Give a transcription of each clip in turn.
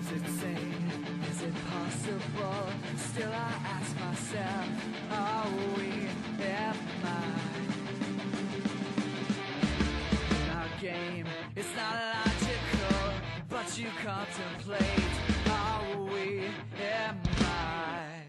Is it sane? Is it possible? Still I ask myself, are we, am I? In our game, it's not logical, but you contemplate, are we, am I?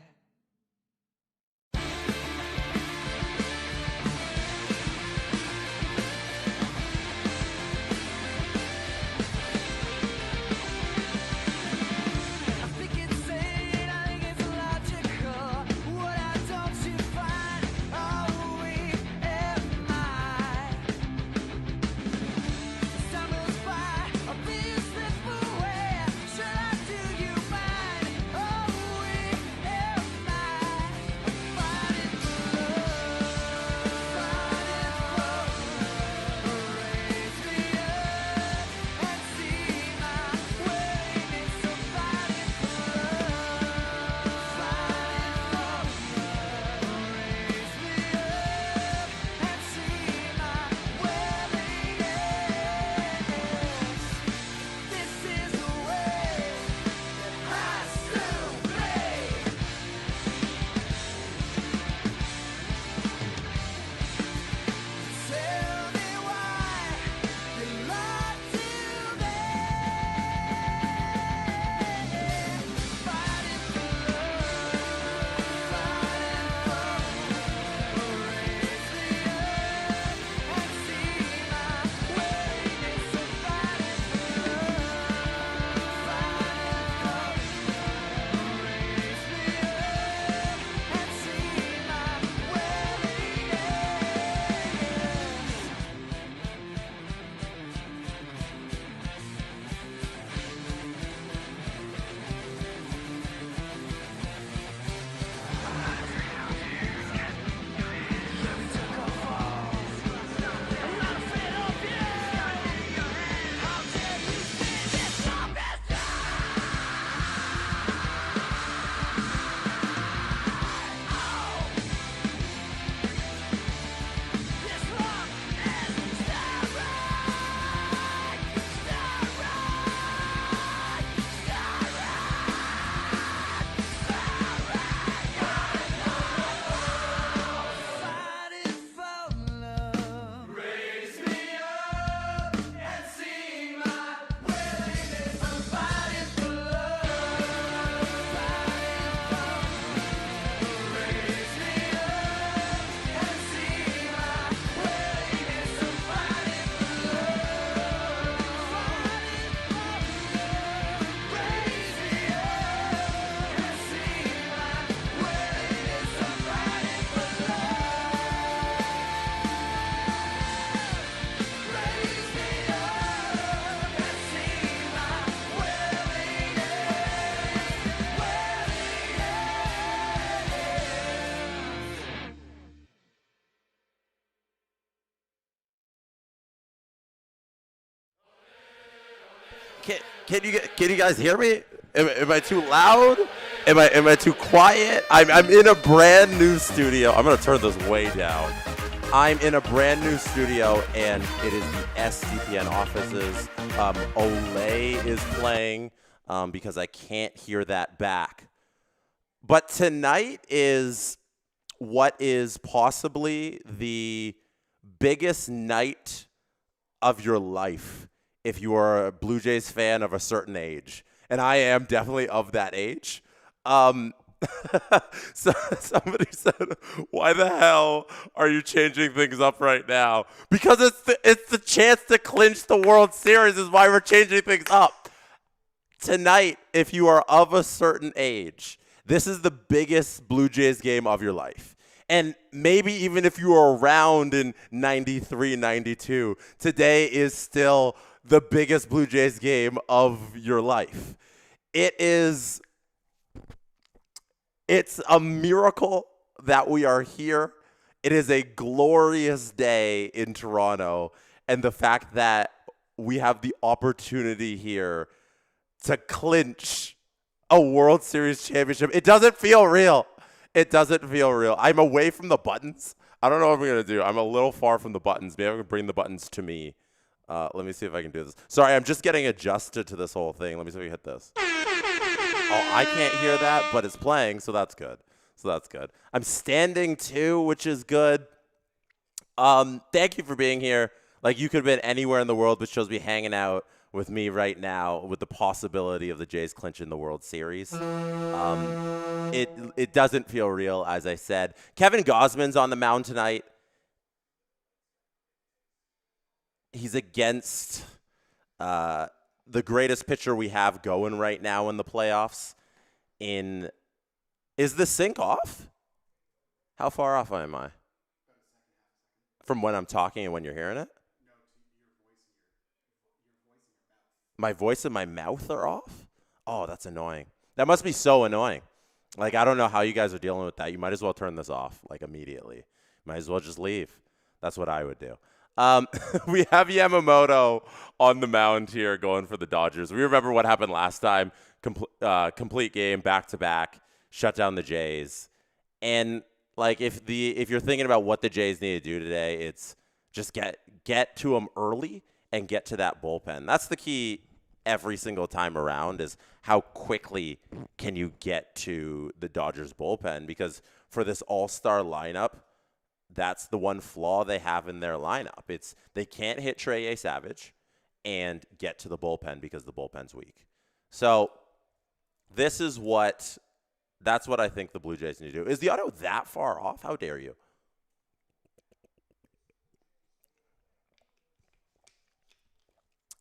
Can you guys hear me? Am I too loud? Am I too quiet? I'm in a brand new studio. I'm gonna turn this way down. I'm in a brand new studio, and it is the SDPN offices. Olay is playing because I can't hear that back. But tonight is what is possibly the biggest night of your life if you are a Blue Jays fan of a certain age. And I am definitely of that age. So somebody said, why the hell are you changing things up right now? Because it's the chance to clinch the World Series is why we're changing things up. Tonight, if you are of a certain age, this is the biggest Blue Jays game of your life. And maybe even if you were around in 93, 92, today is still the biggest Blue Jays game of your life. It's a miracle that we are here. It is a glorious day in Toronto. And the fact that we have the opportunity here to clinch a World Series championship, it doesn't feel real. It doesn't feel real. I'm away from the buttons. I don't know what I'm going to do. I'm a little far from the buttons. Maybe I can bring the buttons to me. Let me see if I can do this. Sorry, I'm just getting adjusted to this whole thing. Let me see if we hit this. Oh, I can't hear that, but it's playing, so that's good. I'm standing too, which is good. Thank you for being here. Like, you could have been anywhere in the world, but chose to be hanging out with me right now with the possibility of the Jays clinching the World Series. It doesn't feel real, as I said. Kevin Gausman's on the mound tonight. He's against the greatest pitcher we have going right now in the playoffs. Is the sync off? How far off am I? From when I'm talking and when you're hearing it? No, your voice and your mouth. My voice and my mouth are off? Oh, that's annoying. That must be so annoying. Like, I don't know how you guys are dealing with that. You might as well turn this off, like, immediately. Might as well just leave. That's what I would do. We have Yamamoto on the mound here going for the Dodgers. We remember what happened last time. Complete game, back-to-back, shut down the Jays. And, like, if you're thinking about what the Jays need to do today, it's just get to them early and get to that bullpen. That's the key every single time around, is how quickly can you get to the Dodgers bullpen, because for this all-star lineup, that's the one flaw they have in their lineup. It's they can't hit Trey Savage and get to the bullpen because the bullpen's weak. So that's what I think the Blue Jays need to do. Is the audio that far off? How dare you?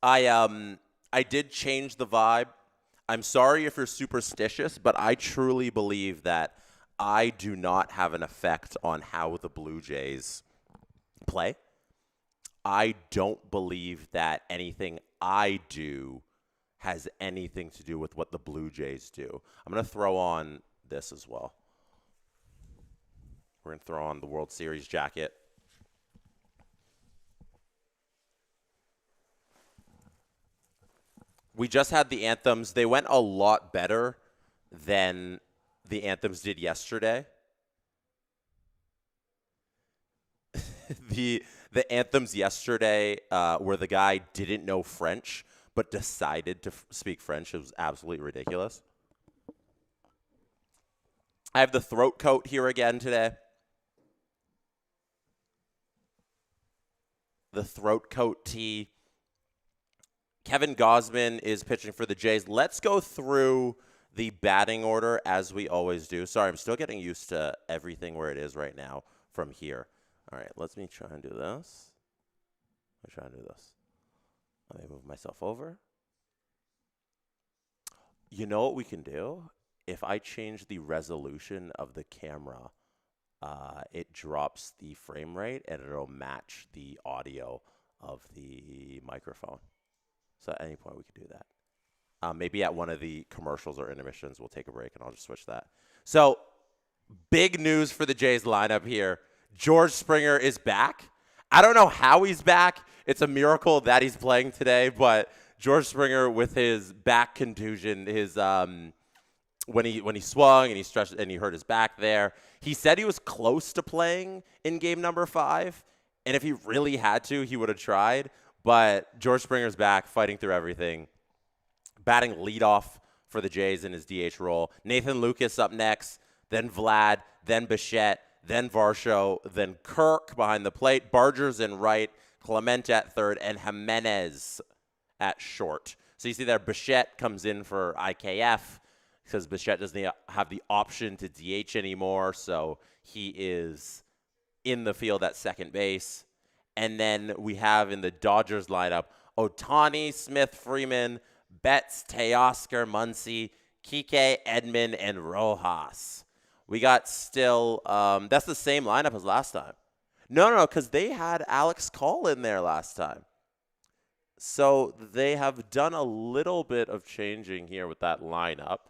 I did change the vibe. I'm sorry if you're superstitious, but I truly believe that I do not have an effect on how the Blue Jays play. I don't believe that anything I do has anything to do with what the Blue Jays do. I'm going to throw on this as well. We're going to throw on the World Series jacket. We just had the anthems. They went a lot better than the anthems did yesterday. The anthems yesterday where the guy didn't know French but decided to speak French. It was absolutely ridiculous. I have the throat coat here again today. The throat coat tee. Kevin Gausman is pitching for the Jays. Let's go through the batting order as we always do. Sorry, I'm still getting used to everything where it is right now from here. All right, let me try and do this. Let me move myself over. You know what we can do? If I change the resolution of the camera, it drops the frame rate and it'll match the audio of the microphone. So at any point we could do that. Maybe at one of the commercials or intermissions, we'll take a break and I'll just switch that. So big news for the Jays lineup here. George Springer is back. I don't know how he's back. It's a miracle that he's playing today, but George Springer with his back contusion, his when he swung and he stretched and he hurt his back there. He said he was close to playing in game number 5, and if he really had to, he would have tried. But George Springer's back, fighting through everything, batting leadoff for the Jays in his DH role. Nathan Lucas up next, then Vlad, then Bichette, then Varsho, then Kirk behind the plate, Bargers in right, Clement at third, and Jimenez at short. So you see there, Bichette comes in for IKF because Bichette doesn't have the option to DH anymore, so he is in the field at second base. And then we have in the Dodgers lineup, Ohtani, Smith, Freeman, Betts, Teoscar, Muncy, Kike, Edman, and Rojas. We got still, that's the same lineup as last time. No, because they had Alex Call in there last time. So they have done a little bit of changing here with that lineup.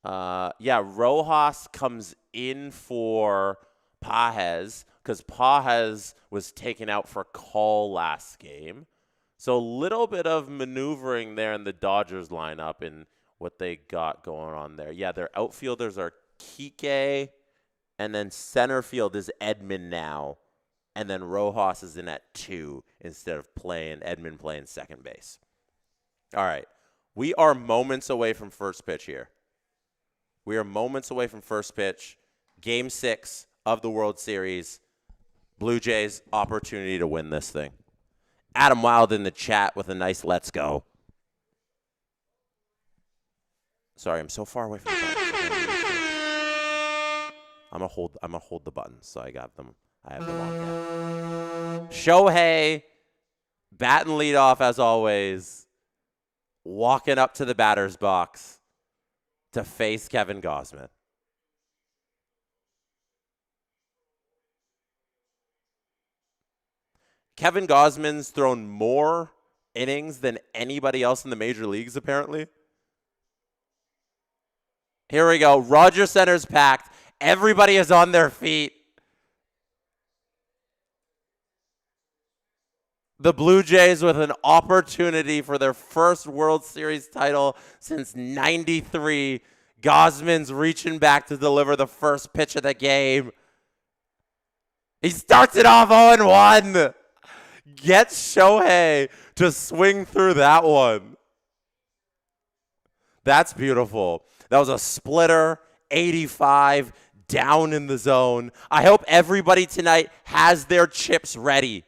Rojas comes in for Pages because Pages was taken out for Call last game. So a little bit of maneuvering there in the Dodgers lineup and what they got going on there. Yeah, their outfielders are Kike, and then center field is Edman now. and then Rojas is in at 2 instead of Edman playing second base. All right. We are moments away from first pitch here. We are moments away from first pitch. Game 6 of the World Series. Blue Jays opportunity to win this thing. Adam Wild in the chat with a nice let's go. Sorry, I'm so far away from the buttons. I'm gonna hold the buttons, so I have them on down. Shohei, batting leadoff as always, walking up to the batter's box to face Kevin Gausman. Kevin Gausman's thrown more innings than anybody else in the major leagues, apparently. Here we go. Rogers Center's packed. Everybody is on their feet. The Blue Jays with an opportunity for their first World Series title since '93. Gausman's reaching back to deliver the first pitch of the game. He starts it off 0-1. Gets Shohei to swing through that one. That's beautiful. That was a splitter, 85, down in the zone. I hope everybody tonight has their chips ready.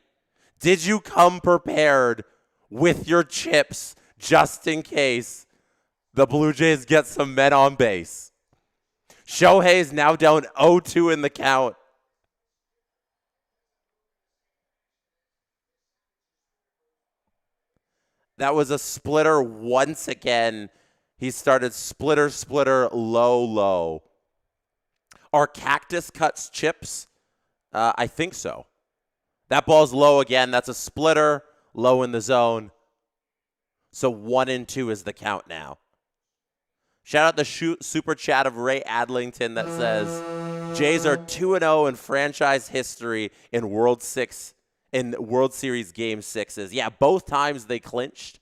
Did you come prepared with your chips just in case the Blue Jays get some men on base? Shohei is now down 0-2 in the count. That was a splitter once again. He started splitter, low, low. Are Cactus Cuts chips? I think so. That ball's low again. That's a splitter, low in the zone. So 1-2 is the count now. Shout out the super chat of Ray Adlington that says, Jays are 2-0 in franchise history in World Series Game 6s. Yeah, both times they clinched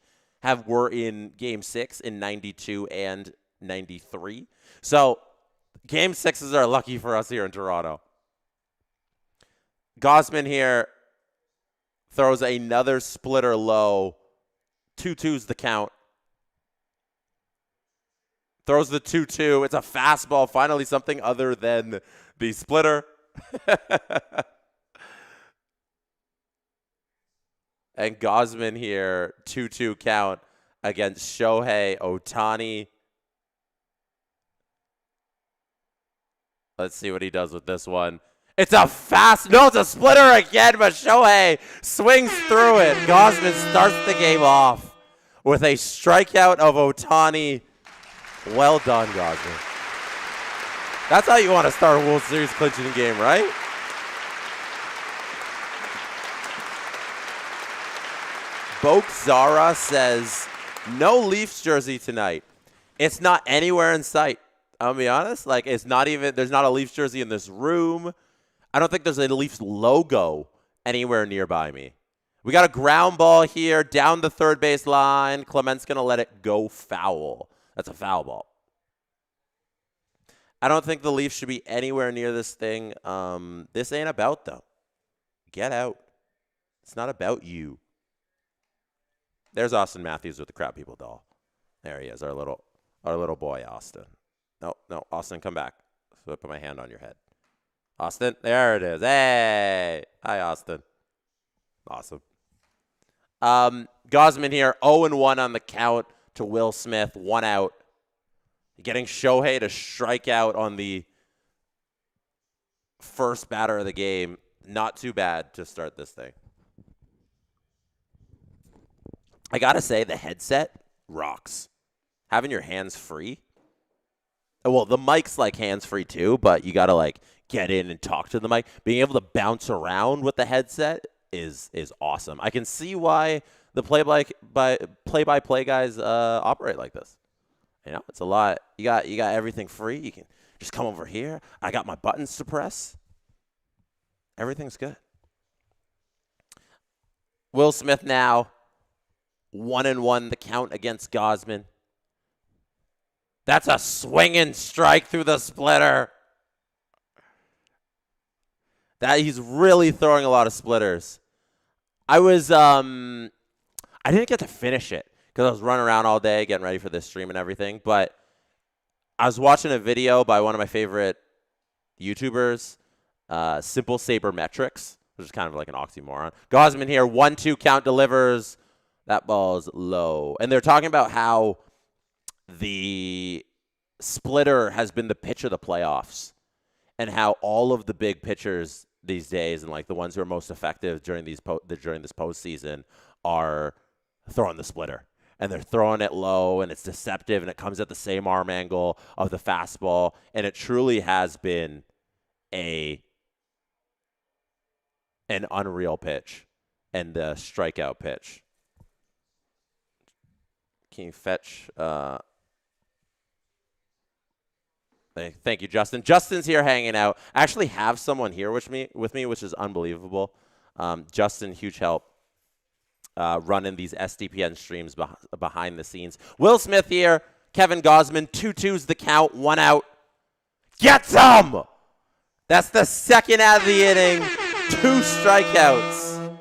were in Game 6 in 92 and 93. So Game 6s are lucky for us here in Toronto. Gausman here throws another splitter low. 2-2's the count. Throws the 2-2. It's a fastball. Finally something other than the splitter. And Gausman here, 2-2 count against Shohei Ohtani. Let's see what he does with this one. It's a it's a splitter again, but Shohei swings through it. Gausman starts the game off with a strikeout of Ohtani. Well done, Gausman. That's how you want to start a World Series clinching game, right? Boke Zara says, no Leafs jersey tonight. It's not anywhere in sight. I'll be honest. Like, there's not a Leafs jersey in this room. I don't think there's a Leafs logo anywhere nearby me. We got a ground ball here down the third base line. Clement's going to let it go foul. That's a foul ball. I don't think the Leafs should be anywhere near this thing. This ain't about them. Get out. It's not about you. There's Austin Matthews with the Crap People doll. There he is, our little boy, Austin. No, Austin, come back. So I put my hand on your head. Austin, there it is. Hey. Hi, Austin. Awesome. Gausman here, 0-1 on the count to Will Smith, 1 out. Getting Shohei to strike out on the first batter of the game. Not too bad to start this thing. I got to say, the headset rocks. Having your hands free. Well, the mic's like hands-free too, but you got to like get in and talk to the mic. Being able to bounce around with the headset is awesome. I can see why the play-by-play guys operate like this. You know, it's a lot. You got everything free. You can just come over here. I got my buttons to press. Everything's good. Will Smith now 1-1 the count against Gausman. That's a swinging strike through the splitter. That he's really throwing a lot of splitters. I didn't get to finish it because I was running around all day getting ready for this stream and everything. But I was watching a video by one of my favorite YouTubers, Simple Sabermetrics, which is kind of like an oxymoron. Gosman here, 1-2 count delivers. That ball's low. And they're talking about how the splitter has been the pitch of the playoffs and how all of the big pitchers these days and like the ones who are most effective during this postseason are throwing the splitter. And they're throwing it low, and it's deceptive, and it comes at the same arm angle of the fastball, and it truly has been an unreal pitch and a strikeout pitch. Can you fetch? Thank you, Justin. Justin's here hanging out. I actually have someone here with me, which is unbelievable. Justin, huge help. Running these SDPN streams behind the scenes. Will Smith here. Kevin Gosman. 2-2's the count. 1 out. Get some! That's the second out of the inning. 2 strikeouts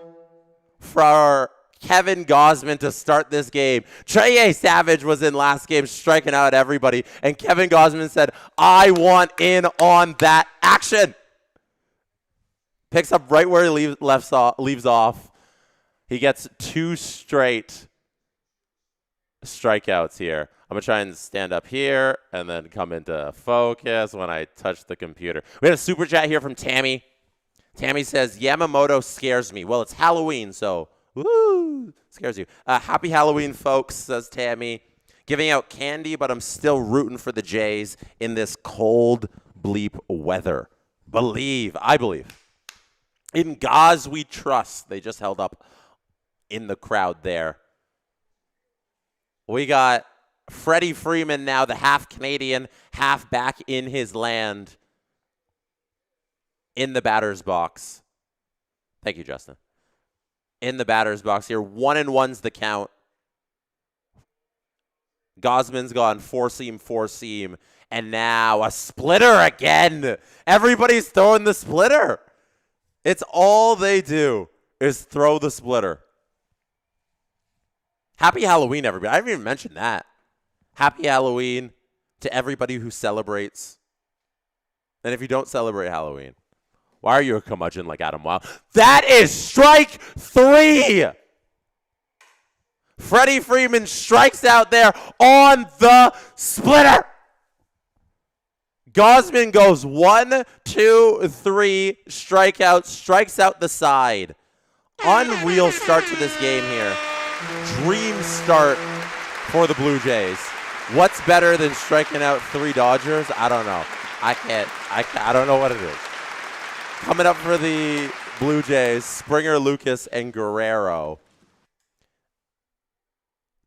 for Kevin Gosman to start this game. Trey Savage was in last game striking out everybody, and Kevin Gosman said, I want in on that action. Picks up right where he leaves off. He gets 2 straight strikeouts here. I'm going to try and stand up here and then come into focus when I touch the computer. We had a super chat here from Tammy. Tammy says, Yamamoto scares me. Well, it's Halloween, so woo, scares you. Happy Halloween, folks, says Tammy. Giving out candy, but I'm still rooting for the Jays in this cold, bleep weather. I believe. In Gaz we trust. They just held up in the crowd there. We got Freddie Freeman now, the half Canadian, half back in his land in the batter's box. Thank you, Justin. In the batter's box here. 1-1's the count. Gosman's gone 4-seam, and now a splitter again. Everybody's throwing the splitter. It's all they do is throw the splitter. Happy Halloween, everybody. I haven't even mentioned that. Happy Halloween to everybody who celebrates. And if you don't celebrate Halloween, why are you a curmudgeon like Adam Wild? That is strike 3. Freddie Freeman strikes out there on the splitter. Gosman goes 1, 2, 3 strikeouts, strikes out the side. Unreal start to this game here. Dream start for the Blue Jays. What's better than striking out 3 Dodgers? I don't know. I don't know what it is. Coming up for the Blue Jays, Springer, Lucas, and Guerrero.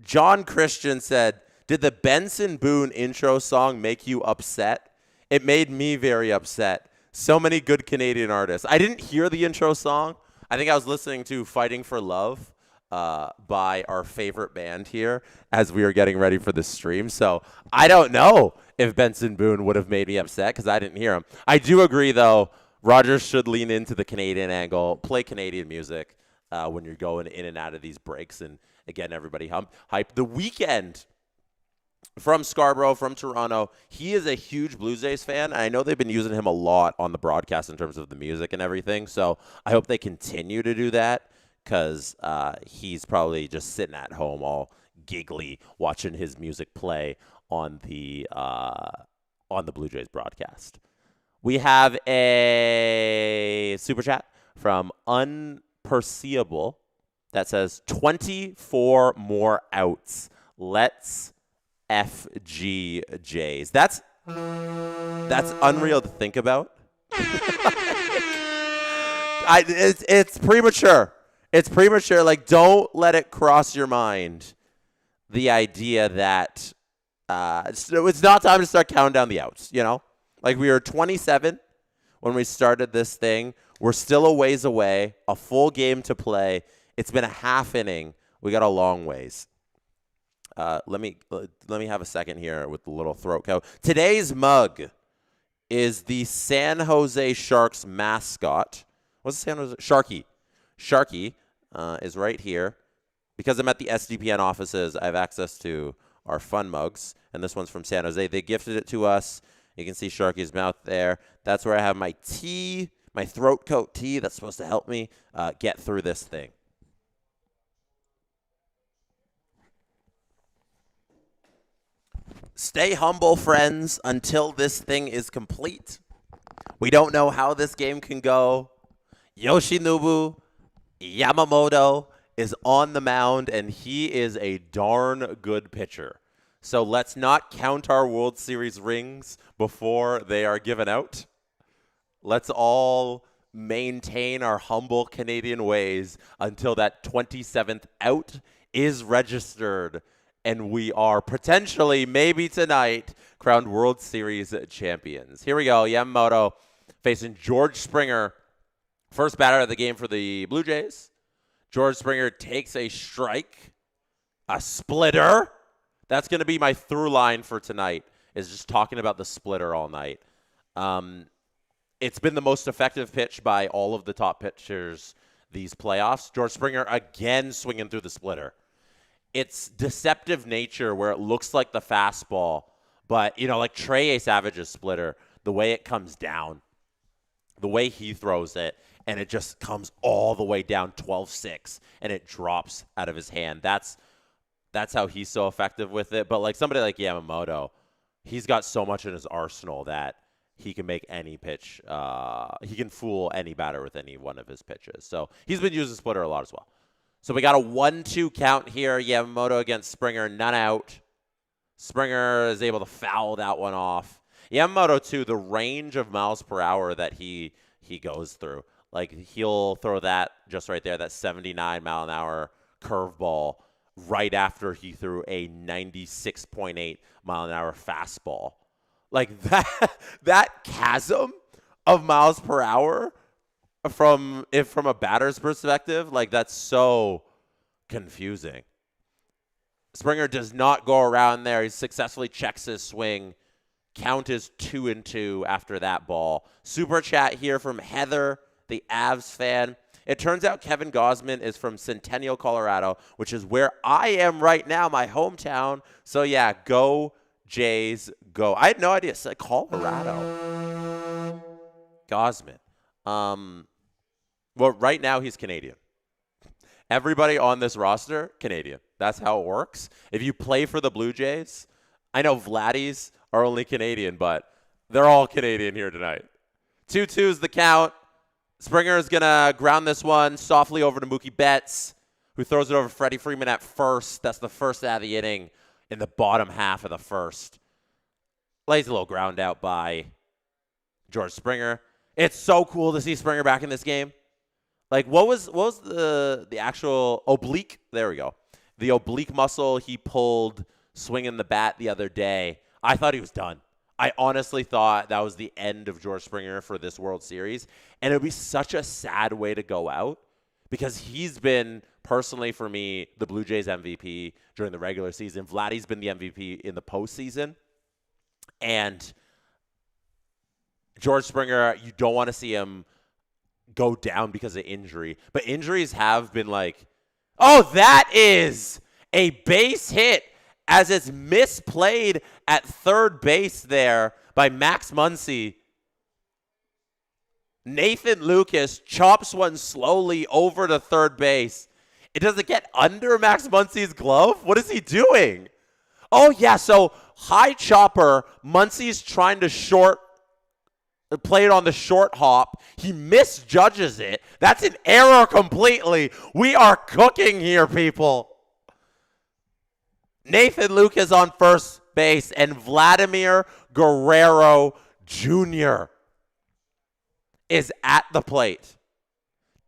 John Christian said, did the Benson Boone intro song make you upset? It made me very upset. So many good Canadian artists. I didn't hear the intro song. I think I was listening to Fighting for Love by our favorite band here as we were getting ready for the stream. So I don't know if Benson Boone would have made me upset because I didn't hear him. I do agree, though, Rogers should lean into the Canadian angle, play Canadian music when you're going in and out of these breaks, and again, everybody hype. The Weeknd from Scarborough, from Toronto, he is a huge Blue Jays fan. I know they've been using him a lot on the broadcast in terms of the music and everything, so I hope they continue to do that because he's probably just sitting at home all giggly watching his music play on the Blue Jays broadcast. We have a super chat from Unperceivable that says 24 more outs. Let's FG Jays. That's unreal to think about. It's premature. It's premature. Like, don't let it cross your mind the idea that it's not time to start counting down the outs, you know? Like, we were 27 when we started this thing. We're still a ways away, a full game to play. It's been a half inning. We got a long ways. Let me have a second here with the little throat coat. Today's mug is the San Jose Sharks mascot, What's the San Jose? Sharky. Sharky is right here. Because I'm at the SDPN offices, I have access to our fun mugs. And this one's from San Jose. They gifted it to us. You can see Sharky's mouth there. That's where I have my tea, my throat coat tea that's supposed to help me get through this thing. Stay humble, friends, until this thing is complete. We don't know how this game can go. Yoshinobu Yamamoto is on the mound, and he is a darn good pitcher. So let's not count our World Series rings before they are given out. Let's all maintain our humble Canadian ways until that 27th out is registered, and we are potentially, maybe tonight, crowned World Series champions. Here we go. Yamamoto facing George Springer. First batter of the game for the Blue Jays. George Springer takes a strike, a splitter. That's going to be my through line for tonight, is just talking about the splitter all night. It's been the most effective pitch by all of the top pitchers these playoffs. George Springer again swinging through the splitter. It's deceptive nature where it looks like the fastball, but, like Trey Savage's splitter, the way it comes down, the way he throws it, and it just comes all the way down 12-6, and it drops out of his hand. That's how he's so effective with it. But somebody like Yamamoto, he's got so much in his arsenal that he can make any pitch. He can fool any batter with any one of his pitches. So he's been using splitter a lot as well. So we got a 1-2 count here. Yamamoto against Springer, none out. Springer is able to foul that one off. Yamamoto, too, the range of miles per hour that he goes through. He'll throw that just right there, that 79-mile-an-hour curveball right after he threw a 96.8-mile-an-hour fastball. That chasm of miles per hour from a batter's perspective, that's so confusing. Springer does not go around there. He successfully checks his swing. Count is 2-2 after that ball. Super chat here from Heather, the Avs fan. It turns out Kevin Gausman is from Centennial, Colorado, which is where I am right now, my hometown. So, yeah, go Jays, go. I had no idea. It's Colorado. Gausman. Well, right now he's Canadian. Everybody on this roster, Canadian. That's how it works. If you play for the Blue Jays, I know Vladdy's are only Canadian, but they're all Canadian here tonight. 2-2 is the count. Springer is going to ground this one softly over to Mookie Betts, who throws it over Freddie Freeman at first. That's the first out of the inning in the bottom half of the first. Lays a little ground out by George Springer. It's so cool to see Springer back in this game. What was the actual oblique? There we go. The oblique muscle he pulled swinging the bat the other day. I thought he was done. I honestly thought that was the end of George Springer for this World Series. And it would be such a sad way to go out because he's been, personally for me, the Blue Jays MVP during the regular season. Vladdy's been the MVP in the postseason. And George Springer, you don't want to see him go down because of injury. But injuries have been that is a base hit as it's misplayed at third base there by Max Muncy. Nathan Lucas chops one slowly over to third base. It doesn't get under Max Muncy's glove? What is he doing? Oh, yeah, so high chopper. Muncy's trying to play it on the short hop. He misjudges it. That's an error completely. We are cooking here, people. Nathan Lucas on first base and Vladimir Guerrero Jr. is at the plate.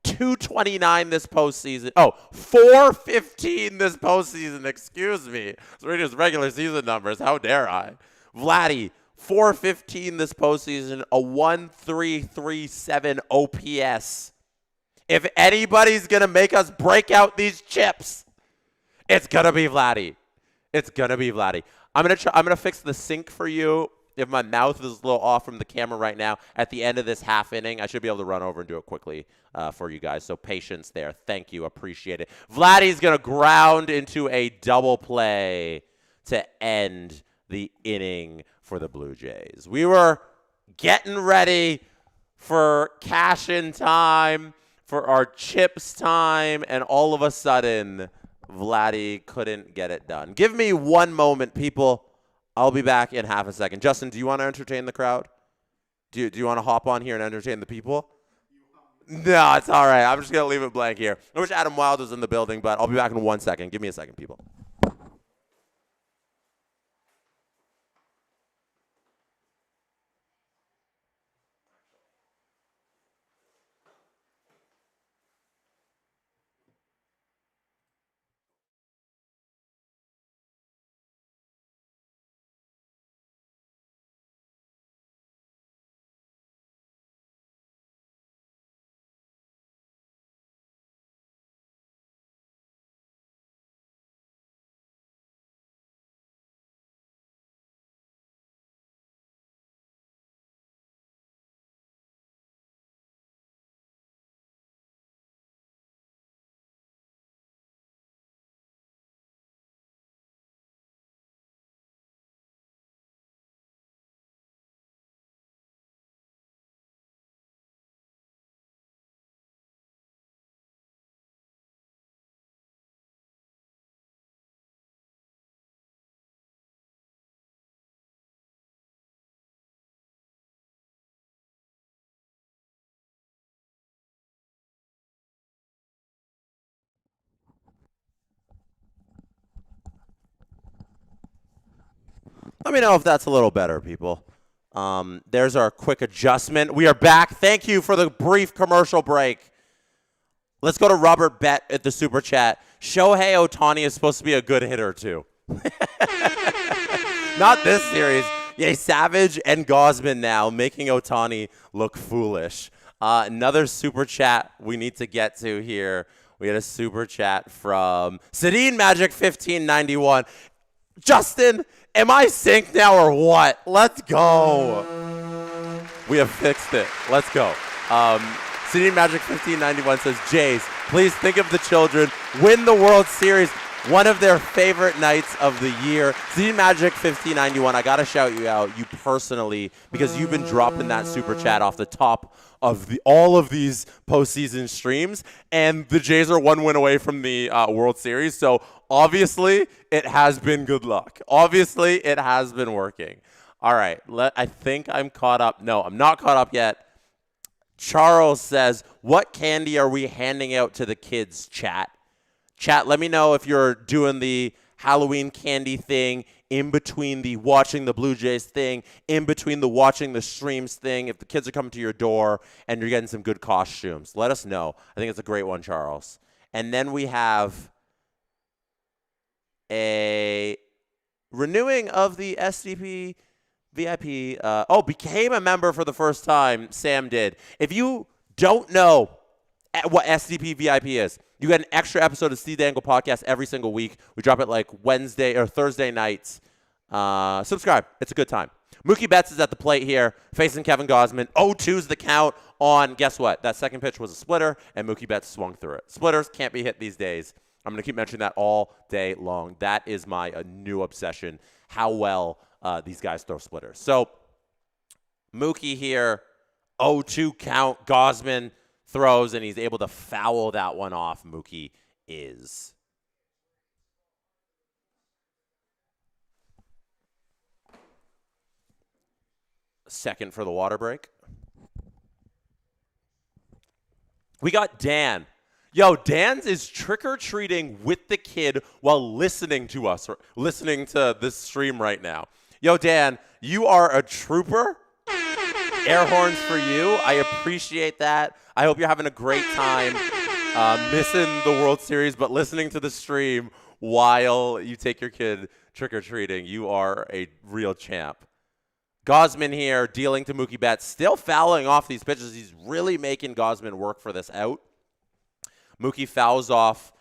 229 this postseason. Oh, 415 this postseason. Excuse me. It's reading his regular season numbers. How dare I? Vladdy, 415 this postseason, a 1.337 OPS. If anybody's going to make us break out these chips, it's going to be Vladdy. It's going to be Vladdy. I'm going to fix the sync for you if my mouth is a little off from the camera right now, at the end of this half inning, I should be able to run over and do it quickly for you guys. So patience there. Thank you. Appreciate it. Vladdy's going to ground into a double play to end the inning for the Blue Jays. We were getting ready for cash-in time, for our chips time, and all of a sudden, Vladdy couldn't get it done. Give me one moment, people. I'll be back in half a second. Justin, do you want to entertain the crowd? Do you want to hop on here and entertain the people? No, it's all right. I'm just going to leave it blank here. I wish Adam Wild was in the building, but I'll be back in 1 second. Give me a second, people. Let me know if that's a little better, people. There's our quick adjustment. We are back. Thank you for the brief commercial break. Let's go to Robert Bet at the Super Chat. Shohei Ohtani is supposed to be a good hitter, too. Not this series. Yay, Savage and Gosman now making Ohtani look foolish. Another Super Chat we need to get to here. We had a Super Chat from Sedin Magic 1591. Justin, am I synced now or what? Let's go. We have fixed it. Let's go. City Magic 1591 says, Jays, please think of the children. Win the World Series. One of their favorite nights of the year. City Magic 1591, I got to shout you out, you personally, because you've been dropping that super chat off the top of all of these postseason streams. And the Jays are one win away from the World Series. So obviously, it has been good luck. Obviously, it has been working. All right, I think I'm caught up. No, I'm not caught up yet. Charles says, what candy are we handing out to the kids, chat? Chat, let me know if you're doing the Halloween candy thing in between the watching the Blue Jays thing, in between the watching the streams thing, if the kids are coming to your door and you're getting some good costumes. Let us know. I think it's a great one, Charles. And then we have a renewing of the SDP VIP. Became a member for the first time. Sam did. If you don't know what SDP VIP is, you get an extra episode of Steve Dangle Podcast every single week. We drop it like Wednesday or Thursday nights. Subscribe. It's a good time. Mookie Betts is at the plate here, facing Kevin Gosman. 0-2's the count on, guess what? That second pitch was a splitter, and Mookie Betts swung through it. Splitters can't be hit these days. I'm going to keep mentioning that all day long. That is my new obsession, how well these guys throw splitters. So Mookie here, 0-2 count. Gosman throws, and he's able to foul that one off. Mookie is. Second for the water break. We got Dan. Yo, Dan's is trick-or-treating with the kid while listening to us, or listening to this stream right now. Yo, Dan, you are a trooper. Air horns for you. I appreciate that. I hope you're having a great time missing the World Series, but listening to the stream while you take your kid trick-or-treating. You are a real champ. Gosman here dealing to Mookie Betts, still fouling off these pitches. He's really making Gosman work for this out. Mookie fouls off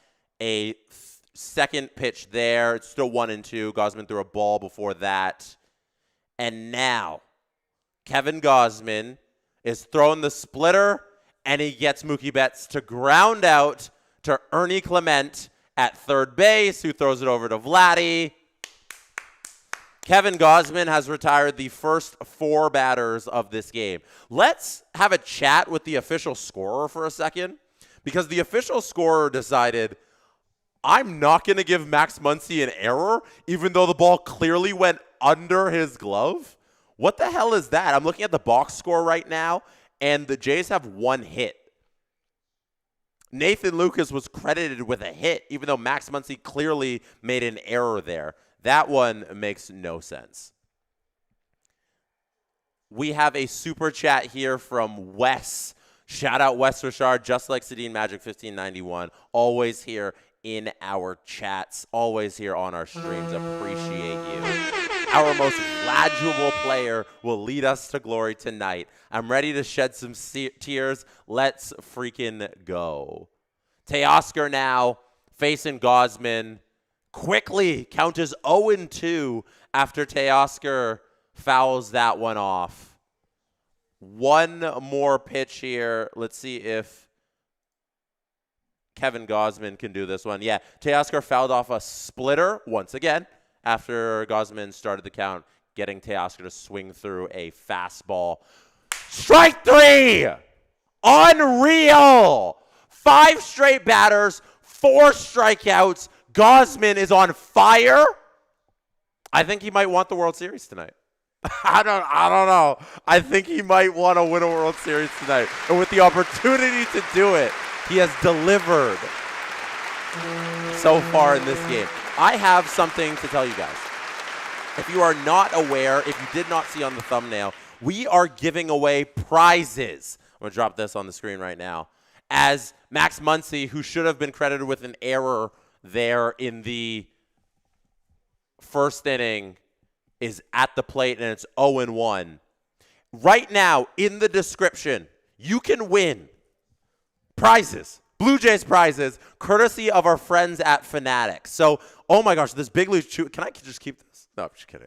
a second pitch there. It's still 1-2. Gosman threw a ball before that. And now, Kevin Gausman is throwing the splitter, and he gets Mookie Betts to ground out to Ernie Clement at third base, who throws it over to Vladdy. Kevin Gausman has retired the first 4 batters of this game. Let's have a chat with the official scorer for a second, because the official scorer decided, I'm not going to give Max Muncy an error, even though the ball clearly went under his glove. What the hell is that? I'm looking at the box score right now, and the Jays have 1 hit. Nathan Lucas was credited with a hit, even though Max Muncy clearly made an error there. That one makes no sense. We have a super chat here from Wes. Shout out Wes Richard, just like Sedin Magic 1591. Always here in our chats, always here on our streams. Appreciate you. Our most legible player will lead us to glory tonight. I'm ready to shed some tears. Let's freaking go. Teoscar now facing Gausman. Quickly count as 0-2 after Teoscar fouls that one off. One more pitch here. Let's see if Kevin Gausman can do this one. Yeah, Teoscar fouled off a splitter once again after Gausman started the count, getting Teoscar to swing through a fastball. Strike 3! Unreal! 5 straight batters, 4 strikeouts. Gausman is on fire. I think he might want the World Series tonight. I don't know. I think he might want to win a World Series tonight. And with the opportunity to do it, he has delivered so far in this game. I have something to tell you guys. If you are not aware, if you did not see on the thumbnail, we are giving away prizes. I'm going to drop this on the screen right now. As Max Muncy, who should have been credited with an error there in the first inning, is at the plate, and it's 0-1. Right now, in the description, you can win prizes, Blue Jays prizes, courtesy of our friends at Fanatics. So, oh my gosh, this Big League Chew. Can I just keep this? No, I'm just kidding.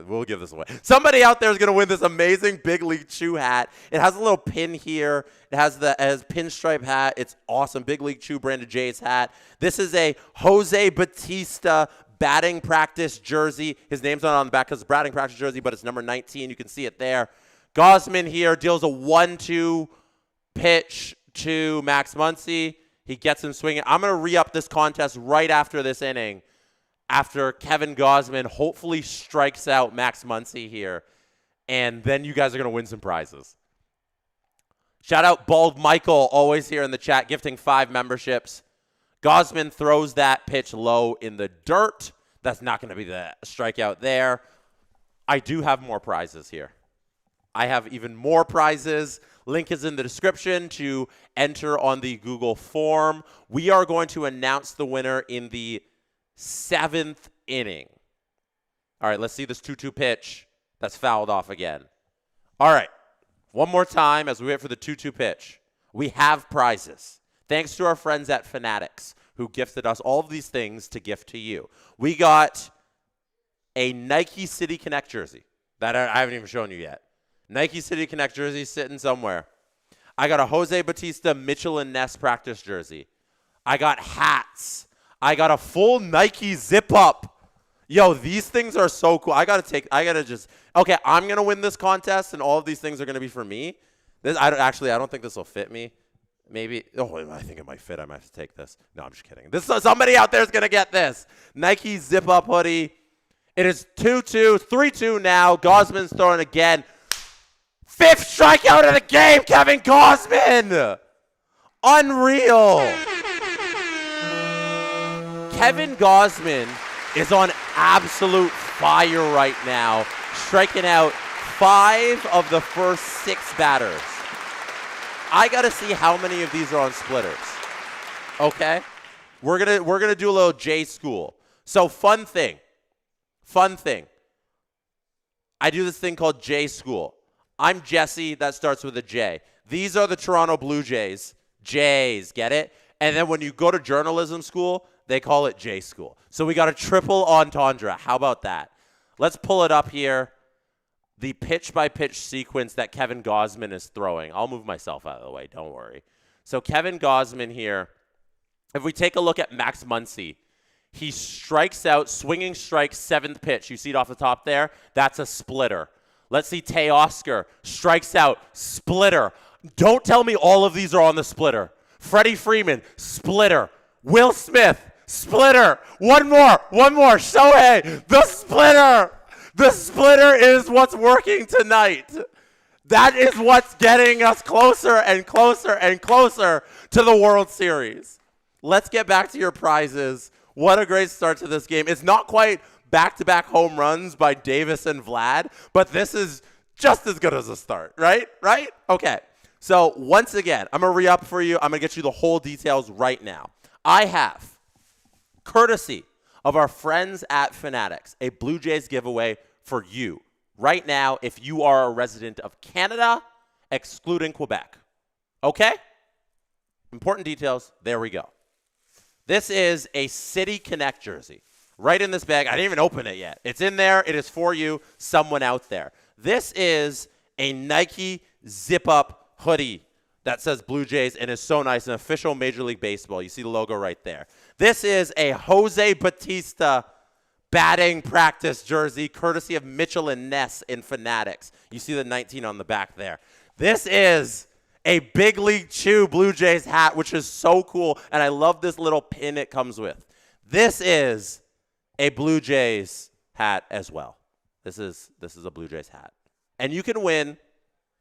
We'll give this away. Somebody out there is going to win this amazing Big League Chew hat. It has a little pin here. It has pinstripe hat. It's awesome. Big League Chew branded Jays hat. This is a Jose Bautista batting practice jersey. His name's not on the back because it's a batting practice jersey, but it's number 19. You can see it there. Gausman here deals a 1-2 pitch to Max Muncy. He gets him swinging. I'm going to re-up this contest right after this inning, after Kevin Gausman hopefully strikes out Max Muncy here. And then you guys are going to win some prizes. Shout out Bald Michael, always here in the chat, gifting 5 memberships. Gausman throws that pitch low in the dirt. That's not going to be the strikeout there. I do have more prizes here. I have even more prizes. Link is in the description to enter on the Google form. We are going to announce the winner in the 7th inning. All right, let's see this 2-2 pitch that's fouled off again. All right, one more time as we wait for the 2-2 pitch. We have prizes. Thanks to our friends at Fanatics, who gifted us all of these things to gift to you. We got a Nike City Connect jersey that I haven't even shown you yet. Nike City Connect jersey sitting somewhere. I got a Jose Bautista Mitchell and Ness practice jersey. I got hats. I got a full Nike zip up. Yo, these things are so cool. Okay, I'm going to win this contest, and all of these things are going to be for me. I don't think this will fit me. Maybe, I think it might fit. I might have to take this. No, I'm just kidding. Somebody out there is going to get this. Nike zip-up hoodie. It is 2-2, 3-2 now. Gausman's throwing again. 5th strikeout of the game, Kevin Gausman. Unreal. Kevin Gausman is on absolute fire right now, striking out 5 of the first 6 batters. I got to see how many of these are on splitters. Okay? We're gonna do a little J school. So fun thing. I do this thing called J school. I'm Jesse, that starts with a J. These are the Toronto Blue Jays. Jays, get it? And then when you go to journalism school, they call it J school. So we got a triple entendre. How about that? Let's pull it up here. the pitch-by-pitch sequence that Kevin Gausman is throwing. I'll move myself out of the way. Don't worry. So Kevin Gausman here, if we take a look at Max Muncy, he strikes out, swinging strike, 7th pitch. You see it off the top there? That's a splitter. Let's see Teoscar, strikes out, splitter. Don't tell me all of these are on the splitter. Freddie Freeman, splitter. Will Smith, splitter. One more. Shohei, the splitter. The splitter is what's working tonight. That is what's getting us closer and closer and closer to the World Series. Let's get back to your prizes. What a great start to this game. It's not quite back-to-back home runs by Davis and Vlad, but this is just as good as a start, right? Okay. So once again, I'm going to re-up for you. I'm going to get you the whole details right now. I have, courtesy of our friends at Fanatics, a Blue Jays giveaway for you right now if you are a resident of Canada, excluding Quebec. Okay? Important details. There we go. This is a City Connect jersey. Right in this bag. I didn't even open it yet. It's in there. It is for you, someone out there. This is a Nike zip-up hoodie that says Blue Jays and is so nice, an official Major League Baseball. You see the logo right there. This is a Jose Bautista batting practice jersey, courtesy of Mitchell and Ness in Fanatics. You see the 19 on the back there. This is a Big League Chew Blue Jays hat, which is so cool, and I love this little pin it comes with. This is a Blue Jays hat as well. This is a Blue Jays hat. And you can win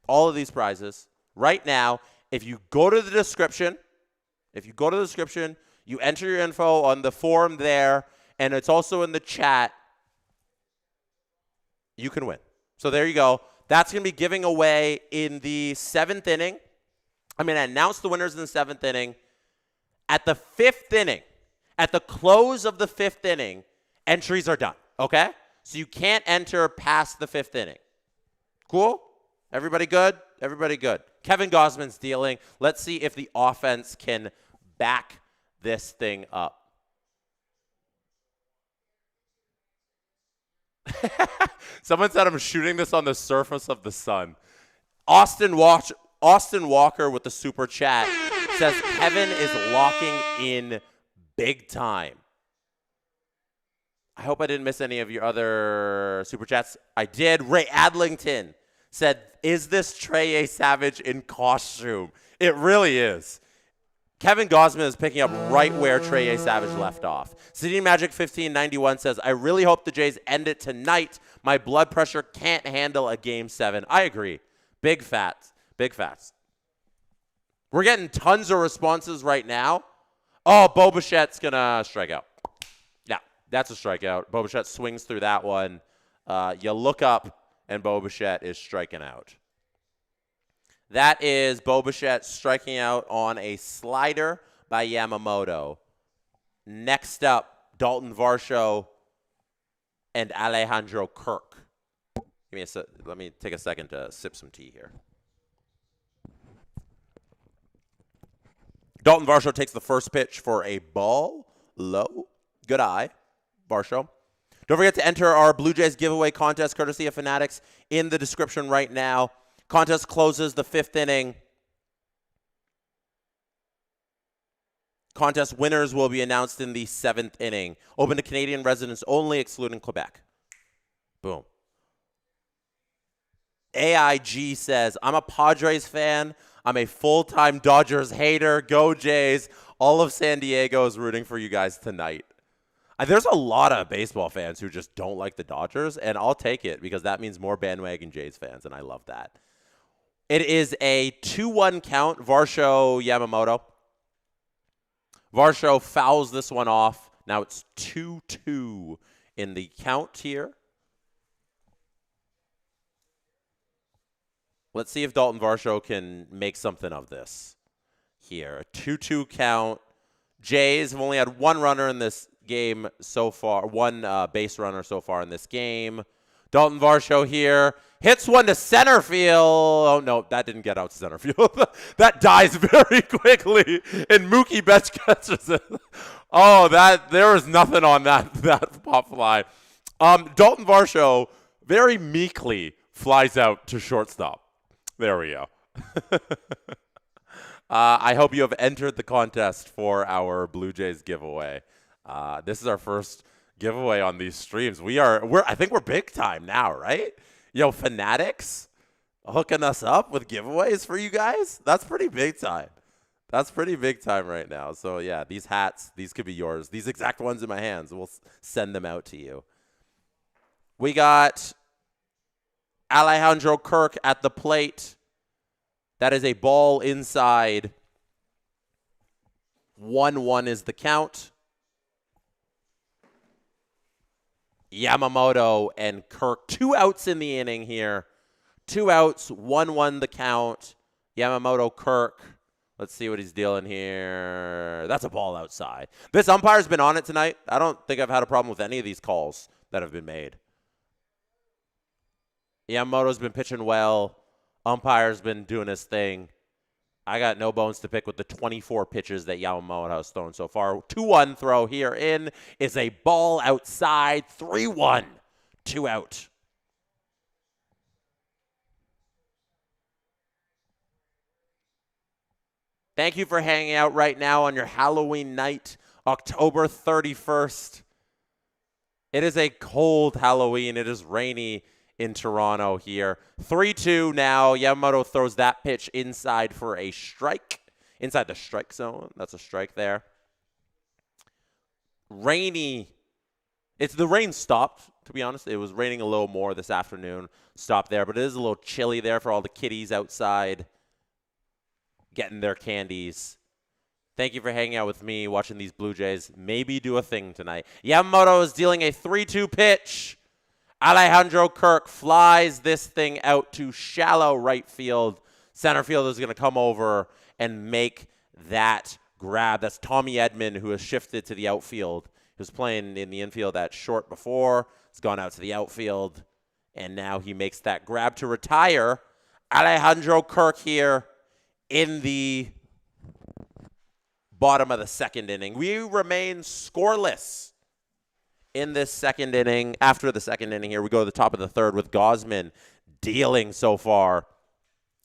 all of these prizes right now if you go to the description. You enter your info on the forum there, and it's also in the chat. You can win. So there you go. That's going to be giving away in the 7th inning. I'm going to announce the winners in the 7th inning. At the 5th inning, at the close of the 5th inning, entries are done, okay? So you can't enter past the 5th inning. Cool? Everybody good? Everybody good. Kevin Gausman's dealing. Let's see if the offense can back this thing up. Someone said I'm shooting this on the surface of the sun. Austin Walker with the super chat says Kevin is locking in big time. I hope I didn't miss any of your other super chats. I did. Ray Adlington said, is this Trey A. Savage in costume? It really is. Kevin Gausman is picking up right where Trey A. Savage left off. City Magic 1591 says, I really hope the Jays end it tonight. My blood pressure can't handle a Game 7. I agree. Big facts. Big facts. We're getting tons of responses right now. Oh, Bo Bichette's going to strike out. Yeah, that's a strikeout. Bo Bichette swings through that one. You look up, and Bo Bichette is striking out. That is Bo Bichette striking out on a slider by Yamamoto. Next up, Dalton Varsho and Alejandro Kirk. Let me take a second to sip some tea here. Dalton Varsho takes the first pitch for a ball low. Good eye, Varsho. Don't forget to enter our Blue Jays giveaway contest, courtesy of Fanatics, in the description right now. Contest closes the 5th inning. Contest winners will be announced in the 7th inning. Open to Canadian residents only, excluding Quebec. Boom. AIG says, I'm a Padres fan. I'm a full-time Dodgers hater. Go Jays. All of San Diego is rooting for you guys tonight. There's a lot of baseball fans who just don't like the Dodgers, and I'll take it because that means more bandwagon Jays fans, and I love that. It is a 2-1 count, Varsho Yamamoto. Varsho fouls this one off. Now it's 2-2 in the count here. Let's see if Dalton Varsho can make something of this here. A 2-2 count. Jays have only had one runner in this game so far, one base runner so far in this game. Dalton Varsho here hits one to center field. Oh, no, that didn't get out to center field. That dies very quickly, and Mookie Betts catches it. Oh, there was nothing on that pop fly. Dalton Varsho very meekly flies out to shortstop. There we go. I hope you have entered the contest for our Blue Jays giveaway. This is our first giveaway on these streams. I think we're big time now, right? Yo, Fanatics hooking us up with giveaways for you guys. That's pretty big time. That's pretty big time right now. So yeah, these hats, these could be yours. These exact ones in my hands, we'll send them out to you. We got Alejandro Kirk at the plate. That is a ball inside. 1-1 is the count. Yamamoto and Kirk, 2 outs in the inning here. 2 outs, 1-1 the count. Yamamoto, Kirk. Let's see what he's dealing here. That's a ball outside. This umpire's been on it tonight. I don't think I've had a problem with any of these calls that have been made. Yamamoto's been pitching well. Umpire's been doing his thing. I got no bones to pick with the 24 pitches that Yamamoto has thrown so far. 2-1 throw here in is a ball outside. 3-1. 2 out. Thank you for hanging out right now on your Halloween night, October 31st. It is a cold Halloween. It is rainy in Toronto here. 3-2 now. Yamamoto throws that pitch inside for a strike. Inside the strike zone. That's a strike there. Rainy. The rain stopped, to be honest. It was raining a little more this afternoon. Stopped there, but it is a little chilly there for all the kiddies outside getting their candies. Thank you for hanging out with me, watching these Blue Jays maybe do a thing tonight. Yamamoto is dealing a 3-2 pitch. Alejandro Kirk flies this thing out to shallow right field. Center field is going to come over and make that grab. That's Tommy Edman, who has shifted to the outfield. He was playing in the infield at short before. He's gone out to the outfield, and now he makes that grab to retire. Alejandro Kirk here in the bottom of the second inning. We remain scoreless in this second inning. After the second inning here, we go to the top of the third with Gausman dealing so far.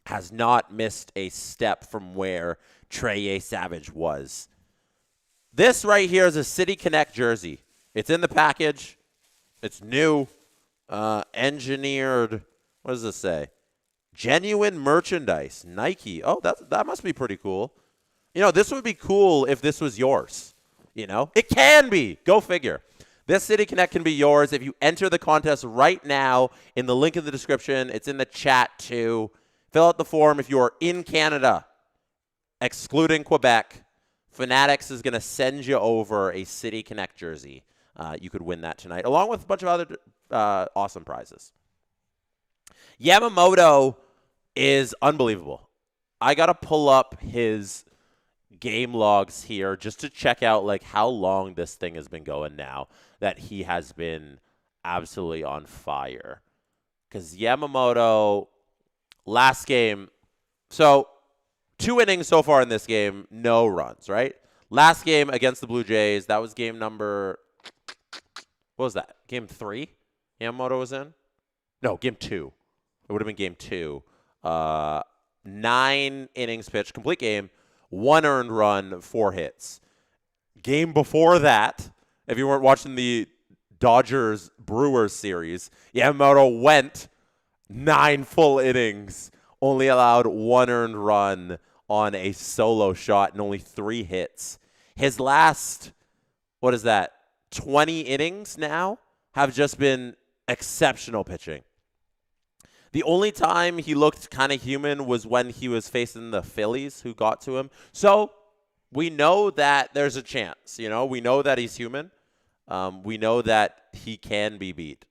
Has not missed a step from where Trey Savage was. This right here is a City Connect jersey. It's in the package. It's new. Engineered. What does this say? Genuine merchandise. Nike. Oh, that must be pretty cool. You know, this would be cool if this was yours. You know? It can be. Go figure. This City Connect can be yours if you enter the contest right now in the link in the description. It's in the chat too. Fill out the form if you're in Canada, excluding Quebec. Fanatics is going to send you over a City Connect jersey. You could win that tonight, along with a bunch of other awesome prizes. Yamamoto is unbelievable. I got to pull up his game logs here just to check out like how long this thing has been going now that he has been absolutely on fire. Because Yamamoto, last game, so 2 innings so far in this game, no runs, right? Last game against the Blue Jays, that was game number, what was that? Game 3 Yamamoto was in? No, game 2. It would have been game 2. 9 innings pitched, complete game, 1 earned run, 4 hits. Game before that, if you weren't watching the Dodgers-Brewers series, Yamamoto went 9 full innings, only allowed 1 earned run on a solo shot and only 3 hits. His last, 20 innings now have just been exceptional pitching. The only time he looked kind of human was when he was facing the Phillies, who got to him. So we know that there's a chance. You know, we know that he's human. We know that he can be beat.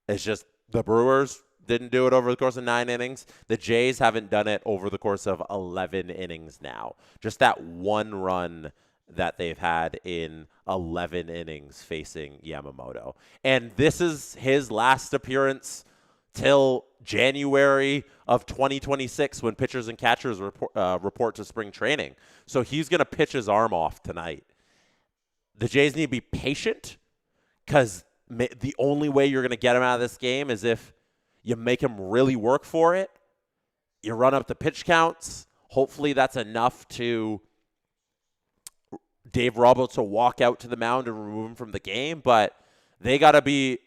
It's just the Brewers didn't do it over the course of 9 innings. The Jays haven't done it over the course of 11 innings now. Just that 1 run that they've had in 11 innings facing Yamamoto. And this is his last appearance till January of 2026 when pitchers and catchers report to spring training. So he's going to pitch his arm off tonight. The Jays need to be patient because the only way you're going to get him out of this game is if You make him really work for it. You run up the pitch counts. Hopefully that's enough to Dave Roberts to walk out to the mound and remove him from the game. But they got to be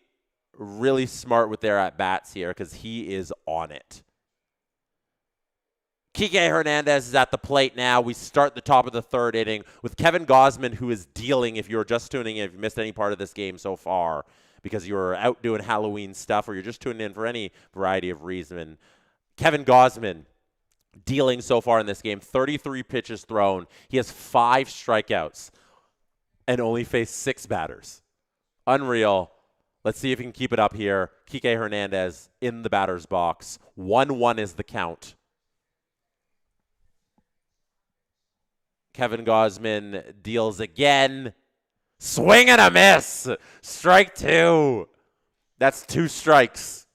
really smart with their at-bats here because he is on it. Kike Hernandez is at the plate now. We start the top of the third inning with Kevin Gausman, who is dealing, if you're just tuning in, if you missed any part of this game so far because you're out doing Halloween stuff or you're just tuning in for any variety of reason. Kevin Gausman dealing so far in this game, 33 pitches thrown. He has 5 strikeouts and only faced 6 batters. Unreal. Let's see if he can keep it up here. Kike Hernandez in the batter's box. 1-1 is the count. Kevin Gausman deals again. Swing and a miss. Strike 2. That's 2 strikes.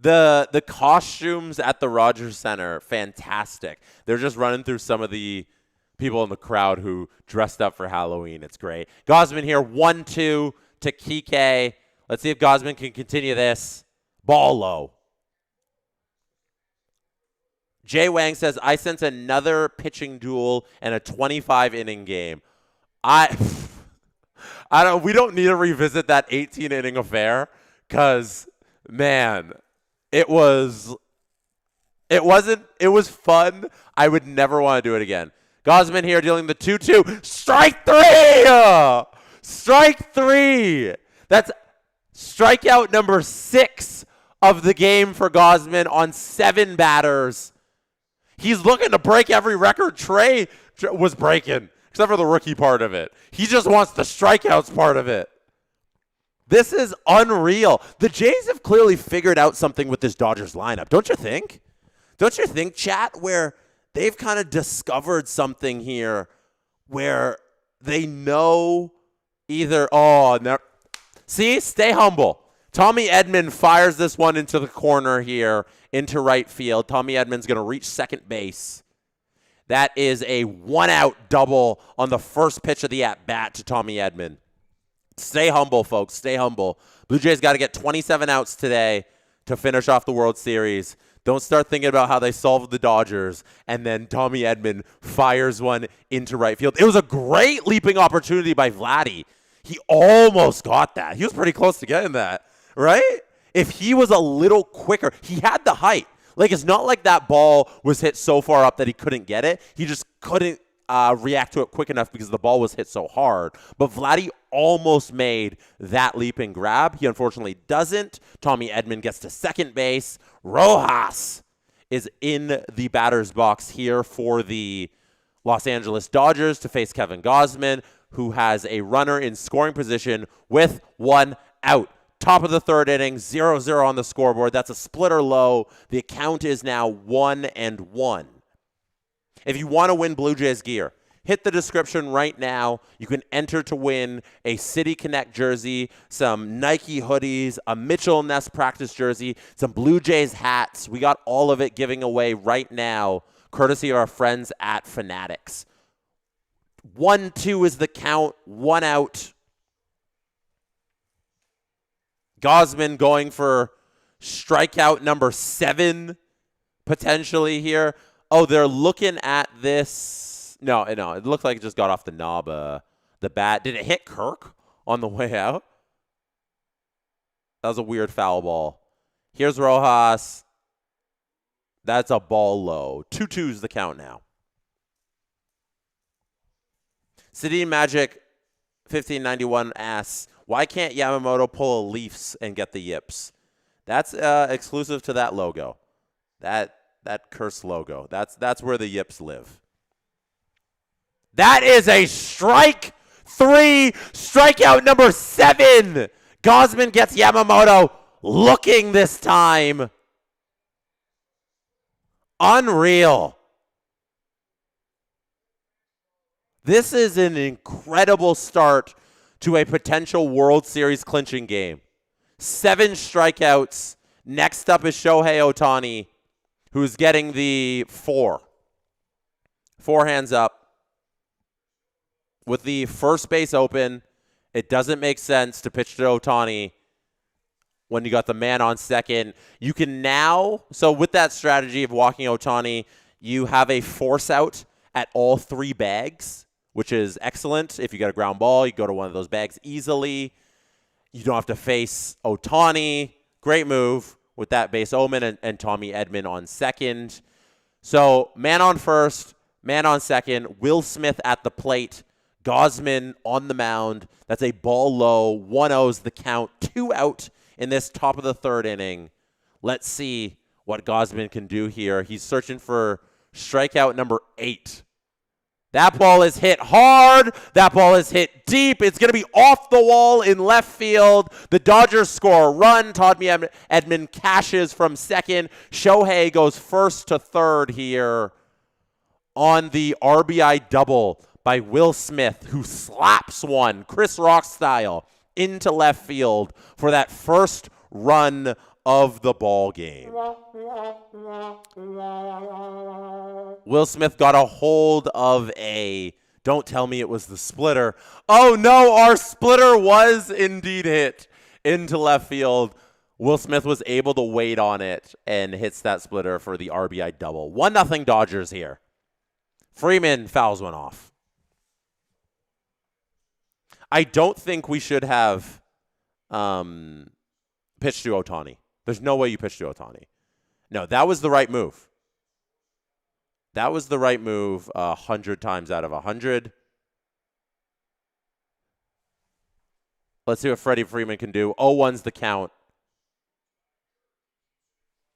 The costumes at the Rogers Center, fantastic. They're just running through some of the people in the crowd who dressed up for Halloween. It's great. Gausman here, 1-2 to Kike. Let's see if Gausman can continue this. Ball low. Jay Wang says, I sense another pitching duel and a 25-inning game. We don't need to revisit that 18-inning affair because, man, it was fun. I would never want to do it again. Gausman here dealing the 2-2. Strike 3! Strike 3! That's strikeout number 6 of the game for Gausman on 7 batters. He's looking to break every record Trey was breaking, except for the rookie part of it. He just wants the strikeouts part of it. This is unreal. The Jays have clearly figured out something with this Dodgers lineup, don't you think? Don't you think, chat, where they've kind of discovered something here where they know either, see, stay humble. Tommy Edman fires this one into the corner here, into right field. Tommy Edman's going to reach second base. That is a 1-out double on the first pitch of the at-bat to Tommy Edman. Stay humble, folks. Stay humble. Blue Jays got to get 27 outs today to finish off the World Series. Don't start thinking about how they solved the Dodgers, and then Tommy Edman fires one into right field. It was a great leaping opportunity by Vladdy. He almost got that. He was pretty close to getting that, right? If he was a little quicker, he had the height. Like, it's not like that ball was hit so far up that he couldn't get it. He just couldn't react to it quick enough because the ball was hit so hard. But Vladdy almost made that leaping grab. He unfortunately doesn't. Tommy Edman gets to second base. Rojas is in the batter's box here for the Los Angeles Dodgers to face Kevin Gausman, who has a runner in scoring position with 1 out. Top of the third inning, 0-0 on the scoreboard. That's a splitter low. The count is now 1-1. If you want to win Blue Jays gear, hit the description right now. You can enter to win a City Connect jersey, some Nike hoodies, a Mitchell Ness practice jersey, some Blue Jays hats. We got all of it giving away right now, courtesy of our friends at Fanatics. 1-2 is the count, 1 out. Gausman going for strikeout number 7 potentially here. Oh, they're looking at this. No, it looked like it just got off the knob, the bat. Did it hit Kirk on the way out? That was a weird foul ball. Here's Rojas. That's a ball low. 2-2 is the count now. City Magic 1591 asks, why can't Yamamoto pull a Leafs and get the yips? That's exclusive to that logo. That cursed logo. That's where the yips live. That is a strike 3, strikeout number 7. Gausman gets Yamamoto looking this time. Unreal. This is an incredible start to a potential World Series clinching game. 7 strikeouts. Next up is Shohei Ohtani, who's getting the 4. 4 hands up. With the first base open, It doesn't make sense to pitch to Ohtani when you got the man on second. You can now, so with that strategy of walking Ohtani, you have a force out at all 3 bags, which is excellent. If you get a ground ball, you go to one of those bags easily. You don't have to face Ohtani. Great move with that base omen and Tommy Edman on second. So man on first, man on second, Will Smith at the plate, Gausman on the mound. That's a ball low. 1-0's the count. 2 out in this top of the 3rd inning. Let's see what Gausman can do here. He's searching for strikeout number 8. That ball is hit hard. That ball is hit deep. It's going to be off the wall in left field. The Dodgers score a run. Tommy Edman cashes from second. Shohei goes first to third here on the RBI double by Will Smith, who slaps one, Chris Rock style, into left field for that first run of the ball game. Will Smith got a hold of don't tell me it was the splitter. Oh no, our splitter was indeed hit into left field. Will Smith was able to wait on it and hits that splitter for the RBI double. 1-0 Dodgers here. Freeman fouls one off. I don't think we should have pitched to Ohtani. There's no way you pitch to Ohtani. No, that was the right move. That was the right move 100 times out of 100. Let's see what Freddie Freeman can do. 0-1's the count.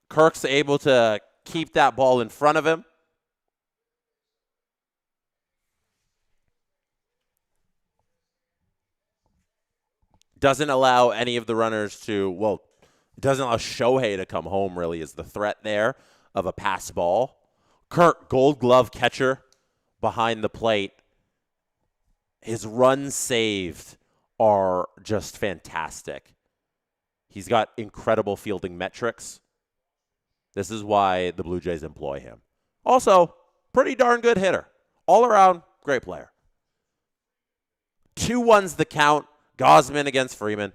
Kirk's able to keep that ball in front of him. Doesn't allow any of the runners to, well, doesn't allow Shohei to come home, really, is the threat there of a pass ball. Kirk, Gold Glove catcher behind the plate. His runs saved are just fantastic. He's got incredible fielding metrics. This is why the Blue Jays employ him. Also, pretty darn good hitter. All around, great player. 2-1's the count. Gausman against Freeman.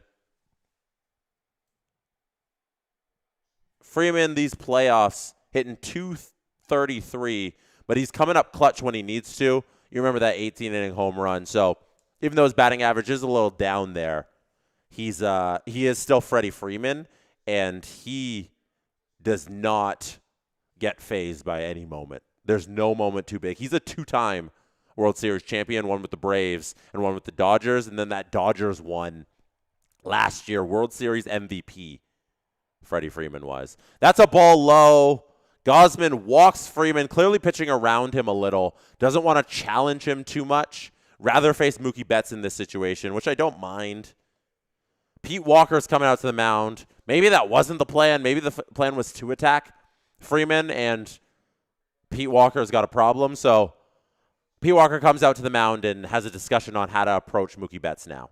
Freeman, these playoffs, hitting .233, but he's coming up clutch when he needs to. You remember that 18-inning home run. So even though his batting average is a little down there, he is still Freddie Freeman, and he does not get fazed by any moment. There's no moment too big. He's a 2-time World Series champion, one with the Braves and one with the Dodgers, and then that Dodgers one last year, World Series MVP, Freddie Freeman was. That's a ball low. Gausman walks Freeman, clearly pitching around him a little. Doesn't want to challenge him too much. Rather face Mookie Betts in this situation, which I don't mind. Pete Walker's coming out to the mound. Maybe that wasn't the plan. Maybe the plan was to attack Freeman, and Pete Walker's got a problem. So Pete Walker comes out to the mound and has a discussion on how to approach Mookie Betts now.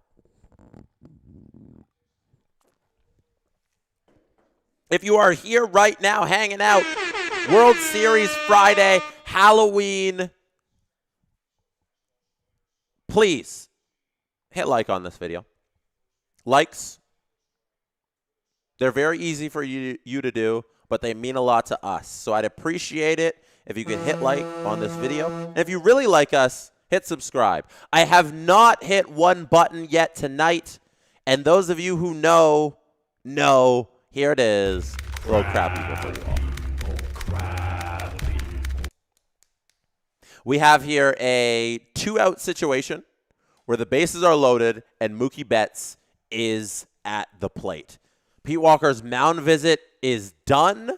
If you are here right now hanging out, World Series Friday, Halloween, please hit like on this video. Likes, they're very easy for you to do, but they mean a lot to us. So I'd appreciate it if you could hit like on this video. And if you really like us, hit subscribe. I have not hit one button yet tonight. And those of you who know, here it is. A little crab people for you all. We have here a 2-out situation where the bases are loaded and Mookie Betts is at the plate. Pete Walker's mound visit is done.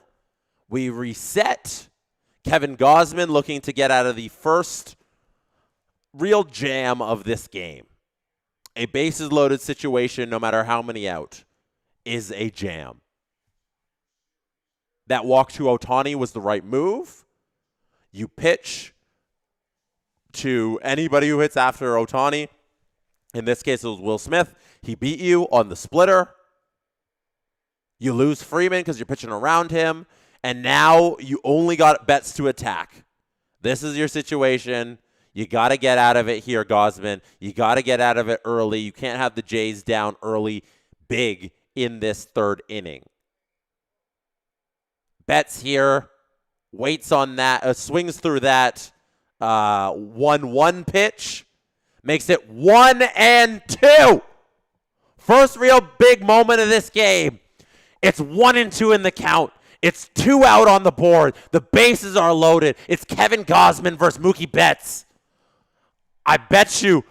We reset. Kevin Gausman looking to get out of the first real jam of this game. A bases loaded situation, no matter how many out, is a jam. That walk to Ohtani was the right move. You pitch to anybody who hits after Ohtani. In this case, it was Will Smith. He beat you on the splitter. You lose Freeman because you're pitching around him. And now you only got Betts to attack. This is your situation. You got to get out of it here, Gausman. You got to get out of it early. You can't have the Jays down early big in this third inning. Betts here, waits on that, swings through that 1-1 pitch, makes it 1-2. First real big moment of this game. It's 1-2 in the count. It's 2 out on the board. The bases are loaded. It's Kevin Gausman versus Mookie Betts. I bet you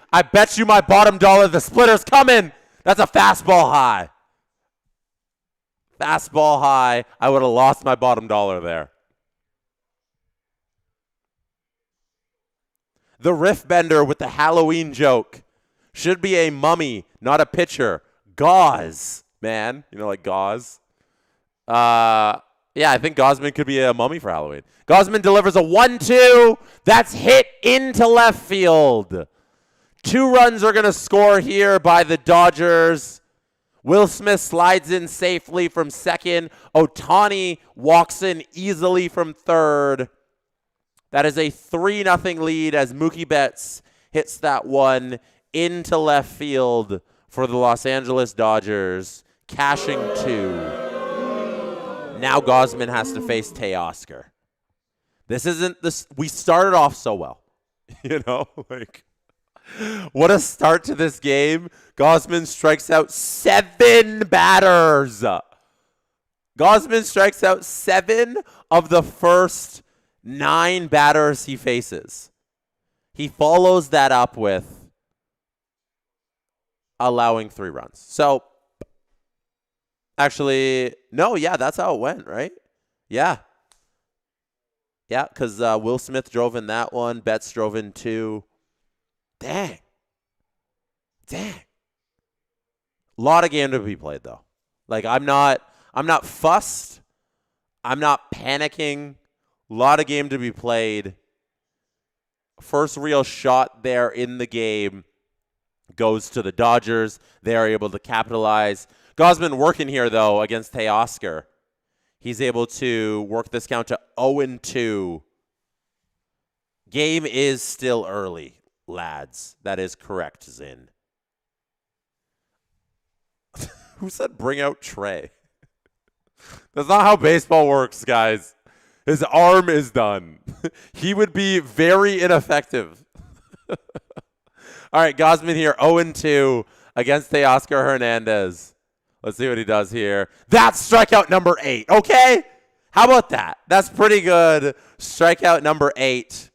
my bottom dollar, the splitter's coming. That's a fastball high. Fastball high. I would have lost my bottom dollar there. The riff bender with the Halloween joke. Should be a mummy, not a pitcher. Gauze, man. You know, like gauze. Yeah, I think Gausman could be a mummy for Halloween. Gausman delivers a 1-2. That's hit into left field. 2 runs are going to score here by the Dodgers. Will Smith slides in safely from second. Ohtani walks in easily from third. That is a 3-0 lead as Mookie Betts hits that one into left field for the Los Angeles Dodgers, cashing 2. Now Gausman has to face Teoscar. This isn't this. We started off so well, you know. Like, what a start to this game! Gausman strikes out 7 batters. Gausman strikes out 7 of the first 9 batters he faces. He follows that up with allowing 3 runs. So. Actually, no, yeah, that's how it went, right? Yeah. Yeah, because Will Smith drove in that one. Betts drove in 2. Dang. A lot of game to be played, though. Like, I'm not fussed. I'm not panicking. A lot of game to be played. First real shot there in the game goes to the Dodgers. They are able to capitalize. Gausman working here, though, against Teoscar. He's able to work this count to 0-2. Game is still early, lads. That is correct, Zin. Who said bring out Trey? That's not how baseball works, guys. His arm is done. He would be very ineffective. All right, Gausman here, 0-2 against Teoscar Hernandez. Let's see what he does here. That's strikeout number 8, okay? How about that? That's pretty good. Strikeout number 8.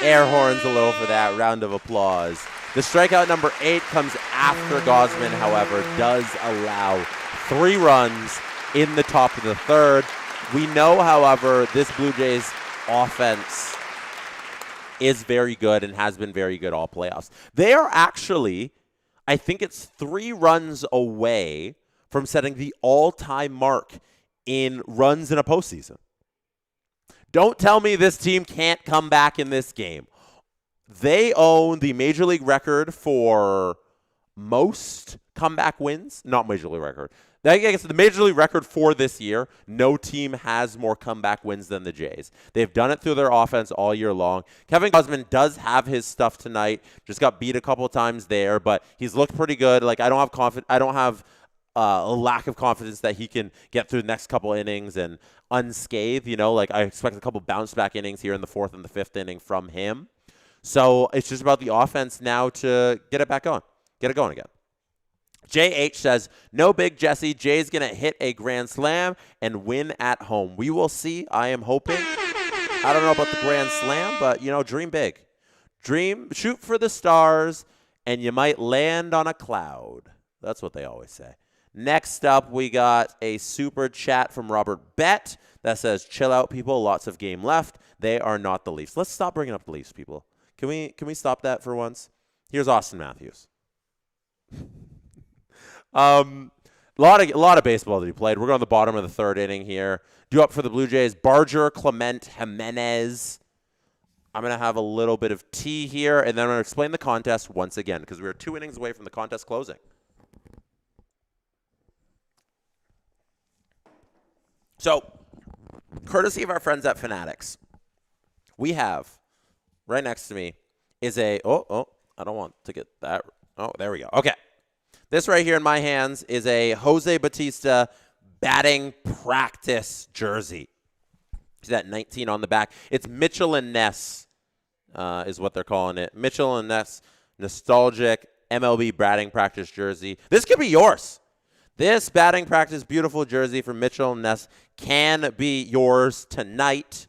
Air horns a little for that. Round of applause. The strikeout number 8 comes after Gausman, however, does allow 3 runs in the top of the third. We know, however, this Blue Jays offense is very good and has been very good all playoffs. They are actually, I think it's 3 runs away from setting the all-time mark in runs in a postseason. Don't tell me this team can't come back in this game. They own the Major League record for most comeback wins. Not Major League record. I guess the Major League record for this year, no team has more comeback wins than the Jays. They've done it through their offense all year long. Kevin Gausman does have his stuff tonight. Just got beat a couple of times there, but he's looked pretty good. Like, I don't have a lack of confidence that he can get through the next couple innings and unscathed. You know, like, I expect a couple bounce back innings here in the 4th and the 5th inning from him. So it's just about the offense now to get it back on, get it going again. JH says, no big Jesse. Jay's going to hit a grand slam and win at home. We will see. I am hoping. I don't know about the grand slam, but, you know, dream big. Shoot for the stars, and you might land on a cloud. That's what they always say. Next up, we got a super chat from Robert Bett that says, chill out, people. Lots of game left. They are not the Leafs. Let's stop bringing up the Leafs, people. Can we stop that for once? Here's Austin Matthews. A lot of baseball that he played. We're going to the bottom of the 3rd inning here. Due up for the Blue Jays, Barger, Clement, Jimenez. I'm going to have a little bit of tea here, and then I'm going to explain the contest once again because we are 2 innings away from the contest closing. So, courtesy of our friends at Fanatics, we have right next to me is a, I don't want to get that. Oh, there we go. Okay. This right here in my hands is a Jose Bautista batting practice jersey. See that 19 on the back? It's Mitchell and Ness is what they're calling it. Mitchell and Ness nostalgic MLB batting practice jersey. This could be yours. This batting practice beautiful jersey from Mitchell and Ness can be yours tonight.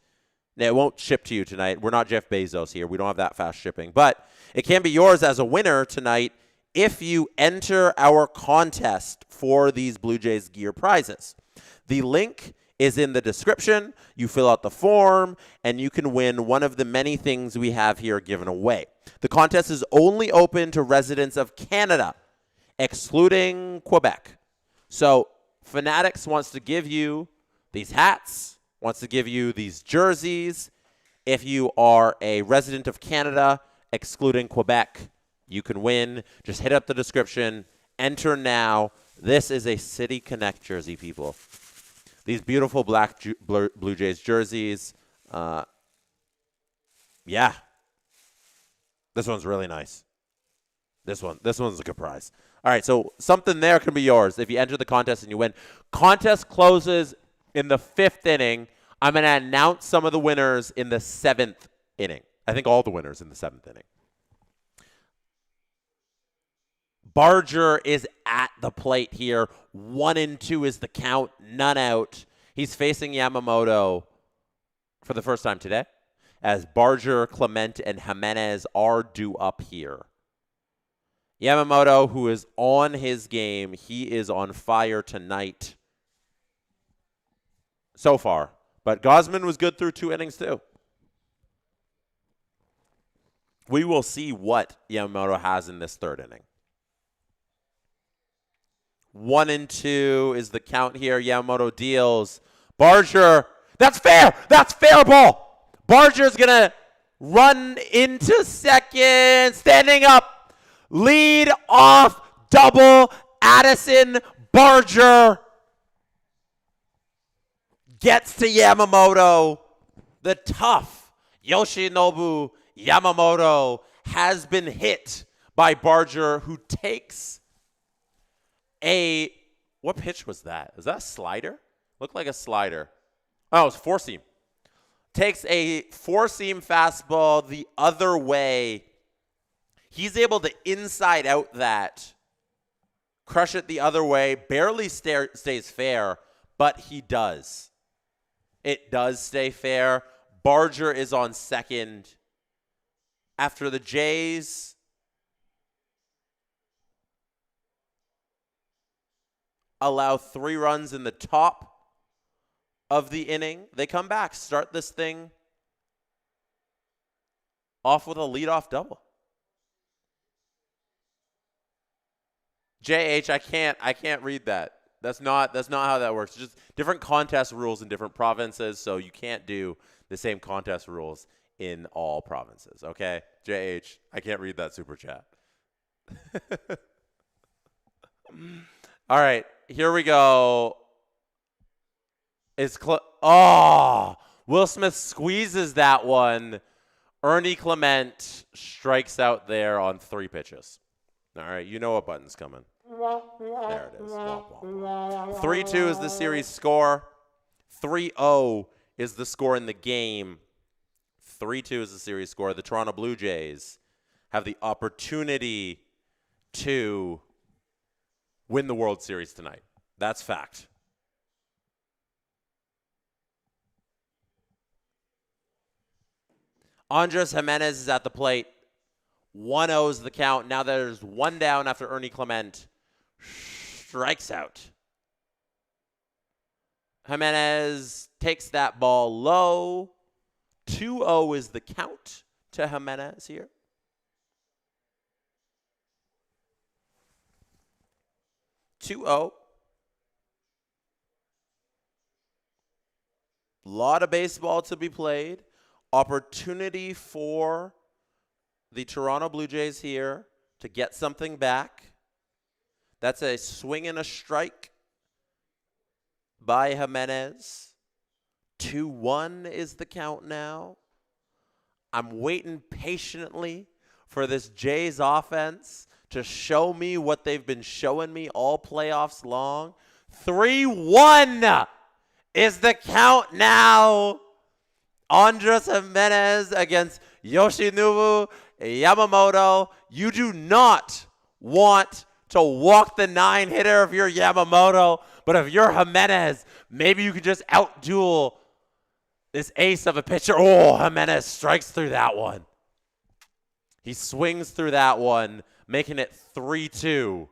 Now, it won't ship to you tonight. We're not Jeff Bezos here. We don't have that fast shipping. But it can be yours as a winner tonight if you enter our contest for these Blue Jays gear prizes. The link is in the description. You fill out the form, and you can win one of the many things we have here given away. The contest is only open to residents of Canada, excluding Quebec. So Fanatics wants to give you these hats, wants to give you these jerseys. If you are a resident of Canada, excluding Quebec, you can win. Just hit up the description. Enter now. This is a City Connect jersey, people. These beautiful black Blue Jays jerseys. Yeah. This one's really nice. This one's a good prize. All right, so something there can be yours if you enter the contest and you win. Contest closes in the 5th inning. I'm going to announce some of the winners in the 7th inning. I think all the winners in the 7th inning. Barger is at the plate here. 1-2 is the count, none out. He's facing Yamamoto for the first time today, as Barger, Clement, and Jimenez are due up here. Yamamoto, who is on his game, he is on fire tonight so far. But Gausman was good through 2 innings too. We will see what Yamamoto has in this 3rd inning. 1-2 is the count here. Yamamoto deals. Barger, that's fair. That's fair ball. Barger's going to run into second. Standing up. Lead off double. Addison Barger gets to Yamamoto. The tough Yoshinobu Yamamoto has been hit by Barger, who takes what pitch was that? Was that a slider? Looked like a slider. Oh, it was 4-seam. Takes a 4-seam fastball the other way. He's able to inside out that, crush it the other way, barely stays fair, but he does. It does stay fair. Barger is on second. After the Jays allow 3 runs in the top of the inning, they come back, start this thing off with a leadoff double. JH, I can't read that. That's not how that works. It's just different contest rules in different provinces, so you can't do the same contest rules in all provinces, okay? JH, I can't read that super chat. All right, here we go. Will Smith squeezes that one. Ernie Clement strikes out there on 3 pitches. All right, you know what button's coming. There it is. 3-2 is the series score. 3-0 is the score in the game. 3-2 is the series score. The Toronto Blue Jays have the opportunity to win the World Series tonight. That's fact. Andres Jimenez is at the plate. 1-0 is the count. Now there's 1 down after Ernie Clement strikes out. Jimenez takes that ball low. 2-0 is the count to Jimenez here. A lot of baseball to be played. Opportunity for the Toronto Blue Jays here to get something back. That's a swing and a strike by Jimenez. 2-1 is the count now. I'm waiting patiently for this Jays offense to show me what they've been showing me all playoffs long. 3-1 is the count now. Andres Jimenez against Yoshinobu Yamamoto. You do not want to walk the 9-hitter if you're Yamamoto, but if you're Jimenez, maybe you could just outduel this ace of a pitcher. Oh, Jimenez strikes through that one. He swings through that one, making it 3-2.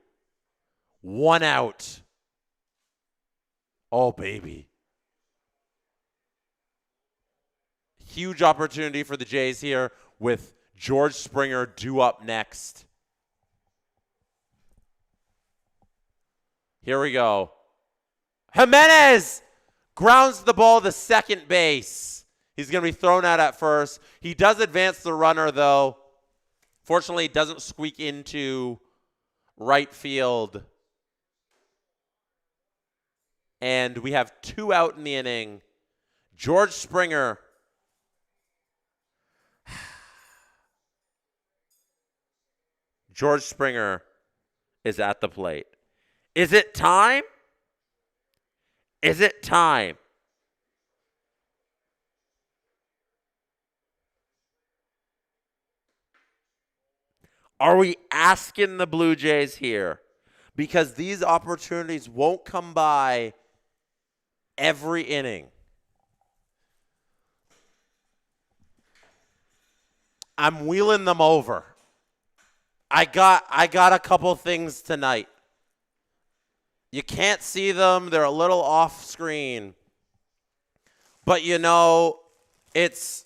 1 out. Oh, baby. Huge opportunity for the Jays here with George Springer due up next. Here we go. Jimenez grounds the ball to second base. He's going to be thrown out at first. He does advance the runner, though. Fortunately, it doesn't squeak into right field. And we have 2 out in the inning. George Springer. George Springer is at the plate. Is it time? Is it time? Are we asking the Blue Jays here? Because these opportunities won't come by every inning. I'm wheeling them over. I got a couple things tonight. You can't see them. They're a little off screen. But you know, it's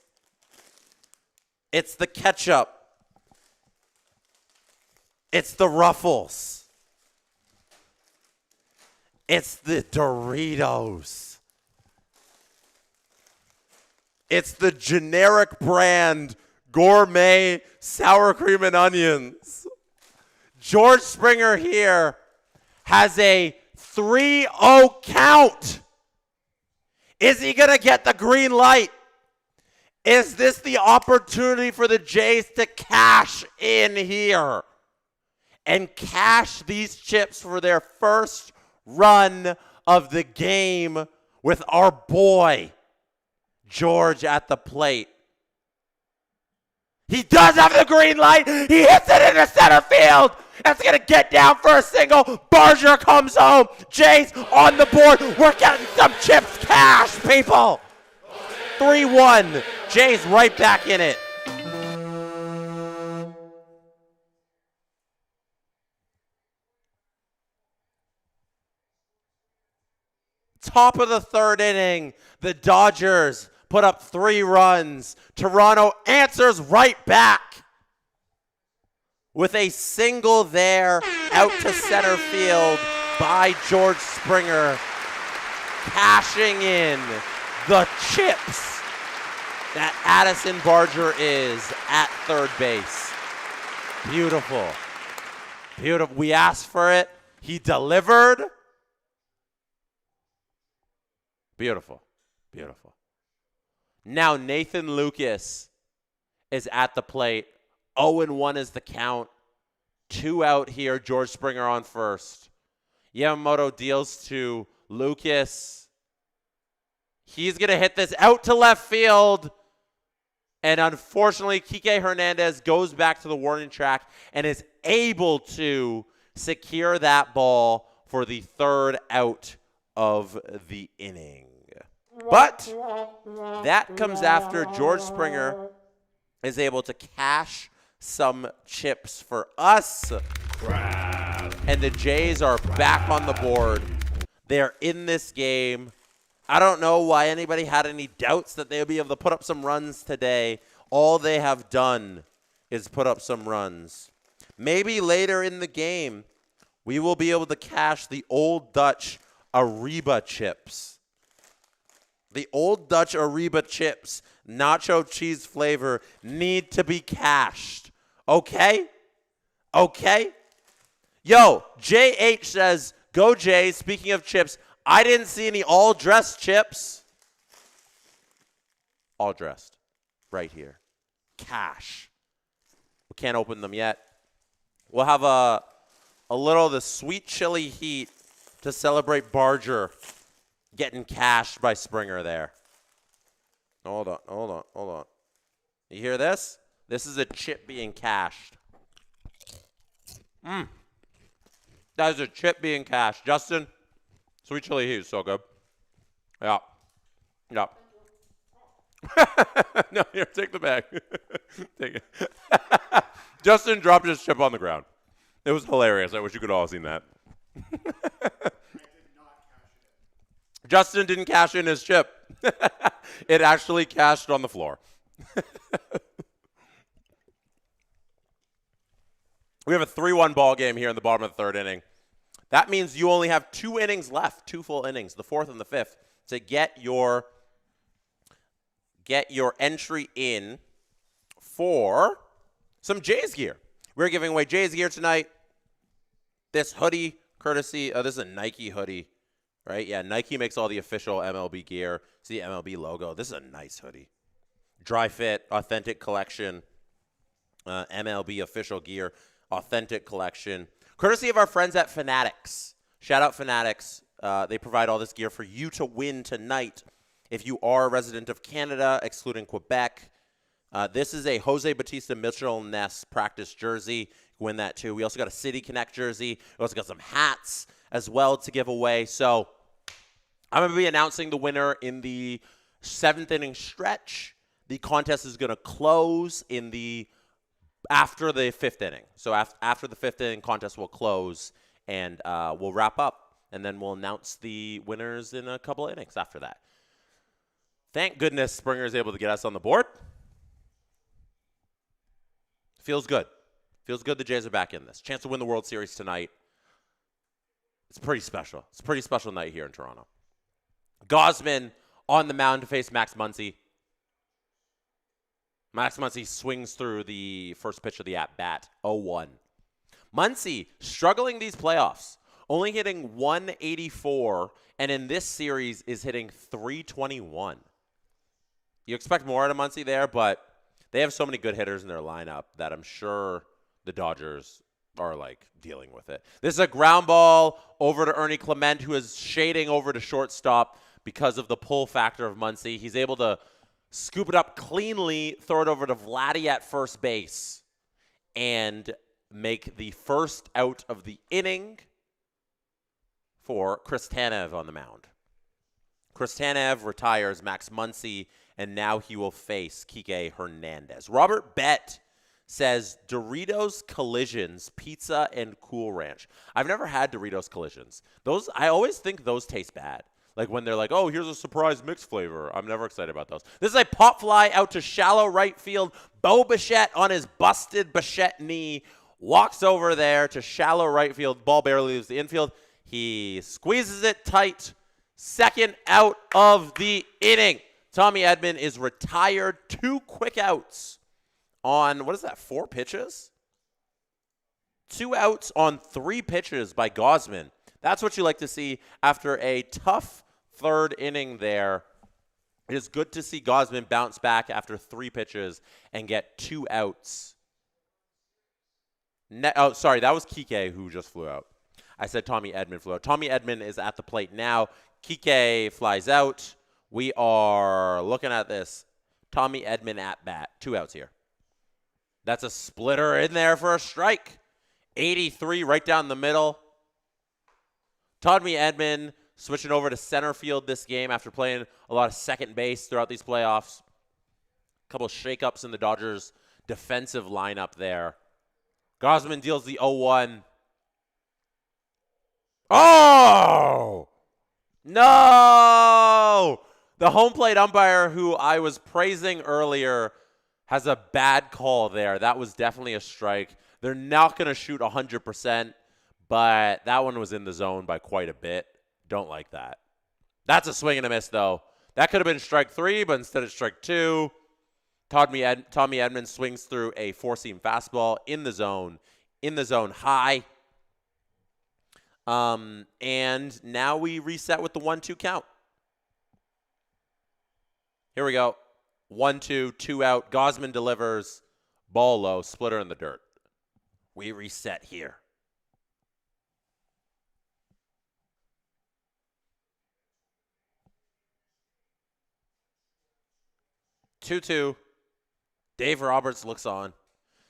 the ketchup. It's the Ruffles. It's the Doritos. It's the generic brand gourmet sour cream and onions. George Springer here has a 3-0 count. Is he going to get the green light? Is this the opportunity for the Jays to cash in here and cash these chips for their first run of the game with our boy George at the plate? He does have the green light. He hits it into center field. That's going to get down for a single. Barger comes home. Jays on the board. We're getting some chips cash, people. 3-1. Jays right back in it. Top of the third inning, the Dodgers put up 3 runs. Toronto answers right back with a single there out to center field by George Springer, cashing in the chips that Addison Barger is at third base. Beautiful. Beautiful. We asked for it. He delivered. Beautiful. Beautiful. Now Nathan Lucas is at the plate. 0-1 is the count. 2 out here. George Springer on first. Yamamoto deals to Lucas. He's going to hit this out to left field. And unfortunately, Kike Hernandez goes back to the warning track and is able to secure that ball for the 3rd out of the inning. But that comes after George Springer is able to cash some chips for us. And the Jays are back on the board. They're in this game. I don't know why anybody had any doubts that they would be able to put up some runs today. All they have done is put up some runs. Maybe later in the game, we will be able to cash the Old Dutch Ariba chips. The Old Dutch Ariba chips, nacho cheese flavor, need to be cashed. Okay? Okay? Yo, JH says, go Jays. Speaking of chips, I didn't see any all-dressed chips. All dressed. Right here. cash. We can't open them yet. We'll have a little of the sweet chili heat to celebrate Barger getting cashed by Springer there. Hold on. You hear this? This is a chip being cashed. That is a chip being cashed. Justin, sweet chili heat is so good. Yeah. No, here, take the bag. Take it. Justin dropped his chip on the ground. It was hilarious. I wish you could all have seen that. Justin didn't cash in his chip. It actually cashed on the floor. We have a 3-1 ball game here in the bottom of the third inning. That means you only have 2 innings left, 2 full innings, the fourth and the fifth, to get your entry in for some Jays gear. We're giving away Jays gear tonight. This hoodie, courtesy, this is a Nike hoodie, right? Yeah, Nike makes all the official MLB gear. See the MLB logo. This is a nice hoodie. Dry fit, authentic collection, MLB official gear, authentic collection. Courtesy of our friends at Fanatics. Shout out Fanatics. They provide all this gear for you to win tonight. If you are a resident of Canada, excluding Quebec, this is a Jose Bautista Mitchell Ness practice jersey. You win that too. We also got a City Connect jersey. We also got some hats as well to give away. So I'm going to be announcing the winner in the 7th inning stretch. The contest is going to close after the 5th inning. So after the 5th inning, contest will close, and we'll wrap up, and then we'll announce the winners in a couple of innings after that. Thank goodness Springer is able to get us on the board. Feels good. Feels good the Jays are back in this. Chance to win the World Series tonight. It's pretty special. It's a pretty special night here in Toronto. Gausman on the mound to face Max Muncy. Max Muncy swings through the first pitch of the at-bat, 0-1. Muncy struggling these playoffs, only hitting 184, and in this series is hitting 321. You expect more out of Muncy there, but they have so many good hitters in their lineup that I'm sure the Dodgers are, dealing with it. This is a ground ball over to Ernie Clement, who is shading over to shortstop because of the pull factor of Muncy. He's able to scoop it up cleanly, throw it over to Vladdy at first base, and make the first out of the inning for Chris Tanev on the mound. Chris Tanev retires Max Muncy, and now he will face Kike Hernandez. Robert Bett says Doritos Collisions, pizza and Cool Ranch. I've never had Doritos Collisions. I always think those taste bad. When they're like, oh, here's a surprise mix flavor. I'm never excited about those. This is a pop fly out to shallow right field. Bo Bichette on his busted Bichette knee walks over there to shallow right field. Ball barely leaves the infield. He squeezes it tight. Second out of the inning. Tommy Edman is retired. 2 quick outs on, 4 pitches? 2 outs on 3 pitches by Gausman. That's what you like to see after a tough third inning there. It is good to see Gausman bounce back after 3 pitches and get 2 outs. Sorry, that was Kike who just flew out. I said Tommy Edman flew out. Tommy Edman is at the plate now. Kike flies out. We are looking at this. Tommy Edman at bat. 2 outs here. That's a splitter in there for a strike. 83 right down the middle. Tommy Edman switching over to center field this game after playing a lot of second base throughout these playoffs. A couple of shakeups in the Dodgers' defensive lineup there. Gausman deals the 0-1. Oh! No! The home plate umpire who I was praising earlier has a bad call there. That was definitely a strike. They're not going to shoot 100%. But that one was in the zone by quite a bit. Don't like that. That's a swing and a miss, though. That could have been strike 3, but instead it's strike 2. Tommy Edman swings through a 4-seam fastball in the zone high. And now we reset with the 1-2 count. Here we go. 1-2, 2 out. Gosman delivers. Ball low. Splitter in the dirt. We reset here. Two. Dave Roberts looks on.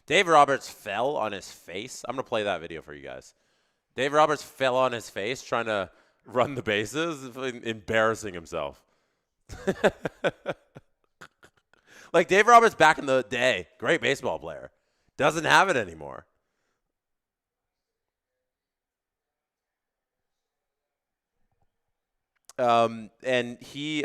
Dave Roberts fell on his face. I'm going to play that video for you guys. Dave Roberts fell on his face trying to run the bases, embarrassing himself. Like Dave Roberts back in the day, great baseball player. Doesn't have it anymore. And he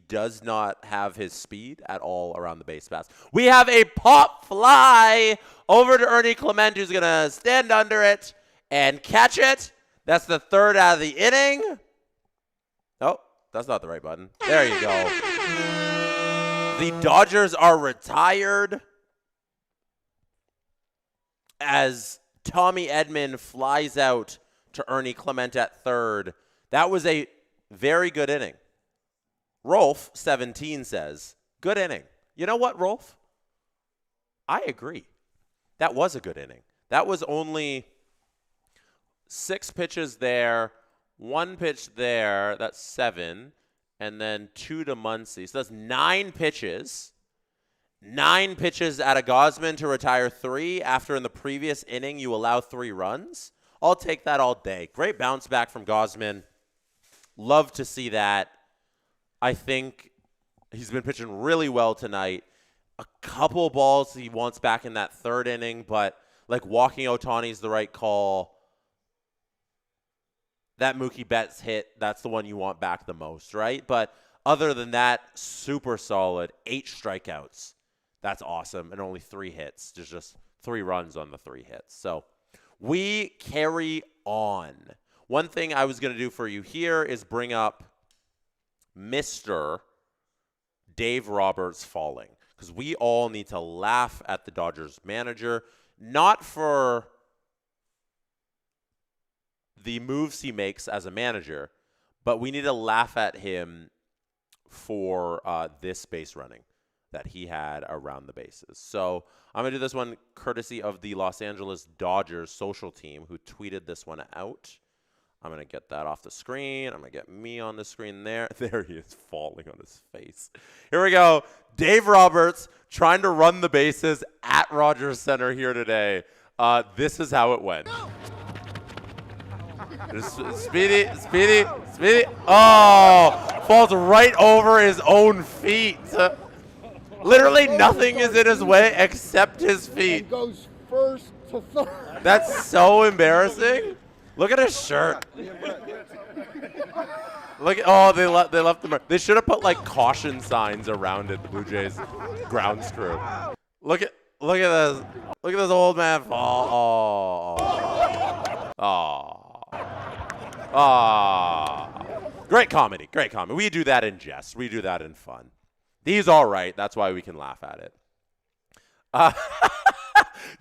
does not have his speed at all around the base pass. We have a pop fly over to Ernie Clement, who's going to stand under it and catch it. That's the third out of the inning. Oh, that's not the right button. There you go. The Dodgers are retired as Tommy Edman flies out to Ernie Clement at third. That was a very good inning. Rolf17 says, good inning. You know what, Rolf? I agree. That was a good inning. That was only 6 pitches there, 1 pitch there, that's 7, and then 2 to Muncy. So that's 9 pitches. 9 pitches out of Gosman to retire 3 after in the previous inning you allow 3 runs. I'll take that all day. Great bounce back from Gosman. Love to see that. I think he's been pitching really well tonight. A couple balls he wants back in that third inning, but like walking Ohtani's the right call. That Mookie Betts hit, that's the one you want back the most, right? But other than that, super solid. 8 strikeouts. That's awesome. And only 3 hits. There's just 3 runs on the 3 hits. So we carry on. One thing I was going to do for you here is bring up Mr. Dave Roberts falling, because we all need to laugh at the Dodgers manager, not for the moves he makes as a manager, but we need to laugh at him for this base running that he had around the bases. So I'm going to do this one courtesy of the Los Angeles Dodgers social team, who tweeted this one out. I'm going to get that off the screen. I'm going to get me on the screen there. There he is falling on his face. Here we go. Dave Roberts trying to run the bases at Rogers Center here today. This is how it went. Speedy. Oh, falls right over his own feet. Literally nothing is in his way except his feet. It goes first to third. That's so embarrassing. Look at his shirt. Look at, oh, they left them. They should have put like caution signs around it. The Blue Jays grounds crew. Look at this. Look at this old man fall. Great comedy. We do that in jest. We do that in fun. He's all right. That's why we can laugh at it.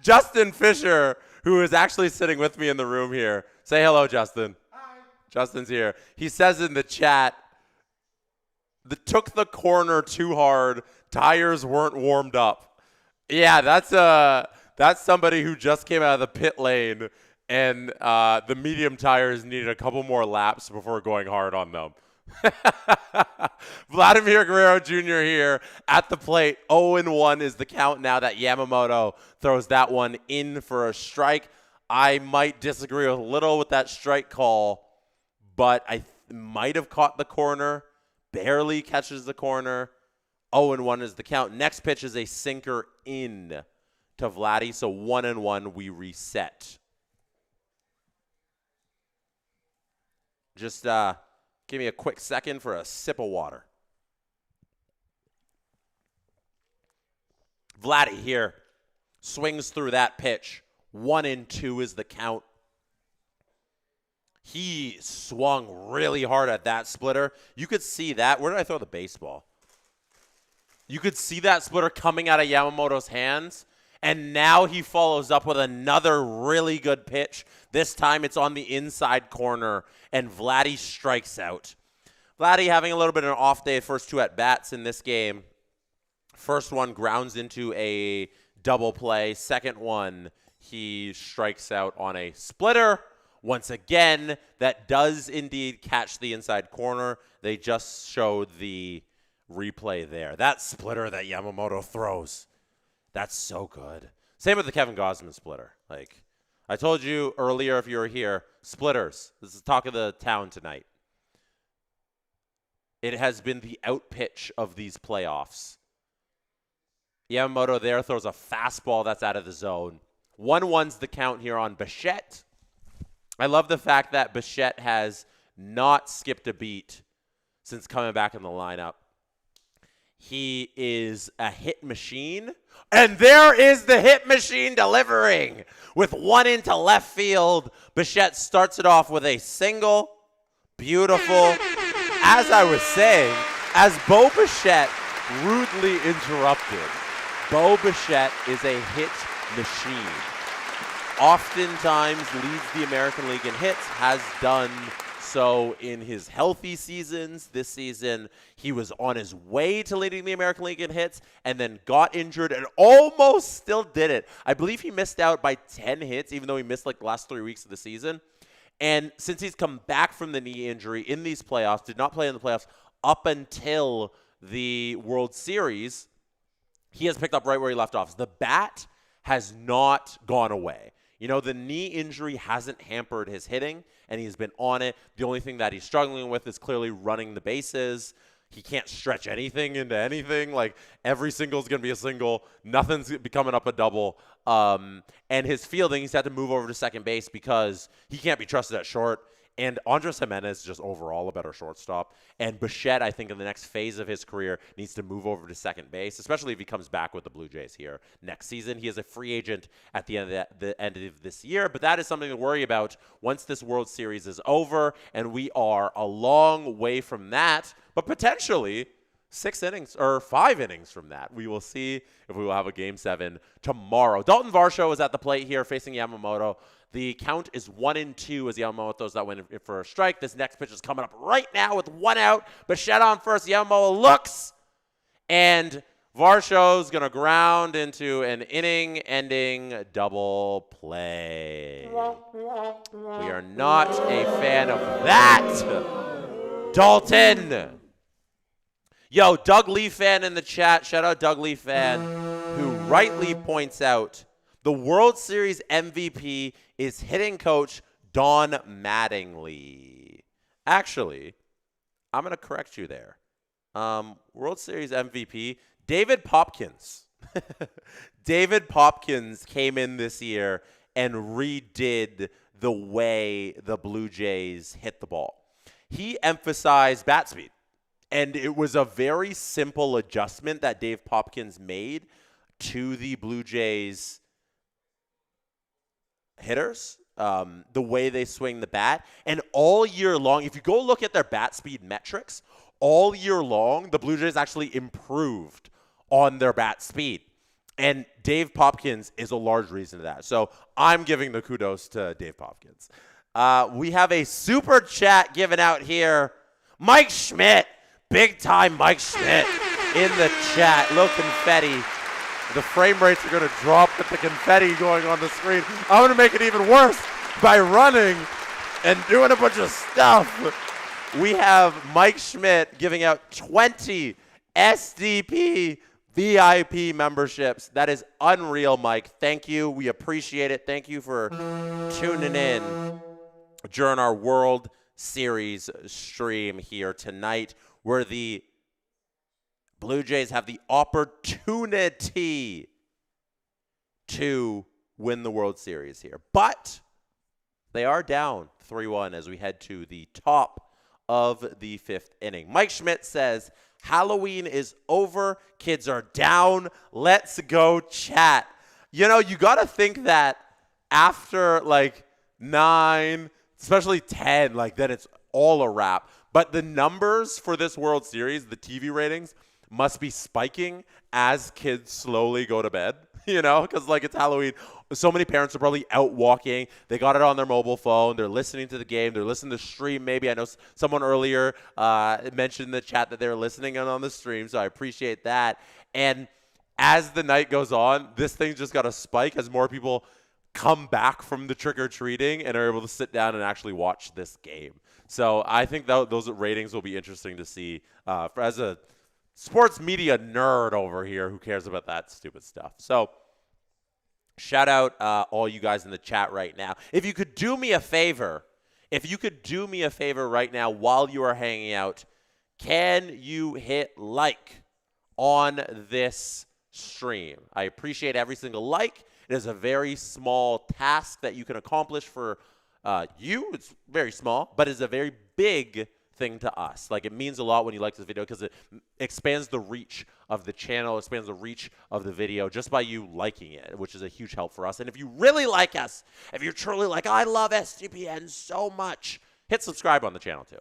Justin Fisher, who is actually sitting with me in the room here. Say hello, Justin. Hi. Justin's here. He says in the chat, took the corner too hard. Tires weren't warmed up. Yeah, that's somebody who just came out of the pit lane, and the medium tires needed a couple more laps before going hard on them. Vladimir Guerrero Jr. here at the plate. 0-1 is the count now that Yamamoto throws that one in for a strike. I might disagree a little with that strike call, but I might have caught the corner. Barely catches the corner. 0-1 is the count. Next pitch is a sinker in to Vladdy, so 1-1, we reset. Just give me a quick second for a sip of water. Vladdy here swings through that pitch. 1-2 is the count. He swung really hard at that splitter. You could see that. Where did I throw the baseball? You could see that splitter coming out of Yamamoto's hands. And now he follows up with another really good pitch. This time it's on the inside corner, and Vladdy strikes out. Vladdy having a little bit of an off day, first 2 at-bats in this game. First one grounds into a double play. Second one, he strikes out on a splitter. Once again, that does indeed catch the inside corner. They just showed the replay there. That splitter that Yamamoto throws, that's so good. Same with the Kevin Gausman splitter. Like I told you earlier, if you were here, splitters. This is talk of the town tonight. It has been the outpitch of these playoffs. Yamamoto there throws a fastball that's out of the zone. 1-1's the count here on Bichette. I love the fact that Bichette has not skipped a beat since coming back in the lineup. He is a hit machine. And there is the hit machine delivering. With 1 into left field, Bichette starts it off with a single. Beautiful. As I was saying, as Bo Bichette rudely interrupted, Bo Bichette is a hit machine. Oftentimes leads the American League in hits, has done so in his healthy seasons. This season, he was on his way to leading the American League in hits and then got injured and almost still did it. I believe he missed out by 10 hits, even though he missed like the last 3 weeks of the season. And since he's come back from the knee injury in these playoffs, did not play in the playoffs up until the World Series, he has picked up right where he left off. The bat has not gone away. You know, the knee injury hasn't hampered his hitting, and he's been on it. The only thing that he's struggling with is clearly running the bases. He can't stretch anything into anything. Like, every single is going to be a single. Nothing's becoming up a double. And his fielding, he's had to move over to second base because he can't be trusted at short. And Andres Jimenez is just overall a better shortstop. And Bichette, I think, in the next phase of his career, needs to move over to second base, especially if he comes back with the Blue Jays here next season. He is a free agent at the end of this year, but that is something to worry about once this World Series is over, and we are a long way from that, but potentially 6 innings or 5 innings from that. We will see if we will have a Game 7 tomorrow. Dalton Varsho is at the plate here facing Yamamoto. The count is 1-2 as Yamamoto throws that one in for a strike. This next pitch is coming up right now with 1 out. Bichette on first. Yamamoto looks, and Varsho's going to ground into an inning-ending double play. We are not a fan of that. Dalton. Yo, Doug Lee fan in the chat. Shout out Doug Lee fan, who rightly points out the World Series MVP is hitting coach Don Mattingly. Actually, I'm going to correct you there. World Series MVP, David Popkins. David Popkins came in this year and redid the way the Blue Jays hit the ball. He emphasized bat speed. And it was a very simple adjustment that Dave Popkins made to the Blue Jays hitters, the way they swing the bat. And all year long, if you go look at their bat speed metrics, all year long, the Blue Jays actually improved on their bat speed. And Dave Popkins is a large reason to that. So I'm giving the kudos to Dave Popkins. We have a super chat given out here. Mike Schmidt. Big time Mike Schmidt in the chat. Little confetti. The frame rates are going to drop with the confetti going on the screen. I'm going to make it even worse by running and doing a bunch of stuff. We have Mike Schmidt giving out 20 SDP VIP memberships. That is unreal, Mike. Thank you. We appreciate it. Thank you for tuning in during our World Series stream here tonight, where the Blue Jays have the opportunity to win the World Series here. But they are down 3-1 as we head to the top of the 5th inning. Mike Schmidt says, Halloween is over. Kids are down. Let's go chat. You know, you got to think that after like 9, especially 10, like then it's all a wrap. But the numbers for this World Series, the TV ratings, must be spiking as kids slowly go to bed. you know, because like it's Halloween. So many parents are probably out walking. They got it on their mobile phone. They're listening to the game. They're listening to the stream. Maybe I know someone earlier mentioned in the chat that they were listening in on the stream, so I appreciate that. And as the night goes on, this thing just got a spike as more people come back from the trick-or-treating and are able to sit down and actually watch this game. So I think those ratings will be interesting to see. As a sports media nerd over here who cares about that stupid stuff. So shout out all you guys in the chat right now. If you could do me a favor right now while you are hanging out, can you hit like on this stream? I appreciate every single like. It is a very small task that you can accomplish for you. It's very small, but it's a very big thing to us. Like, it means a lot when you like this video because it expands the reach of the channel, expands the reach of the video just by you liking it, which is a huge help for us. And if you really like us, if you're truly like, I love SGPN so much, hit subscribe on the channel too.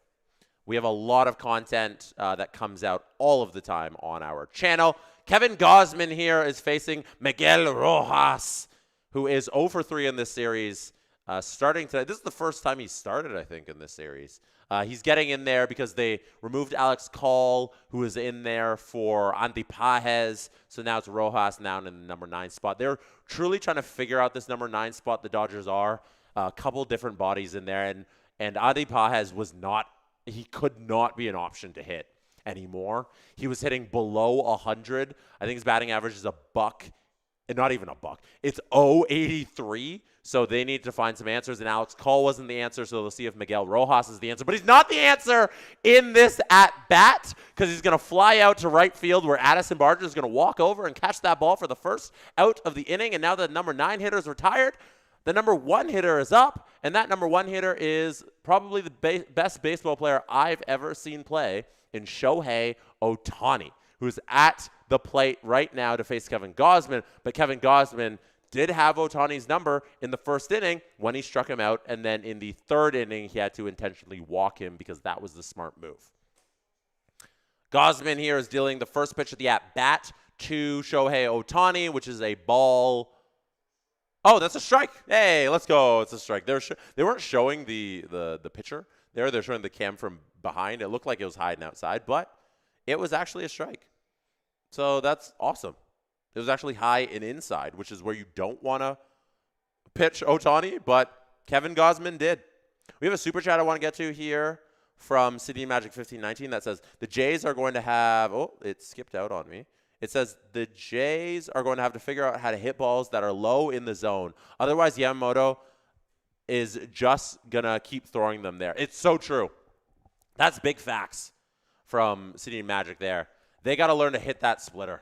We have a lot of content that comes out all of the time on our channel. Kevin Gosman here is facing Miguel Rojas, who is 0 for 3 in this series. Starting today. This is the first time he started, I think, in this series. He's getting in there because they removed Alex Call, who was in there for Andy Pages. So now it's Rojas down in the number 9 spot. They're truly trying to figure out this number 9 spot the Dodgers are. A couple different bodies in there. And Andy Pages was not, he could not be an option to hit anymore. He was hitting below 100. I think his batting average is a buck. And not even a buck. It's 0.83. So they need to find some answers, and Alex Call wasn't the answer, so they'll see if Miguel Rojas is the answer. But he's not the answer in this at-bat because he's going to fly out to right field where Addison Barger is going to walk over and catch that ball for the first out of the inning. And now the number 9 hitter is retired. The number 1 hitter is up, and that number 1 hitter is probably the best baseball player I've ever seen play in Shohei Ohtani, who's at the plate right now to face Kevin Gosman. But Kevin Gosman did have Ohtani's number in the first inning when he struck him out, and then in the third inning, he had to intentionally walk him because that was the smart move. Gosman here is dealing the first pitch of the at-bat to Shohei Ohtani, which is a ball. Oh, that's a strike. Hey, let's go. It's a strike. They weren't showing the pitcher there. They're showing the cam from behind. It looked like it was hiding outside, but it was actually a strike. So that's awesome. It was actually high and inside, which is where you don't want to pitch Ohtani, but Kevin Gosman did. We have a super chat I want to get to here from City Magic 1519 that says the Jays are going to have, oh, it skipped out on me. It says the Jays are going to have to figure out how to hit balls that are low in the zone. Otherwise, Yamamoto is just going to keep throwing them there. It's so true. That's big facts from City Magic there. They got to learn to hit that splitter.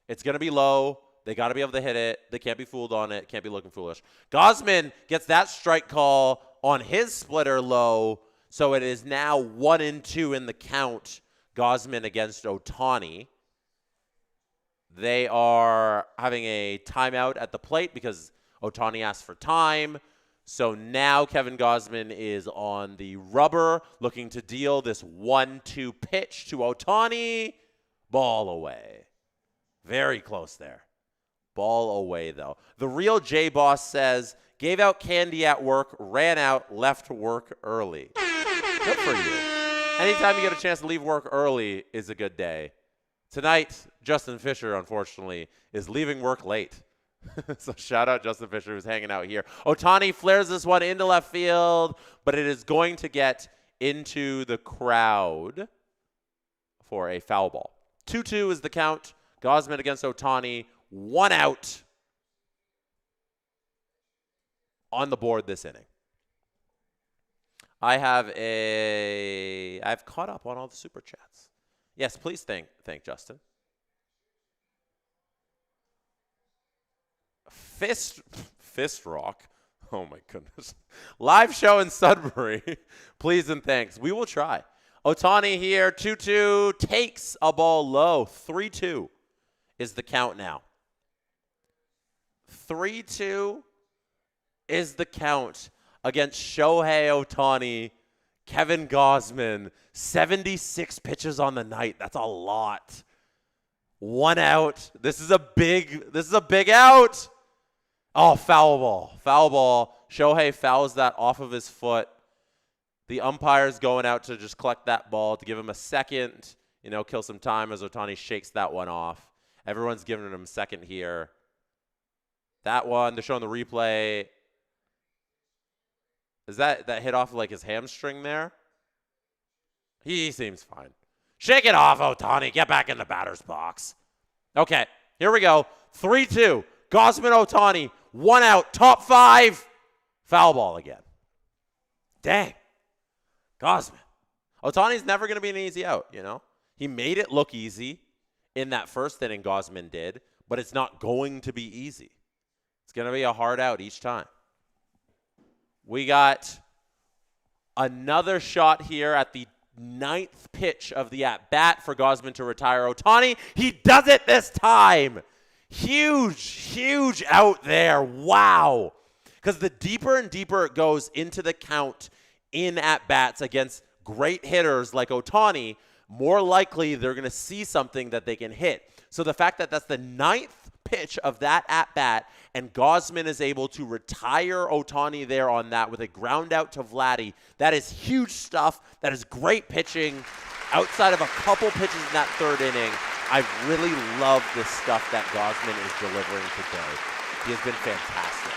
It's going to be low. They got to be able to hit it. They can't be fooled on it. Can't be looking foolish. Gosman gets that strike call on his splitter low, so it is now 1-2 in the count. Gosman against Ohtani. They are having a timeout at the plate because Ohtani asked for time. So now Kevin Gosman is on the rubber looking to deal this 1-2 pitch to Ohtani. Ball away. Very close there. Ball away, though. The real J-Boss says, gave out candy at work, ran out, left work early. Good for you. Anytime you get a chance to leave work early is a good day. Tonight, Justin Fisher, unfortunately, is leaving work late. So shout out Justin Fisher, who's hanging out here. Ohtani flares this one into left field, but it is going to get into the crowd for a foul ball. 2-2 is the count. Gosman against Ohtani, 1 out on the board this inning. I've caught up on all the super chats. Yes, please thank Justin. Fist Rock. Oh my goodness. Live show in Sudbury. Please and thanks. We will try. Ohtani here, 2-2, takes a ball low. 3-2 is the count now. 3-2 is the count against Shohei Ohtani, Kevin Gosman. 76 pitches on the night. That's a lot. 1 out. This is a big out. Oh, foul ball. Foul ball. Shohei fouls that off of his foot. The umpire's going out to just collect that ball to give him a second, kill some time as Ohtani shakes that one off. Everyone's giving him a second here. That one, they're showing the replay. Is that hit off like his hamstring there? He seems fine. Shake it off, Ohtani. Get back in the batter's box. Okay, here we go. 3-2. Gausman, Ohtani. 1 out. Top 5. Foul ball again. Dang. Gausman. Ohtani's never going to be an easy out, He made it look easy in that first inning, Gausman did, but it's not going to be easy. It's going to be a hard out each time. We got another shot here at the 9th pitch of the at-bat for Gausman to retire Ohtani. He does it this time. Huge out there. Wow. Because the deeper and deeper it goes into the count in at-bats against great hitters like Ohtani, more likely they're going to see something that they can hit. So the fact that that's the 9th pitch of that at-bat and Gausman is able to retire Ohtani there on that with a ground out to Vladdy, that is huge stuff. That is great pitching. Outside of a couple pitches in that 3rd inning, I really love the stuff that Gausman is delivering today. He has been fantastic.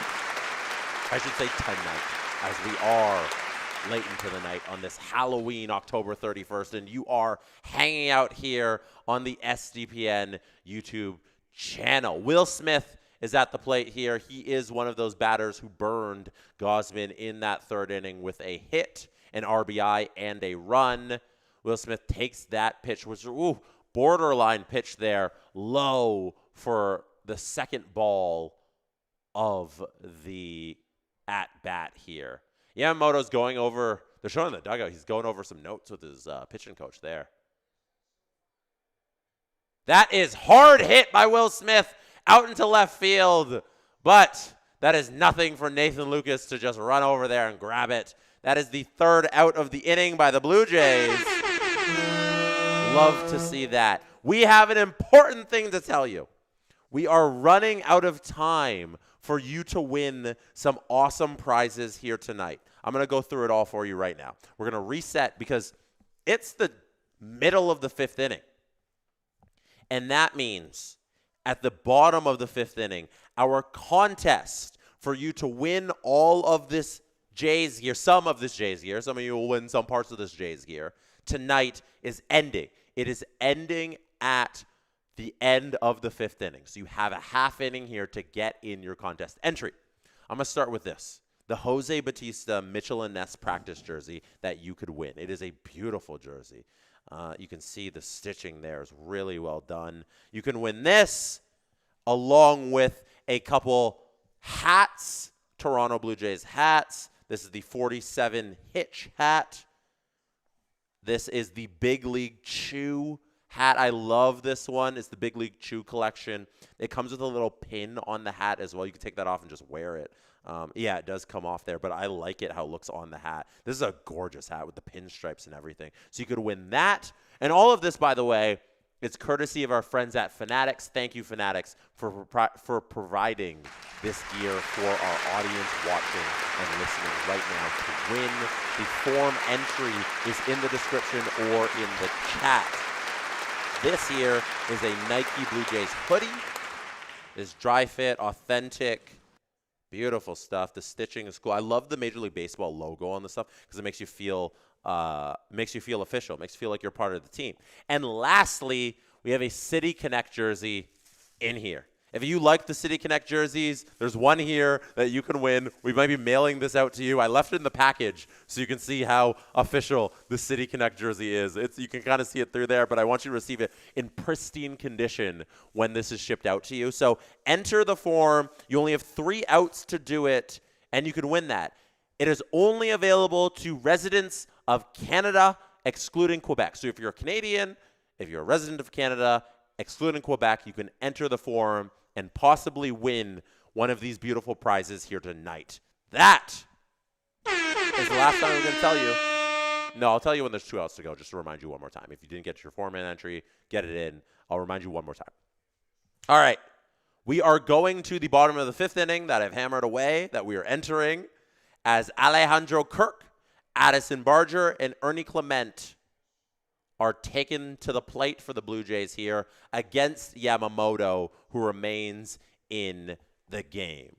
I should say tonight, as we are late into the night on this Halloween, October 31st, and you are hanging out here on the SDPN YouTube channel. Will Smith is at the plate here. He is one of those batters who burned Gausman in that 3rd inning with a hit, an RBI, and a run. Will Smith takes that pitch, which borderline pitch there, low for the second ball of the at-bat here. Yamamoto's going over, they're showing the dugout, he's going over some notes with his pitching coach there. That is hard hit by Will Smith out into left field, but that is nothing for Nathan Lucas to just run over there and grab it. That is the 3rd out of the inning by the Blue Jays. Love to see that. We have an important thing to tell you. We are running out of time for you to win some awesome prizes here tonight. I'm going to go through it all for you right now. We're going to reset because it's the middle of the 5th inning. And that means at the bottom of the 5th inning, our contest for you to win all of this Jays gear, some of this Jays gear, some of you will win some parts of this Jays gear, tonight is ending. It is ending at the end of the 5th inning. So you have a half inning here to get in your contest entry. I'm going to start with this. The Jose Bautista Mitchell and Ness practice jersey that you could win. It is a beautiful jersey. You can see the stitching there is really well done. You can win this along with a couple hats, Toronto Blue Jays hats. This is the 47 Hitch hat. This is the Big League Chew hat. I love this one. It's the Big League Chew collection. It comes with a little pin on the hat as well. You can take that off and just wear it. Yeah, it does come off there, but I like it how it looks on the hat. This is a gorgeous hat with the pinstripes and everything. So you could win that. And all of this, by the way, it's courtesy of our friends at Fanatics. Thank you, Fanatics, for providing this gear for our audience watching and listening right now. To win, the form entry is in the description or in the chat. This here is a Nike Blue Jays hoodie. It's dry fit, authentic. Beautiful stuff. The stitching is cool. I love the Major League Baseball logo on the stuff because it makes you feel official. Makes you feel like you're part of the team. And lastly, we have a City Connect jersey in here. If you like the City Connect jerseys, there's one here that you can win. We might be mailing this out to you. I left it in the package so you can see how official the City Connect jersey is. You can kind of see it through there, but I want you to receive it in pristine condition when this is shipped out to you. So enter the form. You only have 3 outs to do it, and you can win that. It is only available to residents of Canada, excluding Quebec. So if you're a Canadian, if you're a resident of Canada, excluding Quebec, you can enter the form and possibly win one of these beautiful prizes here tonight. That is the last time I'm going to tell you No, I'll tell you when there's 2 outs to go, just to remind you one more time. If you didn't get your 4-man entry, get it in. I'll remind you one more time. All right. We are going to the bottom of the 5th inning that I've hammered away, that we are entering, as Alejandro Kirk, Addison Barger, and Ernie Clement are taken to the plate for the Blue Jays here against Yamamoto, who remains in the game.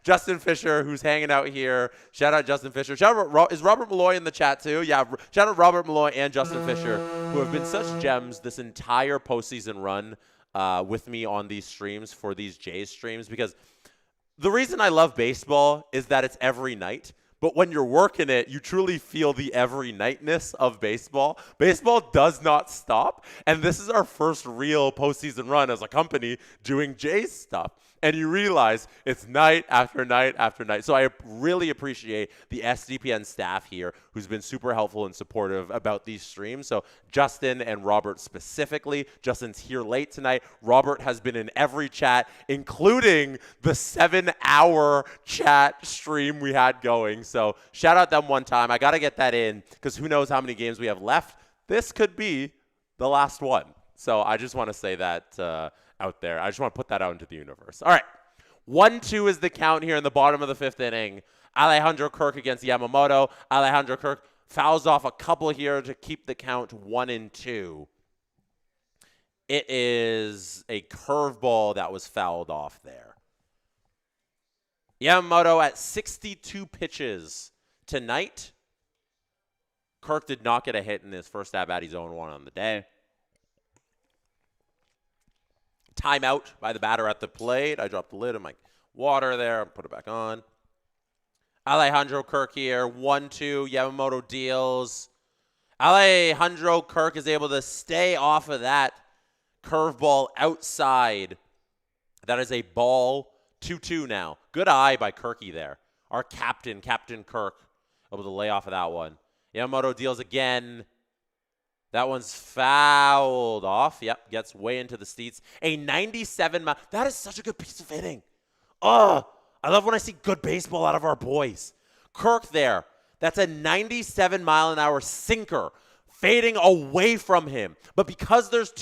Justin Fisher, who's hanging out here. Shout out Justin Fisher. Shout out, is Robert Malloy in the chat too? Yeah, shout out Robert Malloy and Justin Fisher, who have been such gems this entire postseason run with me on these streams for these Jays streams, because the reason I love baseball is that it's every night. But when you're working it, you truly feel the every nightness of baseball. Baseball does not stop. And this is our first real postseason run as a company doing Jays stuff. And you realize it's night after night after night. So I really appreciate the SDPN staff here who's been super helpful and supportive about these streams. So Justin and Robert specifically. Justin's here late tonight. Robert has been in every chat, including the 7-hour chat stream we had going. So shout out them one time. I got to get that in because who knows how many games we have left. This could be the last one. So I just want to say that out there. I just want to put that out into the universe. All right. 1-2 is the count here in the bottom of the 5th inning. Alejandro Kirk against Yamamoto. Alejandro Kirk fouls off a couple here to keep the count 1-2. It is a curveball that was fouled off there. Yamamoto at 62 pitches tonight. Kirk did not get a hit in his first at-bat. He's 0-1 on the day. Timeout by the batter at the plate. I dropped the lid of my water there. I'll put it back on. Alejandro Kirk here. 1-2. Yamamoto deals. Alejandro Kirk is able to stay off of that curveball outside. That is a ball. 2-2 now. Good eye by Kirky there. Our captain, Captain Kirk, able to lay off of that one. Yamamoto deals again. That one's fouled off. Yep, gets way into the seats. A 97 mile. That is such a good piece of hitting. Oh, I love when I see good baseball out of our boys. Kirk there. That's a 97 mile an hour sinker fading away from him. But because there's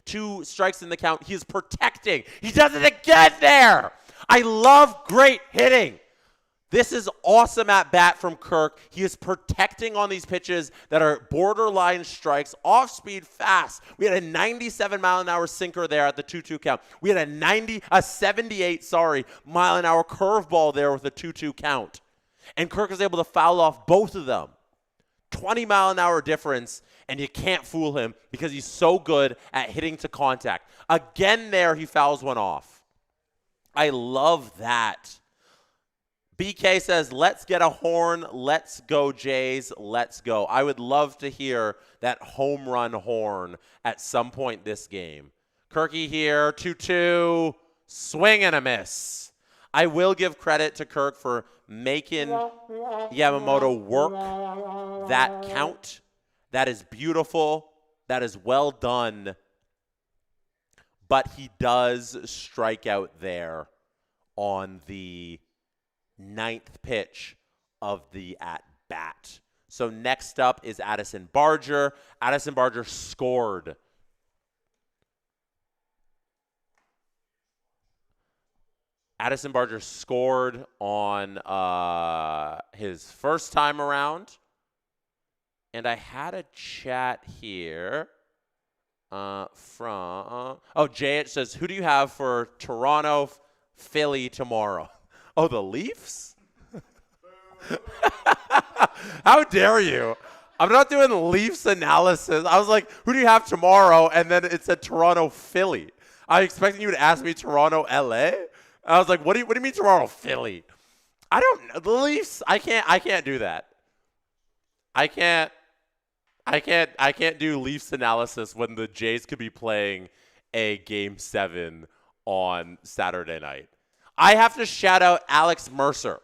two strikes in the count, he is protecting. He does it again there. I love great hitting. This is awesome at bat from Kirk. He is protecting on these pitches that are borderline strikes, off speed, fast. We had a 97 mile an hour sinker there at the 2-2 count. We had a 78 mile an hour curveball there with a 2-2 count. And Kirk is able to foul off both of them. 20 mile an hour difference, and you can't fool him because he's so good at hitting to contact. Again there, he fouls one off. I love that. BK says, let's get a horn. Let's go, Jays. Let's go. I would love to hear that home run horn at some point this game. Kirky here, 2-2, swing and a miss. I will give credit to Kirk for making Yamamoto work that count. That is beautiful. That is well done. But he does strike out there on the 9th pitch of the at-bat. So next up is Addison Barger. Addison Barger scored. Addison Barger scored on his first time around. And I had a chat here from, JH says, who do you have for Toronto, Philly tomorrow? Oh, the Leafs? How dare you? I'm not doing Leafs analysis. I was like, who do you have tomorrow? And then it said Toronto, Philly. I expecting you to ask me Toronto, LA. I was like, what do you mean Toronto, Philly? I don't know. The Leafs, I can't do that. I can't do Leafs analysis when the Jays could be playing a Game 7 on Saturday night. I have to shout out Alex Mercer.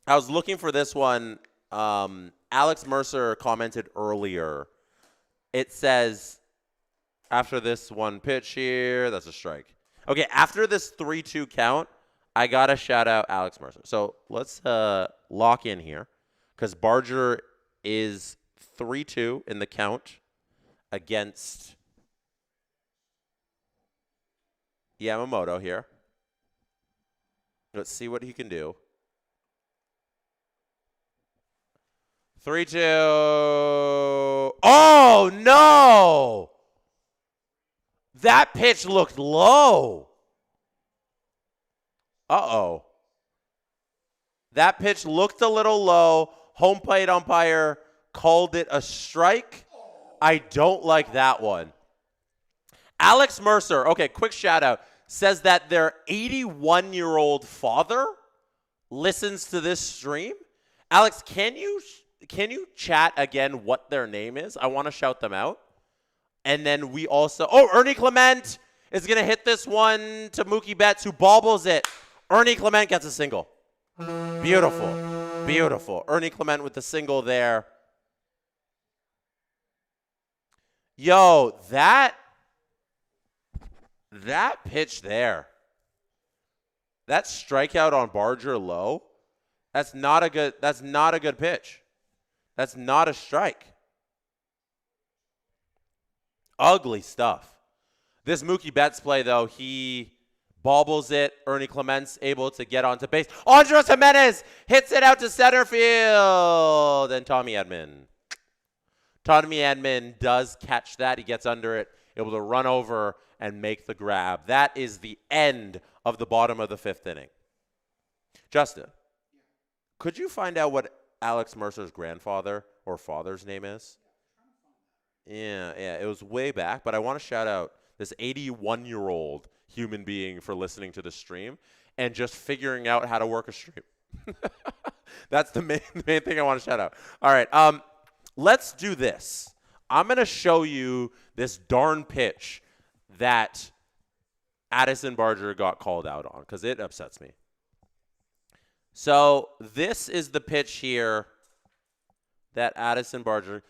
I was looking for this one. Alex Mercer commented earlier. It says, after this one pitch here, that's a strike. Okay, after this 3-2 count, I got to shout out Alex Mercer. So let's lock in here because Barger is 3-2 in the count against Yamamoto here. Let's see what he can do. 3-2. Oh, no. That pitch looked low. Uh-oh. That pitch looked a little low. Home plate umpire called it a strike. I don't like that one. Alex Mercer, okay, quick shout out, says that their 81-year-old father listens to this stream. Alex, can you chat again what their name is? I want to shout them out. And then we also, Ernie Clement is going to hit this one to Mookie Betts, who bobbles it. Ernie Clement gets a single. Beautiful. Beautiful. Ernie Clement with the single there. Yo, that pitch there. That strikeout on Barger low. That's not a good pitch. That's not a strike. Ugly stuff. This Mookie Betts play, though, he bobbles it. Ernie Clement's able to get onto base. Andres Jimenez hits it out to center field. And Tommy Edman does catch that. He gets under it, able to run over and make the grab. That is the end of the bottom of the fifth inning. Justin, could you find out what Alex Mercer's grandfather or father's name is? Yeah, it was way back, but I want to shout out this 81-year-old human being for listening to the stream and just figuring out how to work a stream. That's the main thing I want to shout out. All right, let's do this. I'm going to show you this darn pitch that Addison Barger got called out on because it upsets me. So this is the pitch here that Addison Barger,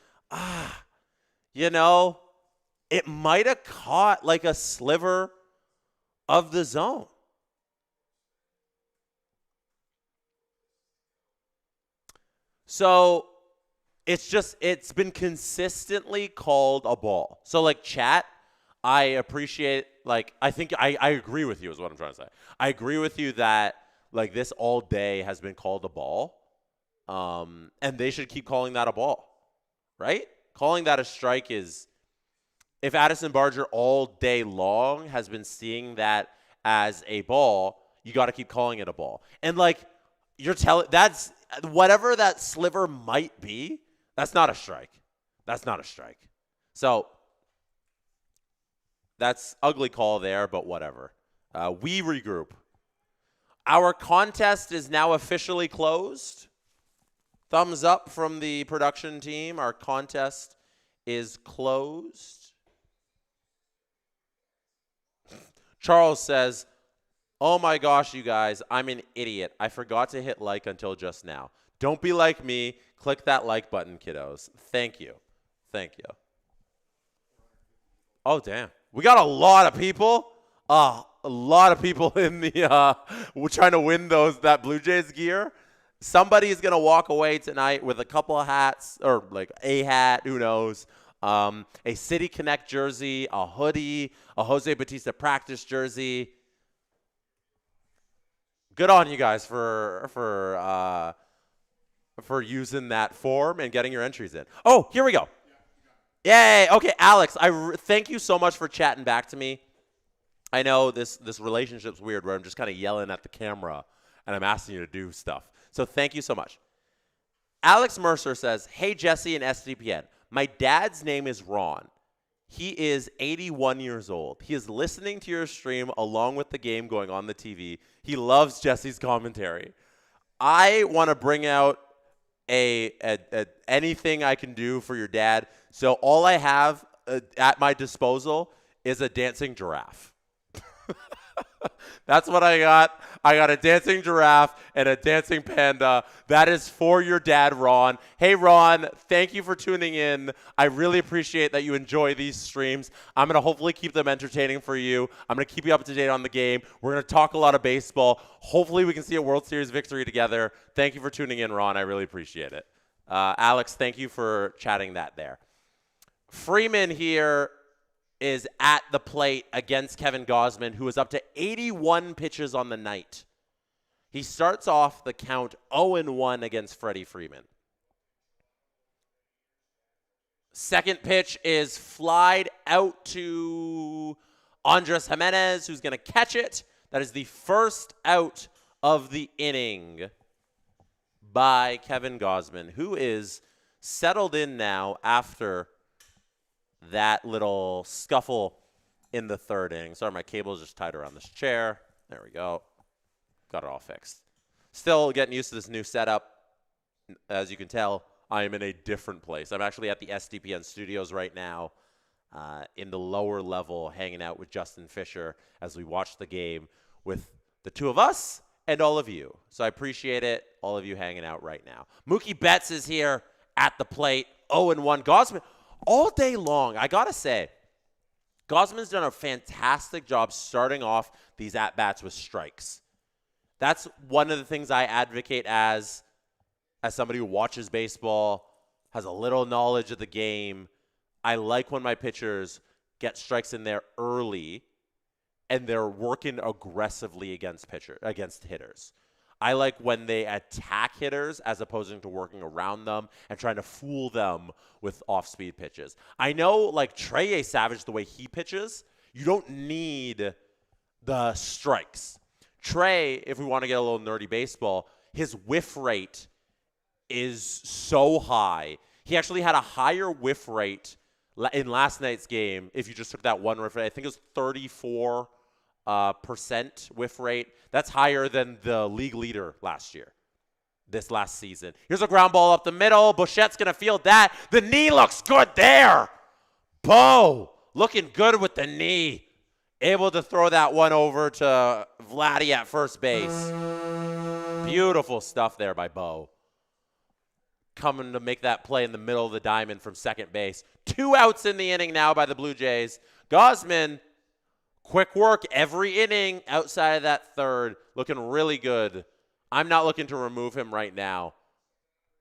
it might have caught like a sliver of the zone. So it's been consistently called a ball. So like chat, I appreciate, I think I agree with you is what I'm trying to say. I agree with you that like this all day has been called a ball. And they should keep calling that a ball, right? Calling that a strike is, if Addison Barger all day long has been seeing that as a ball, you got to keep calling it a ball. And that's whatever that sliver might be, that's not a strike. That's not a strike. So that's ugly call there, but whatever. We regroup. Our contest is now officially closed. Thumbs up from the production team. Our contest is closed. Charles says, oh my gosh, you guys, I'm an idiot. I forgot to hit like until just now. Don't be like me. Click that like button, kiddos. Thank you. Thank you. Oh, damn. We got a lot of people. A lot of people in the we're trying to win that Blue Jays gear. Somebody is going to walk away tonight with a couple of hats, or like a hat, who knows, a City Connect jersey, a hoodie, a Jose Bautista practice jersey. Good on you guys for using that form and getting your entries in. Oh, here we go. Yay. Okay, Alex, thank you so much for chatting back to me. I know this relationship's weird where I'm just kind of yelling at the camera and I'm asking you to do stuff. So thank you so much. Alex Mercer says, hey, Jesse and SDPN. My dad's name is Ron. He is 81 years old. He is listening to your stream along with the game going on the TV. He loves Jesse's commentary. I want to bring out anything I can do for your dad. So all I have at my disposal is a dancing giraffe. That's what I got. I got a dancing giraffe and a dancing panda. That is for your dad, Ron. Hey, Ron, thank you for tuning in. I really appreciate that you enjoy these streams. I'm going to hopefully keep them entertaining for you. I'm going to keep you up to date on the game. We're going to talk a lot of baseball. Hopefully we can see a World Series victory together. Thank you for tuning in, Ron. I really appreciate it. Alex, thank you for chatting that there. Freeman here is at the plate against Kevin Gausman, who is up to 81 pitches on the night. He starts off the count 0-1 against Freddie Freeman. Second pitch is flied out to Andres Jimenez, who's going to catch it. That is the first out of the inning by Kevin Gausman, who is settled in now after that little scuffle in the third inning. Sorry, my cable's just tied around this chair. There we go. Got it all fixed. Still getting used to this new setup. As you can tell, I am in a different place. I'm actually at the SDPN studios right now in the lower level, hanging out with Justin Fisher as we watch the game with the two of us and all of you. So I appreciate it, all of you hanging out right now. Mookie Betts is here at the plate, 0-1. Gausman, all day long, I got to say, Gausman's done a fantastic job starting off these at-bats with strikes. That's one of the things I advocate as somebody who watches baseball, has a little knowledge of the game. I like when my pitchers get strikes in there early and they're working aggressively against hitters. I like when they attack hitters as opposed to working around them and trying to fool them with off-speed pitches. I know, like Trey Savage, the way he pitches, you don't need the strikes. Trey, if we want to get a little nerdy baseball, his whiff rate is so high. He actually had a higher whiff rate in last night's game. If you just took that one whiff rate, I think it was 34% whiff rate. That's higher than the league leader this last season. Here's a ground ball up the middle. Bouchette's going to field that. The knee looks good there. Bo looking good with the knee. Able to throw that one over to Vladdy at first base. Beautiful stuff there by Bo. Coming to make that play in the middle of the diamond from second base. 2 outs in the inning now by the Blue Jays. Gausman, quick work every inning outside of that third. Looking really good. I'm not looking to remove him right now.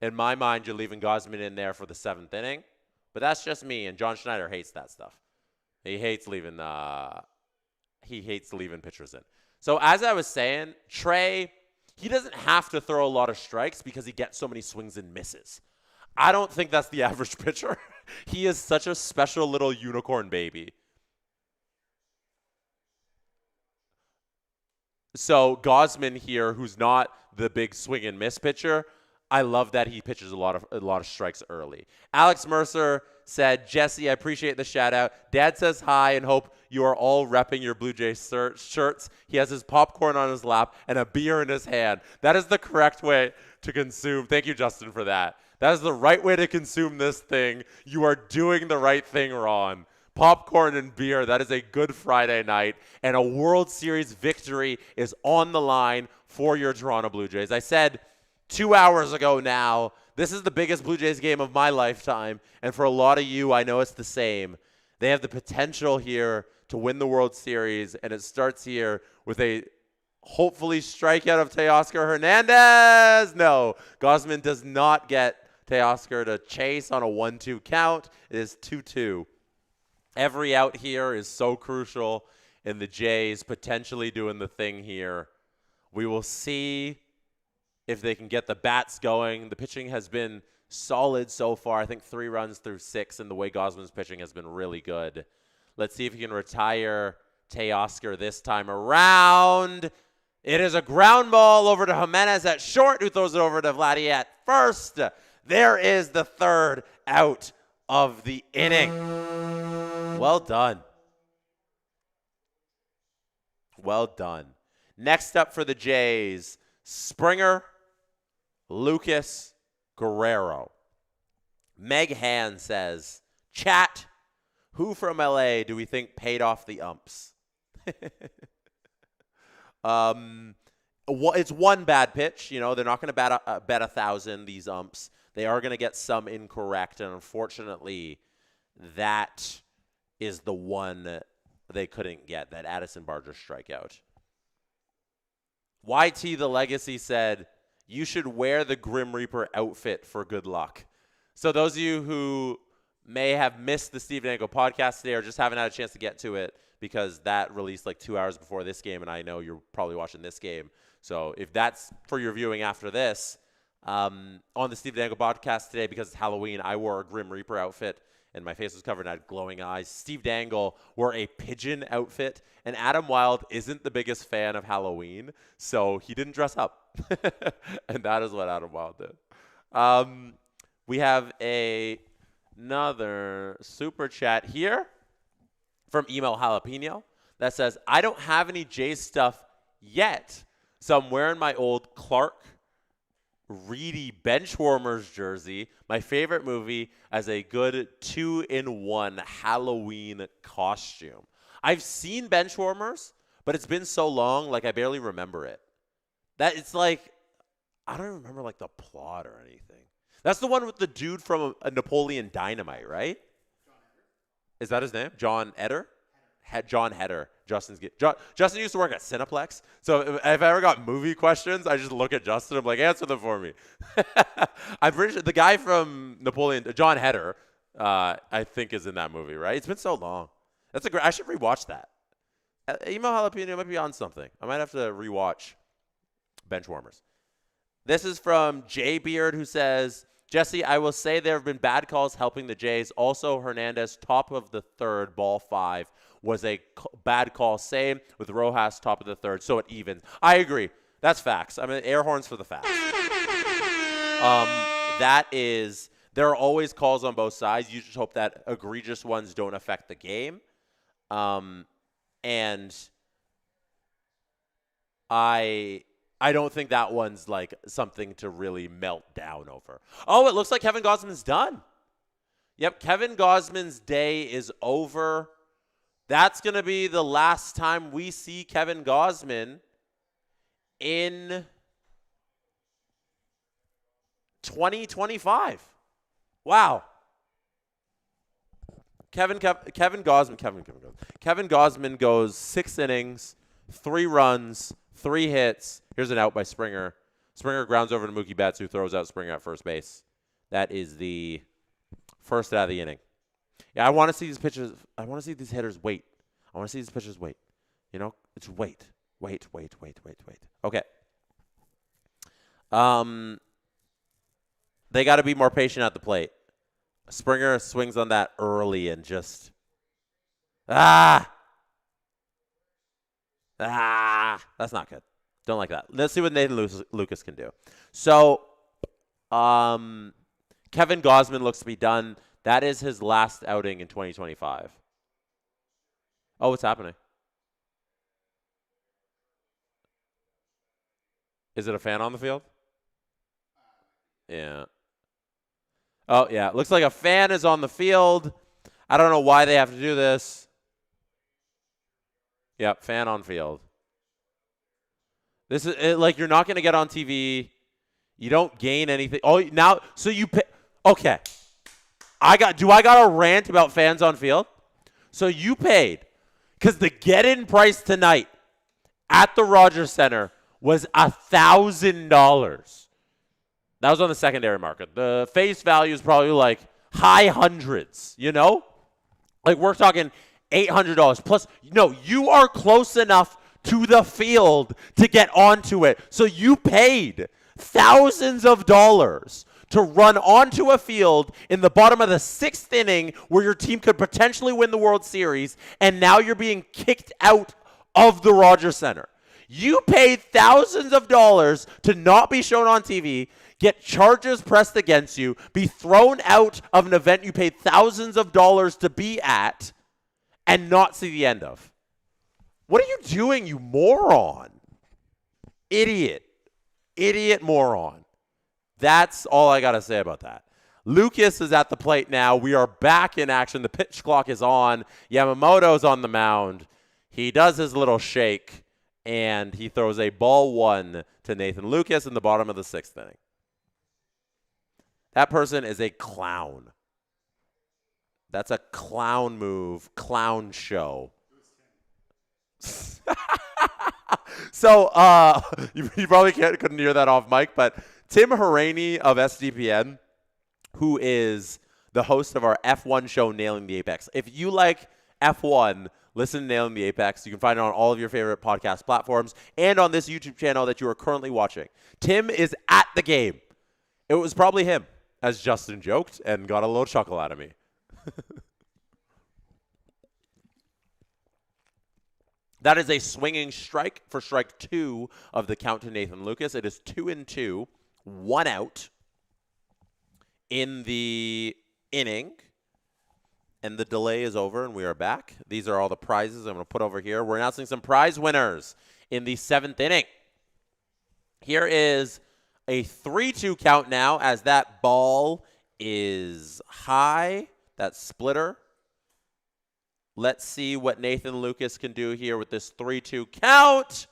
In my mind, you're leaving Gausman in there for the 7th inning. But that's just me, and John Schneider hates that stuff. He hates leaving pitchers in. So as I was saying, Trey, he doesn't have to throw a lot of strikes because he gets so many swings and misses. I don't think that's the average pitcher. He is such a special little unicorn baby. So Gausman here, who's not the big swing and miss pitcher, I love that he pitches a lot of strikes early. Alex Mercer said, Jesse, I appreciate the shout out. Dad says hi and hope you are all repping your Blue Jays shirts. He has his popcorn on his lap and a beer in his hand. That is the correct way to consume. Thank you, Justin, for that. That is the right way to consume this thing. You are doing the right thing, Ron. Popcorn and beer, that is a good Friday night. And a World Series victory is on the line for your Toronto Blue Jays. I said 2 hours ago now, this is the biggest Blue Jays game of my lifetime. And for a lot of you, I know it's the same. They have the potential here to win the World Series. And it starts here with a hopefully strikeout of Teoscar Hernandez. No, Gausman does not get Teoscar to chase on a 1-2 count. It is 2-2. Every out here is so crucial in the Jays potentially doing the thing here. We will see if they can get the bats going. The pitching has been solid so far. I think 3 runs through 6, and the way Gausman's pitching has been really good. Let's see if he can retire Teoscar this time around. It is a ground ball over to Jimenez at short, who throws it over to Vladdy at first. There is the 3rd out of the inning. Well done. Well done. Next up for the Jays, Springer, Lucas, Guerrero. Meg Han says, chat, who from LA do we think paid off the umps? It's one bad pitch. You know, they're not going to bet 1,000, these umps. They are going to get some incorrect, and unfortunately, that is the one they couldn't get, that Addison Barger strikeout. YT The Legacy said, you should wear the Grim Reaper outfit for good luck. So those of you who may have missed the Steve Dangle podcast today or just haven't had a chance to get to it because that released like 2 hours before this game, and I know you're probably watching this game. So if that's for your viewing after this, on the Steve Dangle podcast today, because it's Halloween, I wore a Grim Reaper outfit, and my face was covered and I had glowing eyes. Steve Dangle wore a pigeon outfit, and Adam Wilde isn't the biggest fan of Halloween, so he didn't dress up. And that is what Adam Wilde did. We have another super chat here from Email Jalapeno that says, I don't have any Jays stuff yet, so I'm wearing my old Clark Reedy Benchwarmers jersey, my favorite movie, as a good 2-in-1 Halloween costume. I've seen Benchwarmers, but it's been so long, like I barely remember it. That it's like, I don't even remember like the plot or anything. That's the one with the dude from a Napoleon Dynamite, right? Is that his name? John Eder? John Heder. Justin used to work at Cineplex. So if I ever got movie questions, I just look at Justin. I'm like, answer them for me. I'm pretty sure the guy from Napoleon, John Heder, I think is in that movie, right? It's been so long. That's a great. I should rewatch that. Email Jalapeno might be on something. I might have to rewatch Benchwarmers. This is from Jay Beard, who says, Jesse, I will say there have been bad calls helping the Jays. Also, Hernandez, top of the third, ball 5, was a bad call. Same with Rojas, top of the third, so it evens. I agree. That's facts. I mean, air horns for the facts. There are always calls on both sides. You just hope that egregious ones don't affect the game. And I don't think that one's like something to really melt down over. Oh, it looks like Kevin Gausman's done. Yep, Kevin Gausman's day is over. That's going to be the last time we see Kevin Gausman in 2025. Wow. Kevin Gausman goes 6 innings, 3 runs, 3 hits. Here's an out by Springer. Springer grounds over to Mookie Betts, who throws out Springer at first base. That is the first out of the inning. Yeah, I want to see these pitchers. I want to see these hitters wait. I want to see these pitchers wait. You know, it's wait. Okay. They got to be more patient at the plate. Springer swings on that early and just that's not good. Don't like that. Let's see what Nathan Lucas can do. So, Kevin Gausman looks to be done. That is his last outing in 2025. Oh, what's happening? Is it a fan on the field? Yeah. Oh, yeah. Looks like a fan is on the field. I don't know why they have to do this. Yep, fan on field. This is like you're not going to get on TV. You don't gain anything. Oh, now so you pay. Okay. Do I got a rant about fans on field? So you paid because the get-in price tonight at the Rogers Center was $1,000. That was on the secondary market. The face value is probably like high hundreds, you know? Like we're talking $800 plus. No, you are close enough to the field to get onto it. So you paid thousands of dollars to run onto a field in the bottom of the 6th inning where your team could potentially win the World Series, and now you're being kicked out of the Rogers Center. You paid thousands of dollars to not be shown on TV, get charges pressed against you, be thrown out of an event you paid thousands of dollars to be at, and not see the end of. What are you doing, you moron? Idiot. Idiot moron. That's all I got to say about that. Lucas is at the plate now. We are back in action. The pitch clock is on. Yamamoto's on the mound. He does his little shake, and he throws a ball 1 to Nathan Lucas in the bottom of the 6th inning. That person is a clown. That's a clown move, clown show. So you probably couldn't hear that off mic, but Tim Haraney of SDPN, who is the host of our F1 show, Nailing the Apex. If you like F1, listen to Nailing the Apex. You can find it on all of your favorite podcast platforms and on this YouTube channel that you are currently watching. Tim is at the game. It was probably him, as Justin joked and got a little chuckle out of me. That is a swinging strike for strike 2 of the count to Nathan Lucas. It is 2-2, 1 out in the inning. And the delay is over, and we are back. These are all the prizes I'm going to put over here. We're announcing some prize winners in the 7th inning. Here is a 3-2 count now as that ball is high, that splitter. Let's see what Nathan Lucas can do here with this 3-2 count.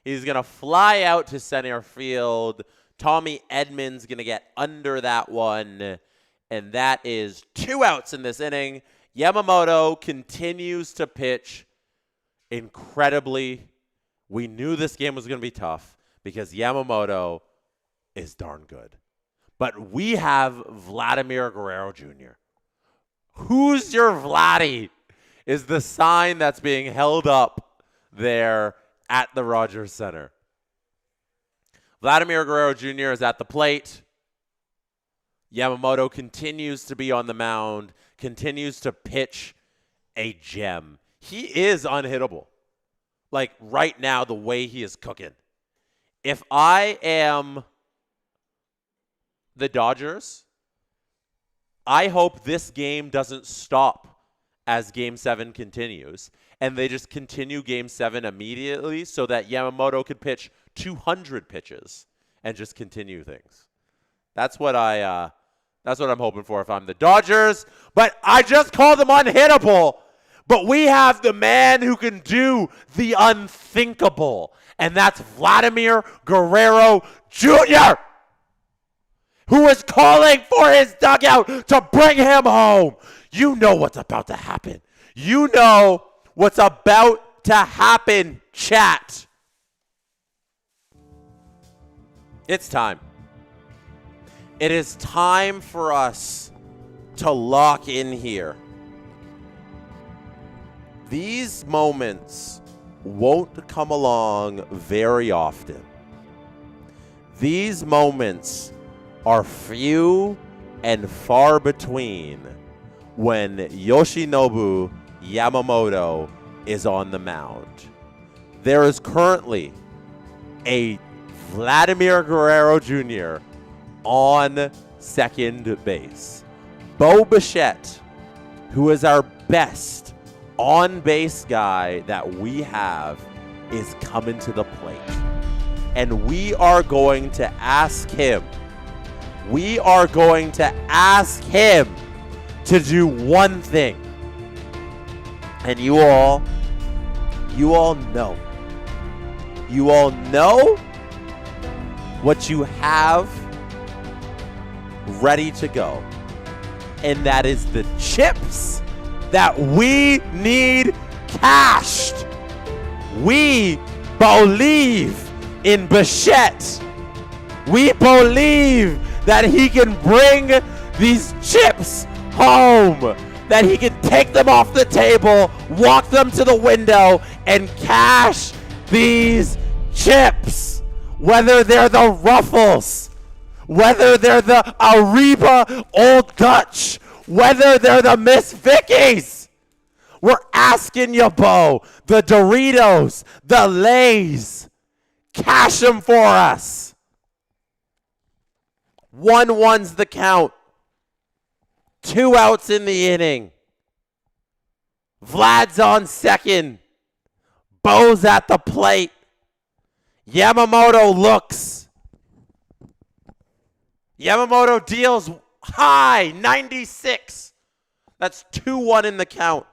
He's going to fly out to center field. Tommy Edmonds going to get under that one. And that is 2 outs in this inning. Yamamoto continues to pitch incredibly. We knew this game was going to be tough because Yamamoto is darn good. But we have Vladimir Guerrero Jr. Who's your Vladdy? Is the sign that's being held up there at the Rogers Center. Vladimir Guerrero Jr. is at the plate. Yamamoto continues to be on the mound, continues to pitch a gem. He is unhittable. Like right now, the way he is cooking. If I am the Dodgers, I hope this game doesn't stop as Game 7 continues, and they just continue Game 7 immediately so that Yamamoto could pitch 200 pitches and just continue things. That's what I'm hoping for if I'm the Dodgers. But I just called them unhittable. But we have the man who can do the unthinkable, and that's Vladimir Guerrero Jr., who is calling for his dugout to bring him home. You know what's about to happen. You know what's about to happen, chat. It's time. It is time for us to lock in here. These moments won't come along very often. These moments are few and far between when Yoshinobu Yamamoto is on the mound. There is currently a Vladimir Guerrero Jr. on second base. Bo Bichette, who is our best on-base guy that we have, is coming to the plate. And we are going to ask him to do one thing. And you all know. You all know what you have ready to go. And that is the chips that we need cashed. We believe in Bichette. We believe that he can bring these chips home, that he can take them off the table, walk them to the window, and cash these chips. Whether they're the Ruffles, whether they're the Ariba Old Dutch, whether they're the Miss Vickies. We're asking you, Bo, the Doritos, the Lays, cash them for us. 1-1's the count. 2 outs in the inning. Vlad's on second. Bo's at the plate. Yamamoto looks. Yamamoto deals high, 96. That's 2-1 in the count.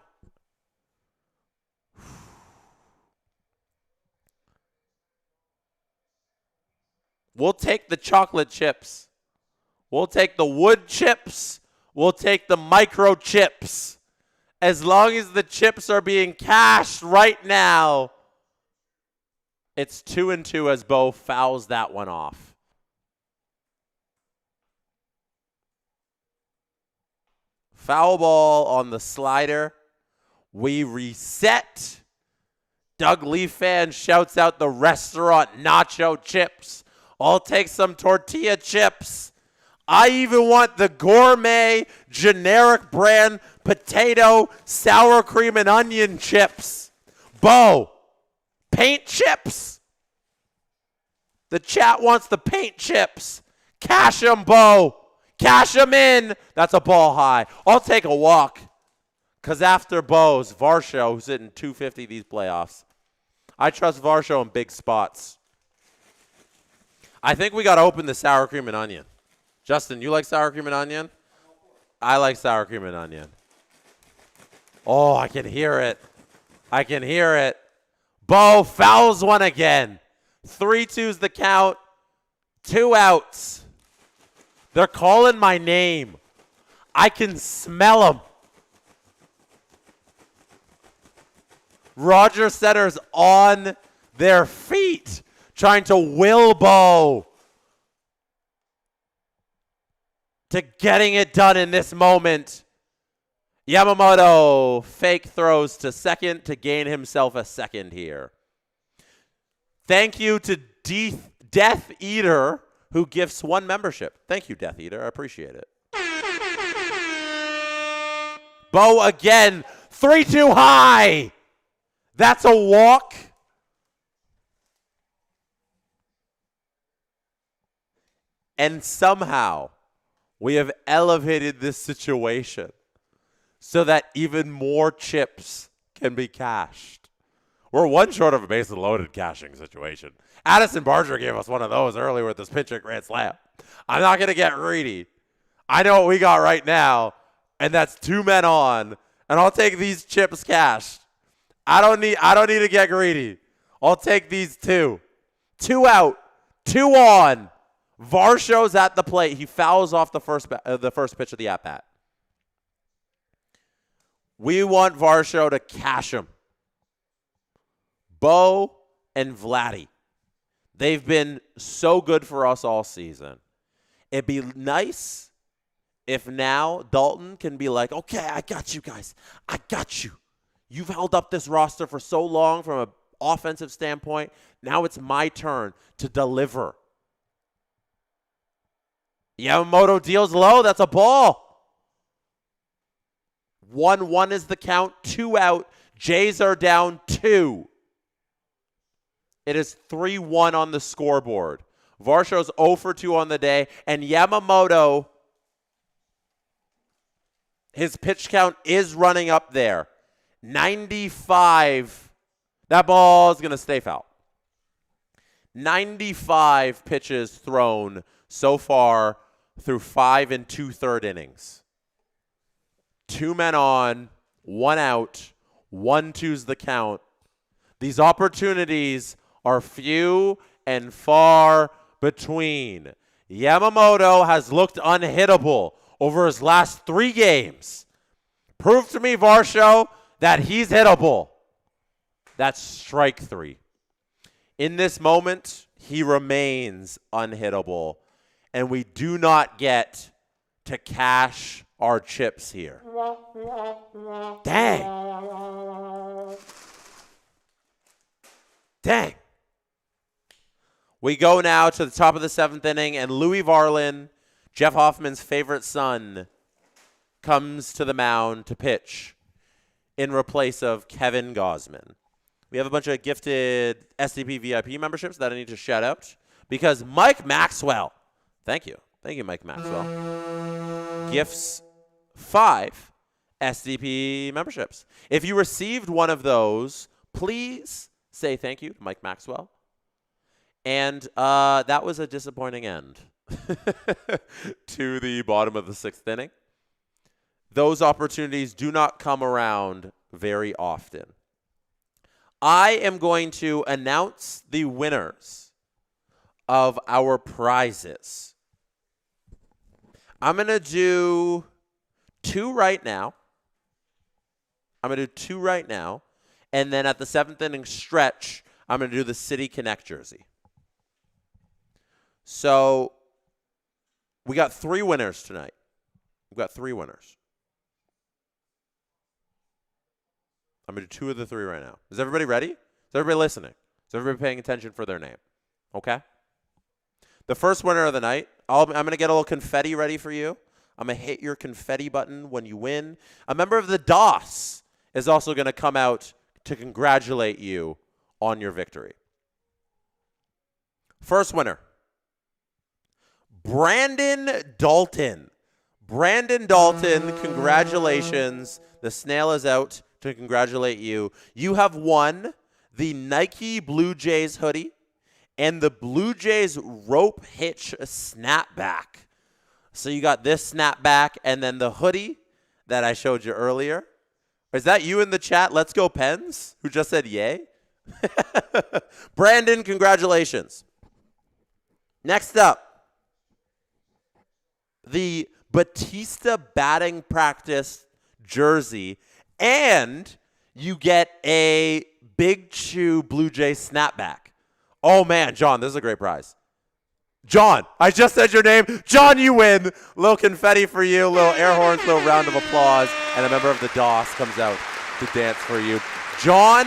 We'll take the chocolate chips. We'll take the wood chips. We'll take the microchips. As long as the chips are being cashed right now, it's 2-2 as Bo fouls that one off. Foul ball on the slider. We reset. Doug Lee fan shouts out the restaurant nacho chips. I'll take some tortilla chips. I even want the gourmet, generic brand potato, sour cream, and onion chips. Bo, paint chips. The chat wants the paint chips. Cash them, Bo. Cash them in. That's a ball high. I'll take a walk. Because after Bo's, Varsho, who's hitting 250 these playoffs. I trust Varsho in big spots. I think we got to open the sour cream and onion. Justin, you like sour cream and onion? I like sour cream and onion. Oh, I can hear it. I can hear it. Bo fouls one again. 3-2's the count. 2 outs. They're calling my name. I can smell them. Roger Center's on their feet, trying to will Bo to getting it done in this moment. Yamamoto fake throws to second to gain himself a second here. Thank you to Death Eater, who gifts 1 membership. Thank you, Death Eater. I appreciate it. Bo again, 3-2 high. That's a walk. And somehow we have elevated this situation so that even more chips can be cashed. We're 1 short of a base loaded cashing situation. Addison Barger gave us one of those earlier with this pitch at Grand Slam. I'm not going to get greedy. I know what we got right now, and that's 2 men on, and I'll take these chips cashed. I don't need to get greedy. I'll take these 2. 2 out, 2 on. Varsho's at the plate. He fouls off the first pitch of the at-bat. We want Varsho to cash him. Bo and Vladdy. They've been so good for us all season. It'd be nice if now Dalton can be like, okay, I got you guys. I got you. You've held up this roster for so long from an offensive standpoint. Now it's my turn to deliver. Yamamoto deals low. That's a ball. 1-1 is the count. 2 out. Jays are down 2. It is 3-1 on the scoreboard. Varsho's 0 for 2 on the day. And Yamamoto, his pitch count is running up there. 95. That ball is going to stay foul. 95 pitches thrown so far through 5 2/3 innings. 2 men on, 1 out, 1-2's the count. These opportunities are few and far between. Yamamoto has looked unhittable over his last 3 games. Prove to me, Varsho, that he's hittable. That's strike 3. In this moment, he remains unhittable, and we do not get to cash our chips here. Dang. Dang. We go now to the top of the 7th inning, and Louis Varlin, Jeff Hoffman's favorite son, comes to the mound to pitch in replace of Kevin Gausman. We have a bunch of gifted SDP VIP memberships that I need to shout out because Mike Maxwell, thank you, Mike Maxwell, gifts 5 SDP memberships. If you received one of those, please say thank you to Mike Maxwell. And that was a disappointing end to the bottom of the 6th inning. Those opportunities do not come around very often. I am going to announce the winners of our prizes. I'm going to do 2 right now. And then at the 7th inning stretch, I'm going to do the City Connect jersey. So we got 3 winners tonight. We've got 3 winners. I'm going to do 2 of the 3 right now. Is everybody ready? Is everybody listening? Is everybody paying attention for their name? Okay. The first winner of the night, I'm going to get a little confetti ready for you. I'm going to hit your confetti button when you win. A member of the DOS is also going to come out to congratulate you on your victory. First winner, Brandon Dalton. Brandon Dalton, congratulations. The snail is out to congratulate you. You have won the Nike Blue Jays hoodie and the Blue Jays rope hitch snapback. So you got this snapback and then the hoodie that I showed you earlier. Is that you in the chat? Let's Go Pens, who just said yay? Brandon, congratulations. Next up, the Batista batting practice jersey, and you get a Big Chew Blue Jay snapback. Oh, man, John, this is a great prize. John, I just said your name. John, you win. Little confetti for you, little air horns, little round of applause, and a member of the DOS comes out to dance for you. John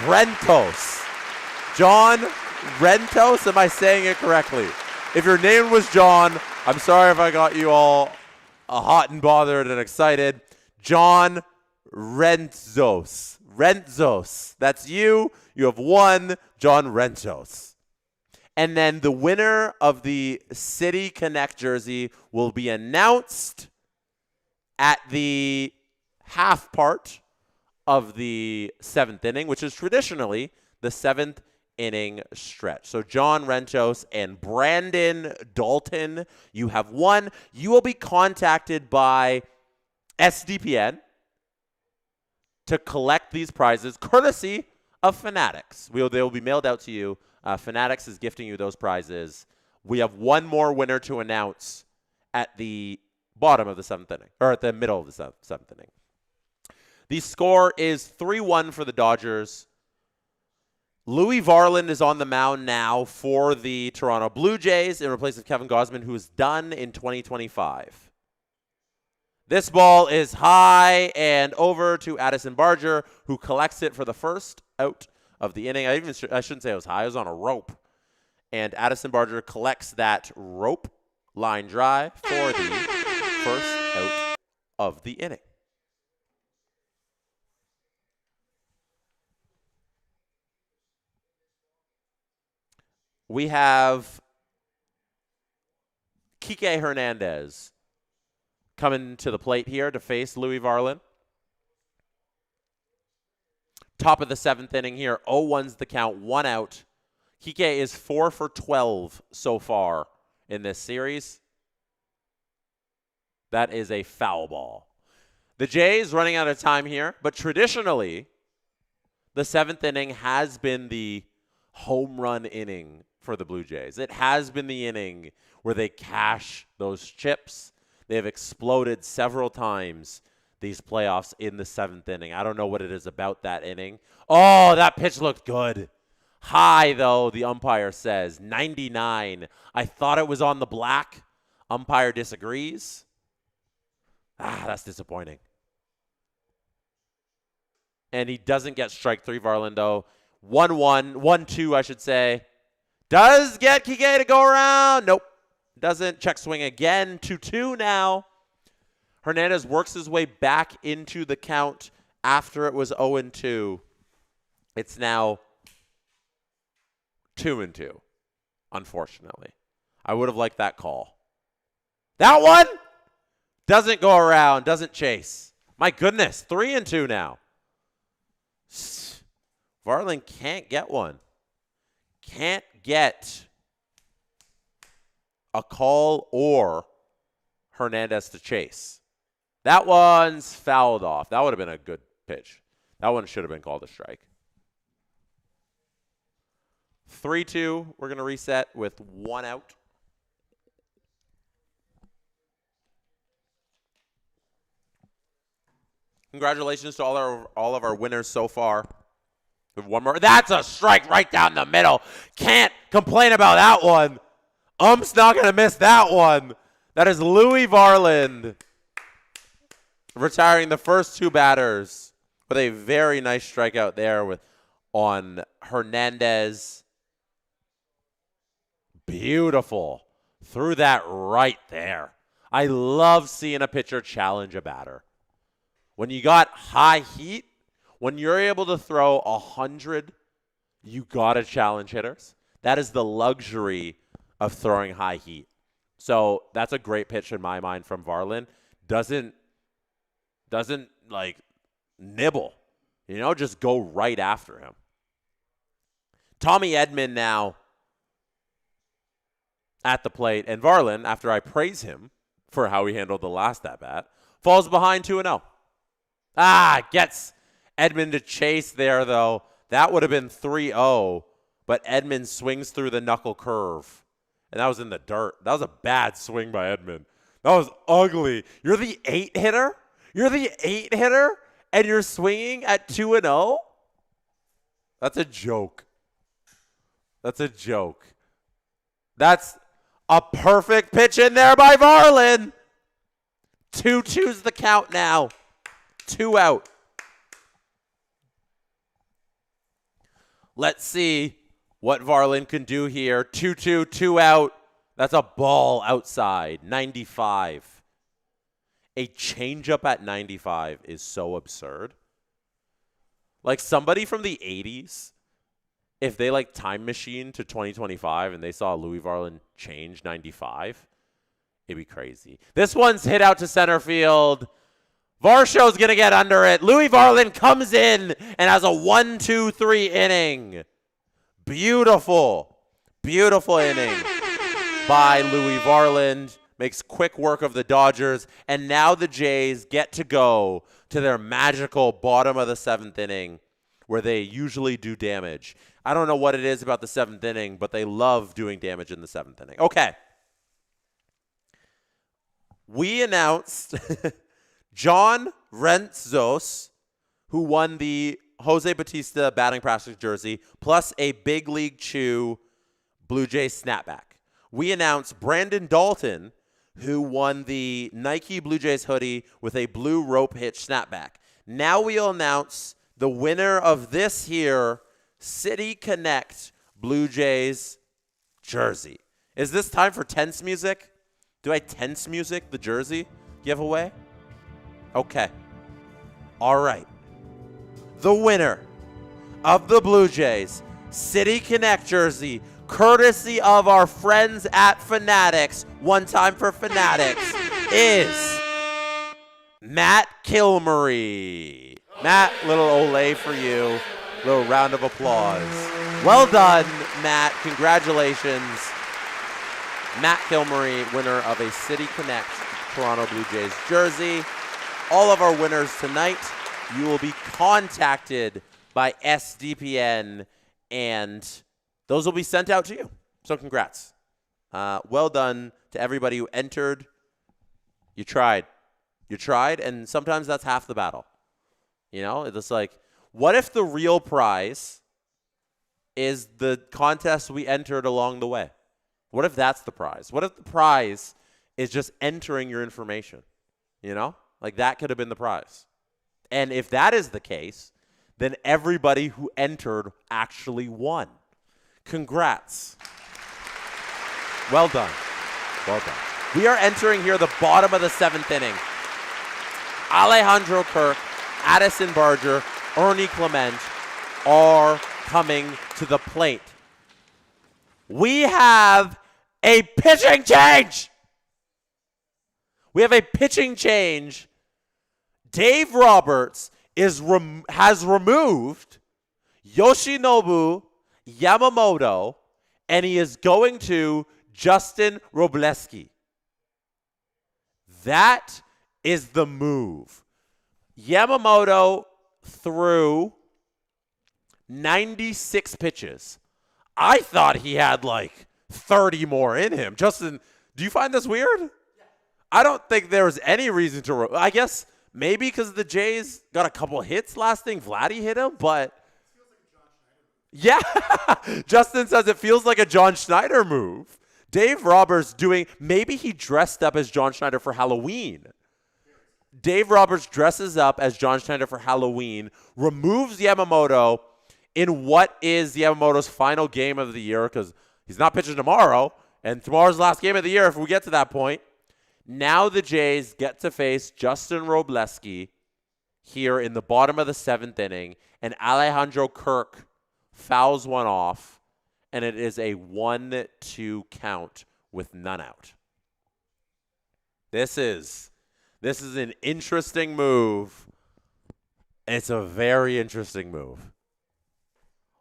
Rentos. John Rentos, am I saying it correctly? If your name was John, I'm sorry if I got you all hot and bothered and excited. John Rentos. Rentos. That's you. You have won, John Rentos. And then the winner of the City Connect jersey will be announced at the half part of the 7th inning, which is traditionally the 7th inning stretch. So John Rentos and Brandon Dalton, you have won. You will be contacted by SDPN to collect these prizes, courtesy of Fanatics. They will be mailed out to you. Fanatics is gifting you those prizes. We have one more winner to announce at the bottom of the 7th inning, or at the middle of the 7th inning. The score is 3-1 for the Dodgers. Louis Varland is on the mound now for the Toronto Blue Jays in place of Kevin Gausman, who is done in 2025. This ball is high and over to Addison Barger, who collects it for the first out of the inning. I shouldn't say it was high. It was on a rope. And Addison Barger collects that rope line drive for the first out of the inning. We have Kike Hernandez coming to the plate here to face Louis Varland. Top of the 7th inning here. 0-1's the count, 1 out. Kike is 4 for 12 so far in this series. That is a foul ball. The Jays running out of time here, but traditionally, the 7th inning has been the home run inning for the Blue Jays. It has been the inning where they cash those chips. They have exploded several times these playoffs in the 7th inning. I don't know what it is about that inning. Oh, that pitch looked good. High, though, the umpire says. 99. I thought it was on the black. Umpire disagrees. That's disappointing. And he doesn't get strike 3, Varland, though. 1-1, 1-2, I should say. Does get Kike to go around. Nope. Doesn't. Check swing again. 2-2 now. Hernandez works his way back into the count after it was 0-2. It's now 2-2, unfortunately. I would have liked that call. That one doesn't go around, doesn't chase. My goodness, 3-2 now. Varland can't get one. Can't get a call or Hernandez to chase. That one's fouled off. That would have been a good pitch. That one should have been called a strike. 3-2. We're going to reset with 1 out. Congratulations to all of our winners so far. We have one more. That's a strike right down the middle. Can't complain about that one. Ump's not going to miss that one. That is Louis Varland retiring the first 2 batters with a very nice strikeout there on Hernandez. Beautiful. Threw that right there. I love seeing a pitcher challenge a batter. When you got high heat, when you're able to throw 100, you got to challenge hitters. That is the luxury of throwing high heat. So that's a great pitch in my mind from Varland. Doesn't like nibble, just go right after him. Tommy Edman now at the plate. And Varland, after I praise him for how he handled the last at-bat, falls behind 2-0. Gets Edman to chase there, though. That would have been 3-0, but Edman swings through the knuckle curve. And that was in the dirt. That was a bad swing by Edman. That was ugly. You're the 8 hitter? And you're swinging at 2-0? That's a joke. That's a perfect pitch in there by Varland. 2-2's the count now. 2 out. Let's see what Varland can do here. 2-2, 2 out. That's a ball outside. 95. A changeup at 95 is so absurd. Like somebody from the 80s, if they like time machine to 2025 and they saw Louis Varland change 95, it'd be crazy. This one's hit out to center field. Varsho's going to get under it. Louis Varland comes in and has a 1-2-3 inning. Beautiful inning by Louis Varland. Makes quick work of the Dodgers. And now the Jays get to go to their magical bottom of the 7th inning where they usually do damage. I don't know what it is about the 7th inning, but they love doing damage in the 7th inning. Okay. We announced John Rentzos, who won the Jose Bautista batting practice jersey, plus a Big League Chew Blue Jays snapback. We announced Brandon Dalton, who won the Nike Blue Jays hoodie with a blue rope hitch snapback. Now we'll announce the winner of this here City Connect Blue Jays jersey. Is this time for tense music? Do I tense music the jersey giveaway? Okay. All right. The winner of the Blue Jays City Connect jersey, courtesy of our friends at Fanatics, one time for Fanatics, is Matt Kilmery. Matt, little ole for you. Little round of applause. Well done, Matt. Congratulations. Matt Kilmery, winner of a City Connect Toronto Blue Jays jersey. All of our winners tonight, you will be contacted by SDPN, and those will be sent out to you. So congrats. Well done to everybody who entered. You tried. And sometimes that's half the battle. It's like, what if the real prize is the contest we entered along the way? What if that's the prize? What if the prize is just entering your information? Like that could have been the prize. And if that is the case, then everybody who entered actually won. Congrats. Well done. We are entering here the bottom of the 7th inning. Alejandro Kirk, Addison Barger, Ernie Clement are coming to the plate. We have a pitching change. Dave Roberts has removed Yoshinobu Yamamoto, and he is going to Justin Robleski. That is the move. Yamamoto threw 96 pitches. I thought he had like 30 more in him. Justin, do you find this weird? Yeah. I don't think there was any reason to. I guess maybe because the Jays got a couple hits last thing. Vladdy hit him, but. Yeah. Justin says it feels like a John Schneider move. Dave Roberts maybe he dressed up as John Schneider for Halloween. Dave Roberts dresses up as John Schneider for Halloween, removes Yamamoto in what is Yamamoto's final game of the year because he's not pitching tomorrow, and tomorrow's last game of the year if we get to that point. Now the Jays get to face Justin Robleski here in the bottom of the 7th inning, and Alejandro Kirk fouls one off, and it is a 1-2 count with none out. This is an interesting move. It's a very interesting move.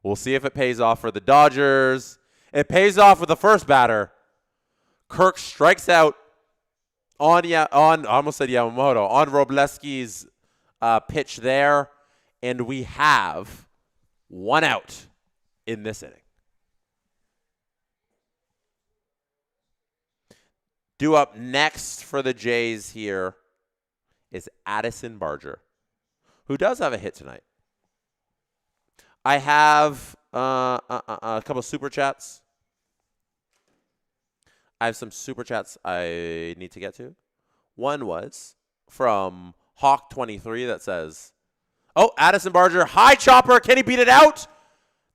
We'll see if it pays off for the Dodgers. It pays off with the first batter. Kirk strikes out on I almost said Yamamoto, on Robleski's pitch there, and we have one out in this inning. Due up next for the Jays here is Addison Barger, who does have a hit tonight. I have a couple super chats. I have some super chats I need to get to. One was from Hawk23 that says, oh, Addison Barger, high chopper, can he beat it out?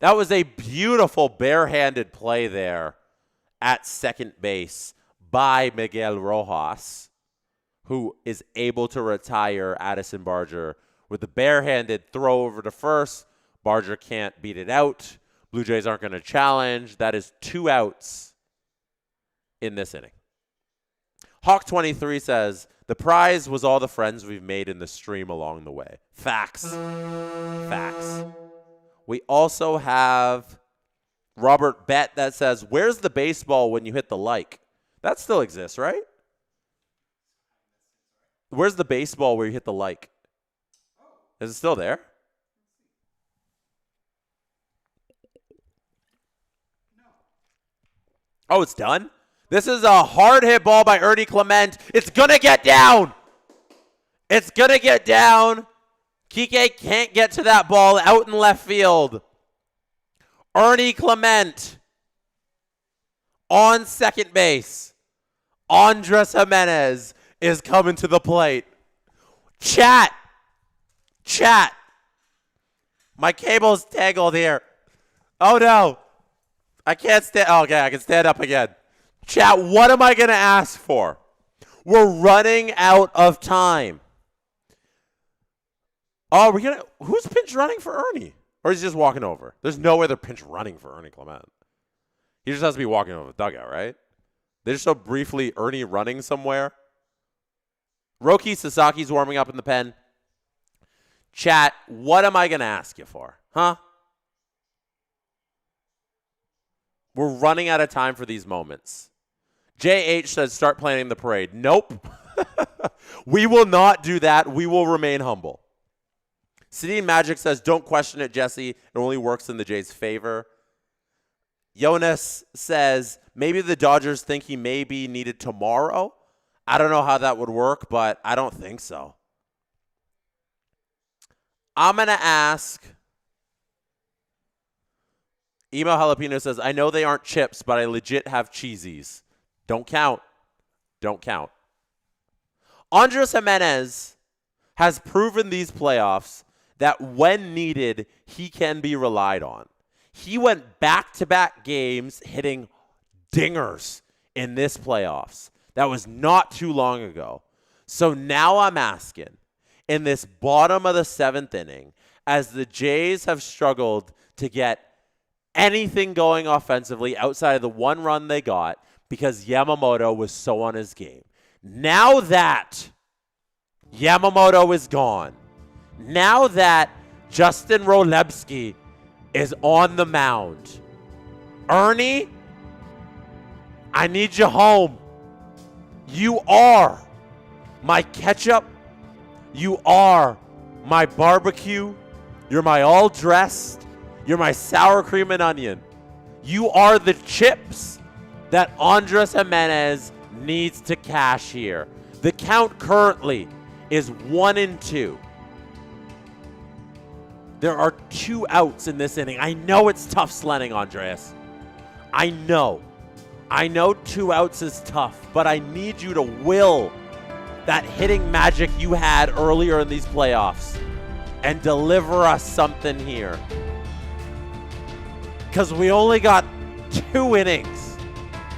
That was a beautiful barehanded play there at second base by Miguel Rojas, who is able to retire Addison Barger with the barehanded throw over to first. Barger can't beat it out. Blue Jays aren't going to challenge. That is 2 outs in this inning. Hawk23 says, the prize was all the friends we've made in the stream along the way. Facts. Facts. We also have Robert Bett that says, where's the baseball when you hit the like? That still exists, right? Where's the baseball where you hit the like? Is it still there? Oh, it's done? This is a hard hit ball by Ernie Clement. It's going to get down. It's going to get down. Kike can't get to that ball out in left field. Ernie Clement on second base. Andres Jimenez is coming to the plate. Chat. My cable's tangled here. Oh, no. I can't stand. Oh, okay, I can stand up again. Chat, what am I going to ask for? We're running out of time. Oh, who's pinch running for Ernie? Or is he just walking over? There's no way they're pinch running for Ernie Clement. He just has to be walking over the dugout, right? They just show briefly Ernie running somewhere. Roki Sasaki's warming up in the pen. Chat, what am I going to ask you for? Huh? We're running out of time for these moments. JH says start planning the parade. Nope. We will not do that. We will remain humble. City Magic says don't question it, Jesse. It only works in the Jays' favor. Jonas says maybe the Dodgers think he may be needed tomorrow. I don't know how that would work, but I don't think so. I'm going to ask. Emo Jalapeno says, I know they aren't chips, but I legit have cheesies. Don't count. Don't count. Andres Jimenez has proven these playoffs that when needed, he can be relied on. He went back-to-back games hitting dingers in this playoffs. That was not too long ago. So now I'm asking, in this bottom of the 7th inning, as the Jays have struggled to get anything going offensively outside of the one run they got because Yamamoto was so on his game. Now that Yamamoto is gone, now that Justin Rolebski is on the mound, Ernie, I need you home. You are my ketchup. You are my barbecue. You're my all dressed. You're my sour cream and onion. You are the chips that Andres Jimenez needs to cash here. The count currently is 1-2. There are 2 outs in this inning. I know it's tough sledding, Andreas. I know 2 outs is tough, but I need you to will that hitting magic you had earlier in these playoffs and deliver us something here. Because we only got 2 innings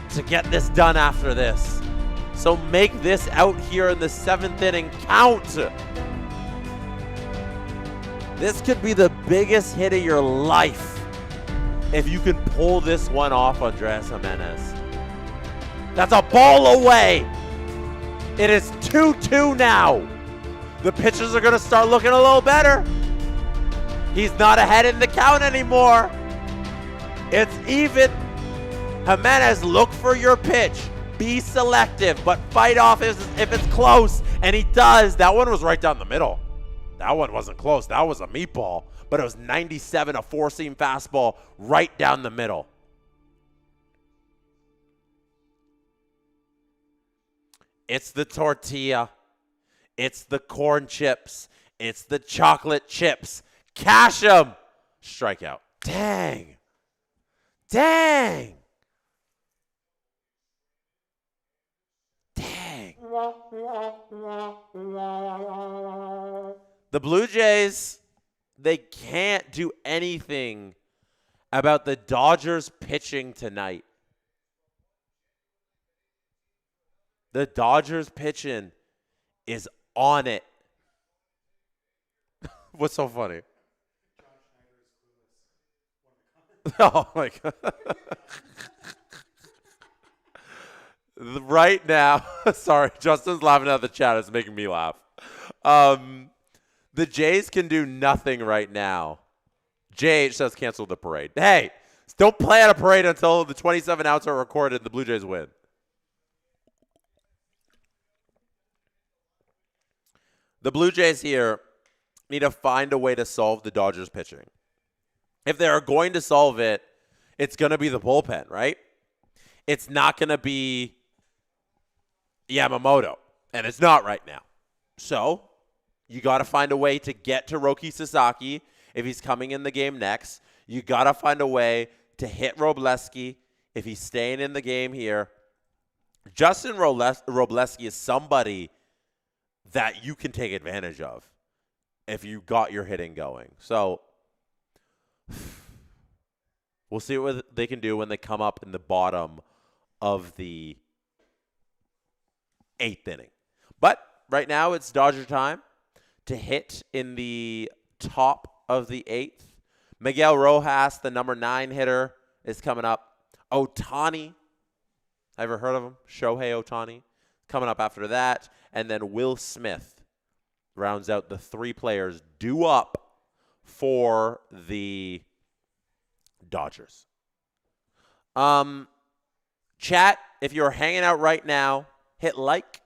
to get this done after this. So make this out here in the 7th inning count. This could be the biggest hit of your life if you can pull this one off, Andres Jimenez. That's a ball away. It is 2-2 now. The pitchers are going to start looking a little better. He's not ahead in the count anymore. It's even. Jimenez, look for your pitch. Be selective, but fight off if it's close. And he does. That one was right down the middle. That one wasn't close. That was a meatball. But it was 97, a 4-seam fastball right down the middle. It's the tortilla. It's the corn chips. It's the chocolate chips. Cash them. Strikeout. Dang. Dang. Dang. The Blue Jays, they can't do anything about the Dodgers pitching tonight. The Dodgers pitching is on it. What's so funny? Oh, my God. Right now, sorry, Justin's laughing at the chat. It's making me laugh. The Jays can do nothing right now. JH says cancel the parade. Hey, don't play at a parade until the 27 outs are recorded and the Blue Jays win. The Blue Jays here need to find a way to solve the Dodgers pitching. If they are going to solve it, it's going to be the bullpen, right? It's not going to be Yamamoto, and it's not right now. So you got to find a way to get to Roki Sasaki if he's coming in the game next. You got to find a way to hit Robleski if he's staying in the game here. Justin Robleski is somebody that you can take advantage of if you got your hitting going. So we'll see what they can do when they come up in the bottom of the 8th inning. But right now it's Dodger time to hit in the top of the 8th. Miguel Rojas, the number 9 hitter, is coming up. Ohtani, ever heard of him? Shohei Ohtani, coming up after that. And then Will Smith rounds out the 3 players due up for the Dodgers. Chat, if you're hanging out right now, hit like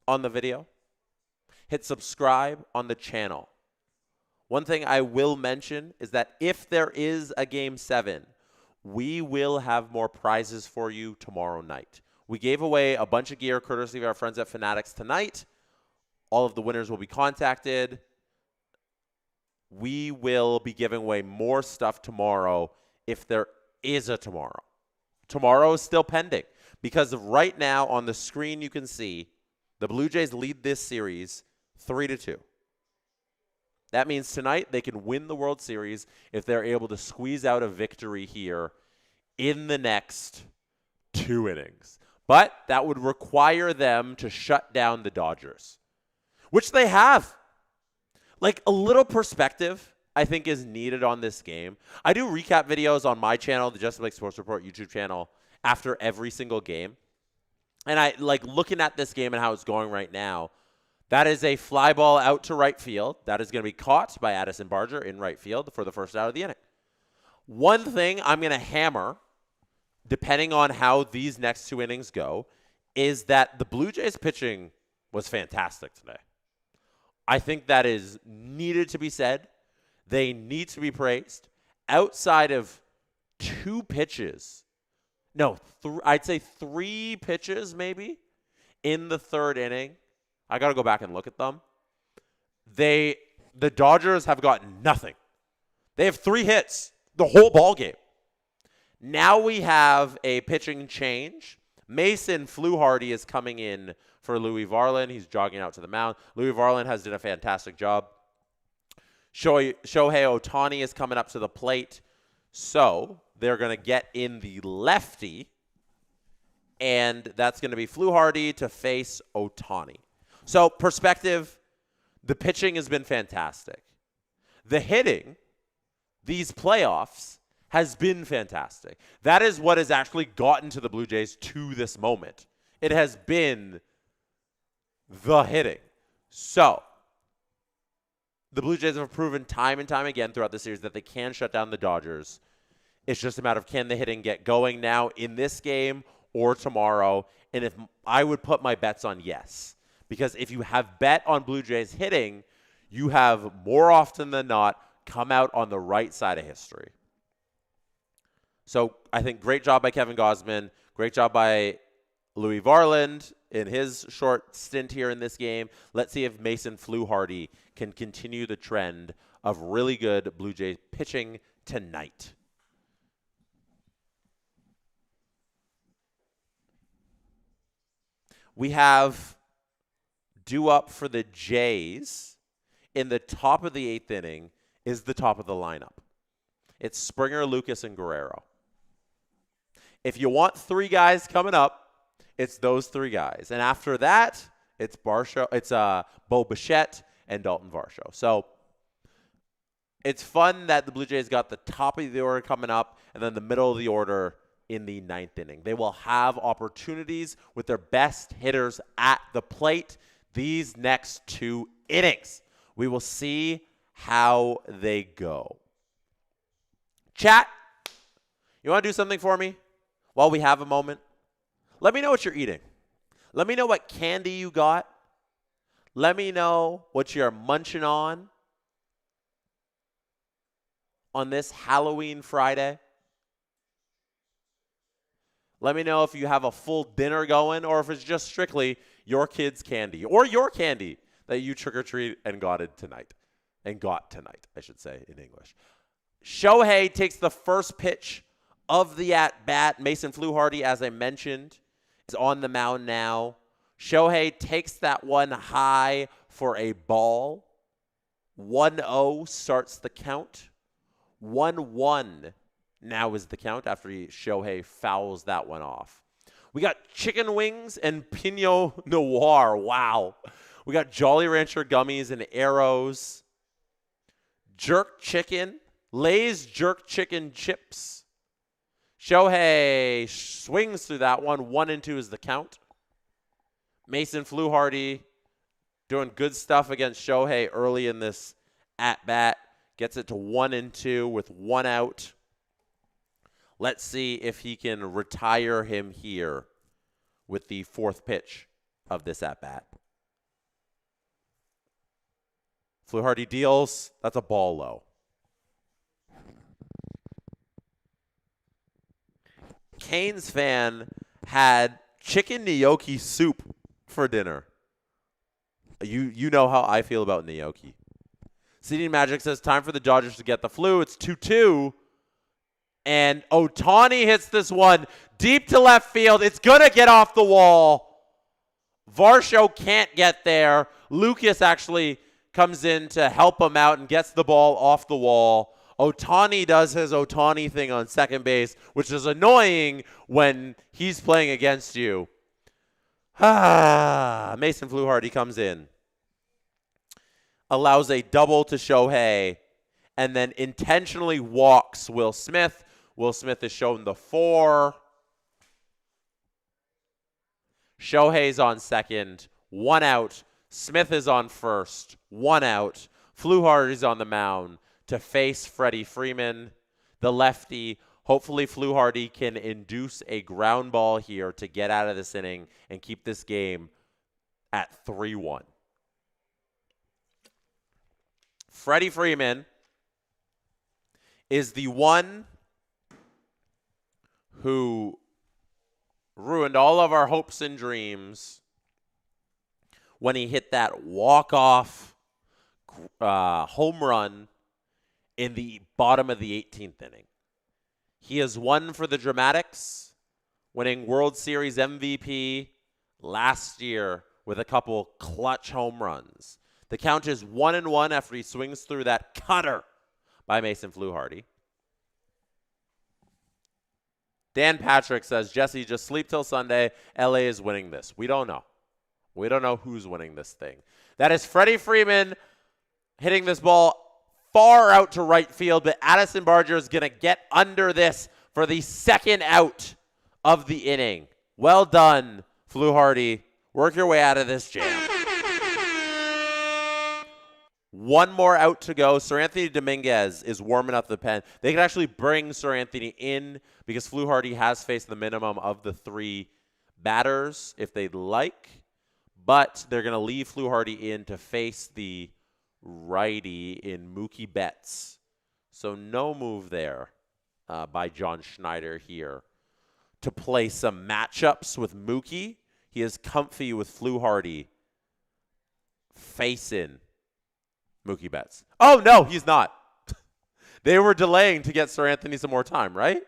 on the video. Hit subscribe on the channel. One thing I will mention is that if there is a Game 7, we will have more prizes for you tomorrow night. We gave away a bunch of gear courtesy of our friends at Fanatics tonight. All of the winners will be contacted. We will be giving away more stuff tomorrow if there is a tomorrow. Tomorrow is still pending because right now on the screen you can see the Blue Jays lead this series 3-2. That means tonight they can win the World Series if they're able to squeeze out a victory here in the next 2 innings. But that would require them to shut down the Dodgers, which they have. Like, a little perspective, I think, is needed on this game. I do recap videos on my channel, the Justin Blake Sports Report YouTube channel, after every single game. And I like looking at this game and how it's going right now. That is a fly ball out to right field. That is going to be caught by Addison Barger in right field for the first out of the inning. One thing I'm going to hammer, depending on how these next 2 innings go, is that the Blue Jays pitching was fantastic today. I think that is needed to be said. They need to be praised. Outside of 2 pitches. No, I'd say 3 pitches maybe in the 3rd inning. I got to go back and look at them. The Dodgers have gotten nothing. They have 3 hits the whole ball game. Now we have a pitching change. Mason Fluharty is coming in for Louis Varland. He's jogging out to the mound. Louis Varland has done a fantastic job. Shohei Ohtani is coming up to the plate. So they're going to get in the lefty, and that's going to be Fluharty to face Ohtani. So perspective, the pitching has been fantastic. The hitting, these playoffs, has been fantastic. That is what has actually gotten to the Blue Jays to this moment. It has been the hitting. So the Blue Jays have proven time and time again throughout the series that they can shut down the Dodgers. It's just a matter of can the hitting get going now in this game or tomorrow. And if I would put my bets on yes. Because if you have bet on Blue Jays hitting, you have more often than not come out on the right side of history. So I think great job by Kevin Gausman. Great job by Louis Varland in his short stint here in this game. Let's see if Mason Fluharty can continue the trend of really good Blue Jays pitching tonight. We have due up for the Jays in the top of the 8th inning is the top of the lineup. It's Springer, Lucas, and Guerrero. If you want 3 guys coming up, it's those 3 guys. And after that, it's Bo Bichette and Dalton Varsho. So it's fun that the Blue Jays got the top of the order coming up and then the middle of the order in the 9th inning. They will have opportunities with their best hitters at the plate these next 2 innings. We will see how they go. Chat, you want to do something for me while we have a moment? Let me know what you're eating. Let me know what candy you got. Let me know what you're munching on this Halloween Friday. Let me know if you have a full dinner going or if it's just strictly your kid's candy or your candy that you trick-or-treat and got tonight, I should say in English. Shohei takes the first pitch of the at-bat. Mason Fluharty, as I mentioned, is on the mound now. Shohei takes that one high for a ball. 1-0 starts the count. 1-1 now is the count after Shohei fouls that one off. We got chicken wings and Pinot Noir. Wow. We got Jolly Rancher gummies and arrows. Jerk chicken. Lay's jerk chicken chips. Shohei swings through that one. 1-2 is the count. Mason Fluharty doing good stuff against Shohei early in this at-bat. Gets it to 1-2 with 1 out. Let's see if he can retire him here with the 4th pitch of this at-bat. Fluharty deals. That's a ball low. Canes fan had chicken gnocchi soup for dinner. You know how I feel about gnocchi. Seeding Magic says time for the Dodgers to get the flu. It's 2-2. And Ohtani hits this one deep to left field. It's going to get off the wall. Varsho can't get there. Lucas actually comes in to help him out and gets the ball off the wall. Ohtani does his Ohtani thing on second base, which is annoying when he's playing against you. Mason Fluharty comes in. Allows a double to Shohei, and then intentionally walks Will Smith. Will Smith is shown the 4. Shohei's on second, 1 out. Smith is on first, 1 out. Fluharty's on the mound to face Freddie Freeman, the lefty. Hopefully Fluharty can induce a ground ball here to get out of this inning and keep this game at 3-1. Freddie Freeman is the one who ruined all of our hopes and dreams when he hit that walk-off home run in the bottom of the 18th inning. He has won for the Dramatics, winning World Series MVP last year with a couple clutch home runs. The count is 1-1 after he swings through that cutter by Mason Fluharty. Dan Patrick says, Jesse, just sleep till Sunday. LA is winning this. We don't know. We don't know who's winning this thing. That is Freddie Freeman hitting this ball far out to right field, but Addison Barger is going to get under this for the second out of the inning. Well done, Fluharty. Work your way out of this jam. One more out to go. Sir Anthony Dominguez is warming up the pen. They can actually bring Sir Anthony in because Fluharty has faced the minimum of the 3 batters if they'd like. But they're going to leave Fluharty in to face the righty in Mookie Betts. So no move there by John Schneider here to play some matchups with Mookie. He is comfy with Fluharty facing Mookie Betts. Oh, no, he's not. They were delaying to get Sir Anthony some more time, right?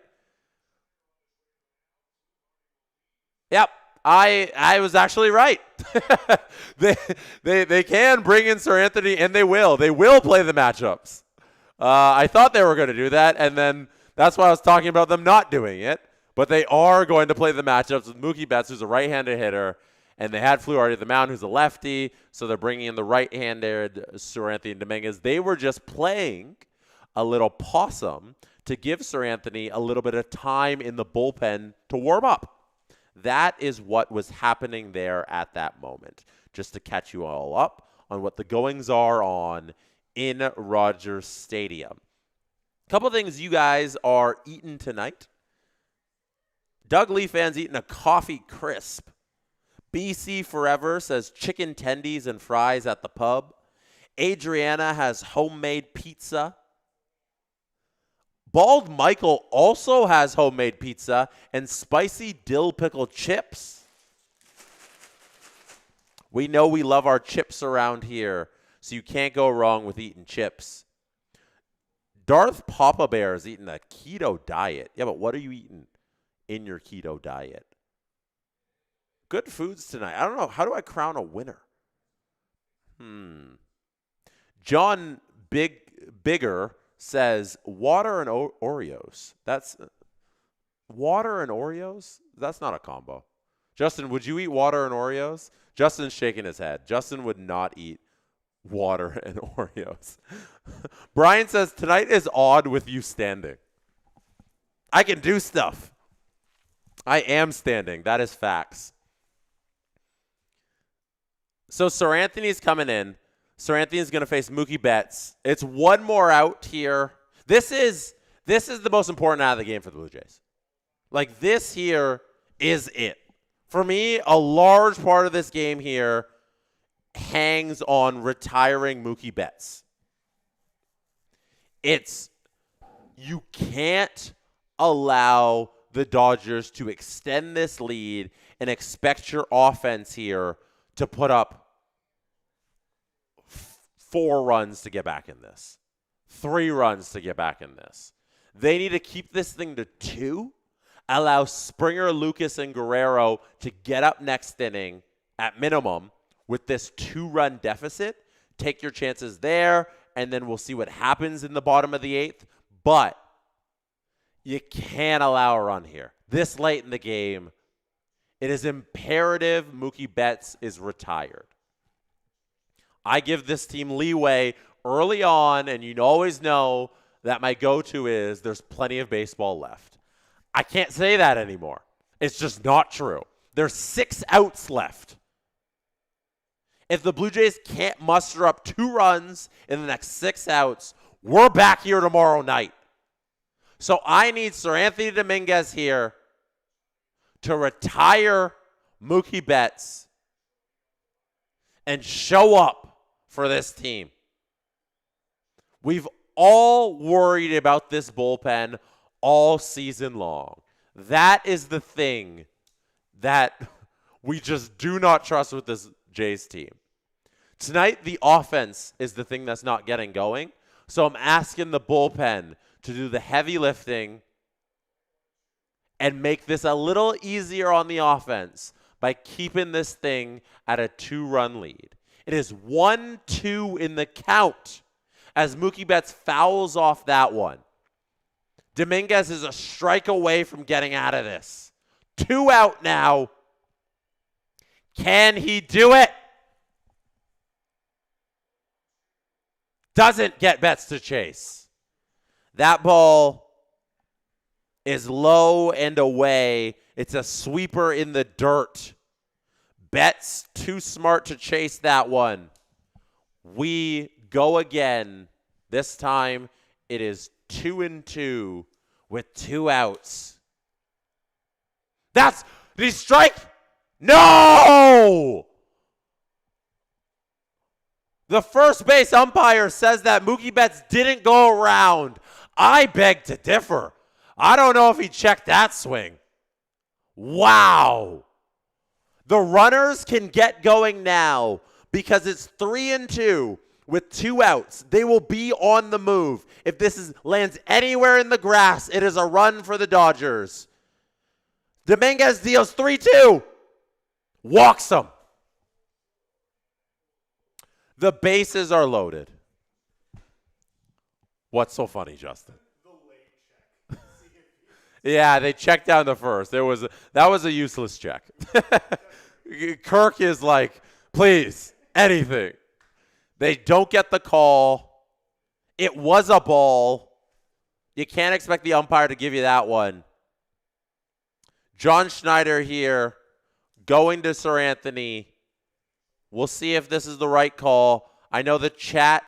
Yep, I was actually right. they can bring in Sir Anthony, and they will. They will play the matchups. I thought they were going to do that, and then that's why I was talking about them not doing it. But they are going to play the matchups with Mookie Betts, who's a right-handed hitter, and they had Fluharty at the mound, who's a lefty, so they're bringing in the right-handed Sir Anthony Dominguez. They were just playing a little possum to give Sir Anthony a little bit of time in the bullpen to warm up. That is what was happening there at that moment, just to catch you all up on what the goings are on in Rogers Stadium. A couple things you guys are eating tonight. Doug Lee fans eating a coffee crisp. BC Forever says chicken tendies and fries at the pub. Adriana has homemade pizza. Bald Michael also has homemade pizza and spicy dill pickle chips. We know we love our chips around here, so you can't go wrong with eating chips. Darth Papa Bear is eating a keto diet. Yeah, but what are you eating in your keto diet? Good foods tonight. I don't know. How do I crown a winner? John Bigger says water and Oreos. That's water and Oreos? That's not a combo. Justin, would you eat water and Oreos? Justin's shaking his head. Justin would not eat water and Oreos. Brian says tonight is odd with you standing. I can do stuff. I am standing. That is facts. So Sir Anthony's coming in. Sir Anthony's going to face Mookie Betts. It's one more out here. This is the most important out of the game for the Blue Jays. Like, this here is it. For me, a large part of this game here hangs on retiring Mookie Betts. You can't allow the Dodgers to extend this lead and expect your offense here to put up 4 runs to get back in this, 3 runs to get back in this. They need to keep this thing to 2, allow Springer, Lucas, and Guerrero to get up next inning at minimum with this 2-run deficit. Take your chances there, and then we'll see what happens in the bottom of the 8th. But you can't allow a run here. This late in the game, it is imperative Mookie Betts is retired. I give this team leeway early on, and you always know that my go-to is there's plenty of baseball left. I can't say that anymore. It's just not true. There's 6 outs left. If the Blue Jays can't muster up 2 runs in the next 6 outs, we're back here tomorrow night. So I need Sir Anthony Dominguez here to retire Mookie Betts and show up for this team. We've all worried about this bullpen all season long. That is the thing that we just do not trust with this Jays team. Tonight, the offense is the thing that's not getting going. So I'm asking the bullpen to do the heavy lifting and make this a little easier on the offense by keeping this thing at a 2-run lead. It is 1-2 in the count as Mookie Betts fouls off that one. Dominguez is a strike away from getting out of this. 2 out now. Can he do it? Doesn't get Betts to chase. That ball is low and away. It's a sweeper in the dirt. Betts too smart to chase that one. We go again. This time it is 2-2 with 2 outs. Did he strike? No! The first base umpire says that Mookie Betts didn't go around. I beg to differ. I don't know if he checked that swing. Wow. The runners can get going now because it's 3-2 with 2 outs. They will be on the move. If this lands anywhere in the grass, it is a run for the Dodgers. Dominguez deals 3-2. Walks them. The bases are loaded. What's so funny, Justin? The late check. Yeah, they checked down the first. That was a useless check. Kirk is like, please, anything. They don't get the call. It was a ball. You can't expect the umpire to give you that one. John Schneider here going to Sir Anthony. We'll see if this is the right call. I know the chat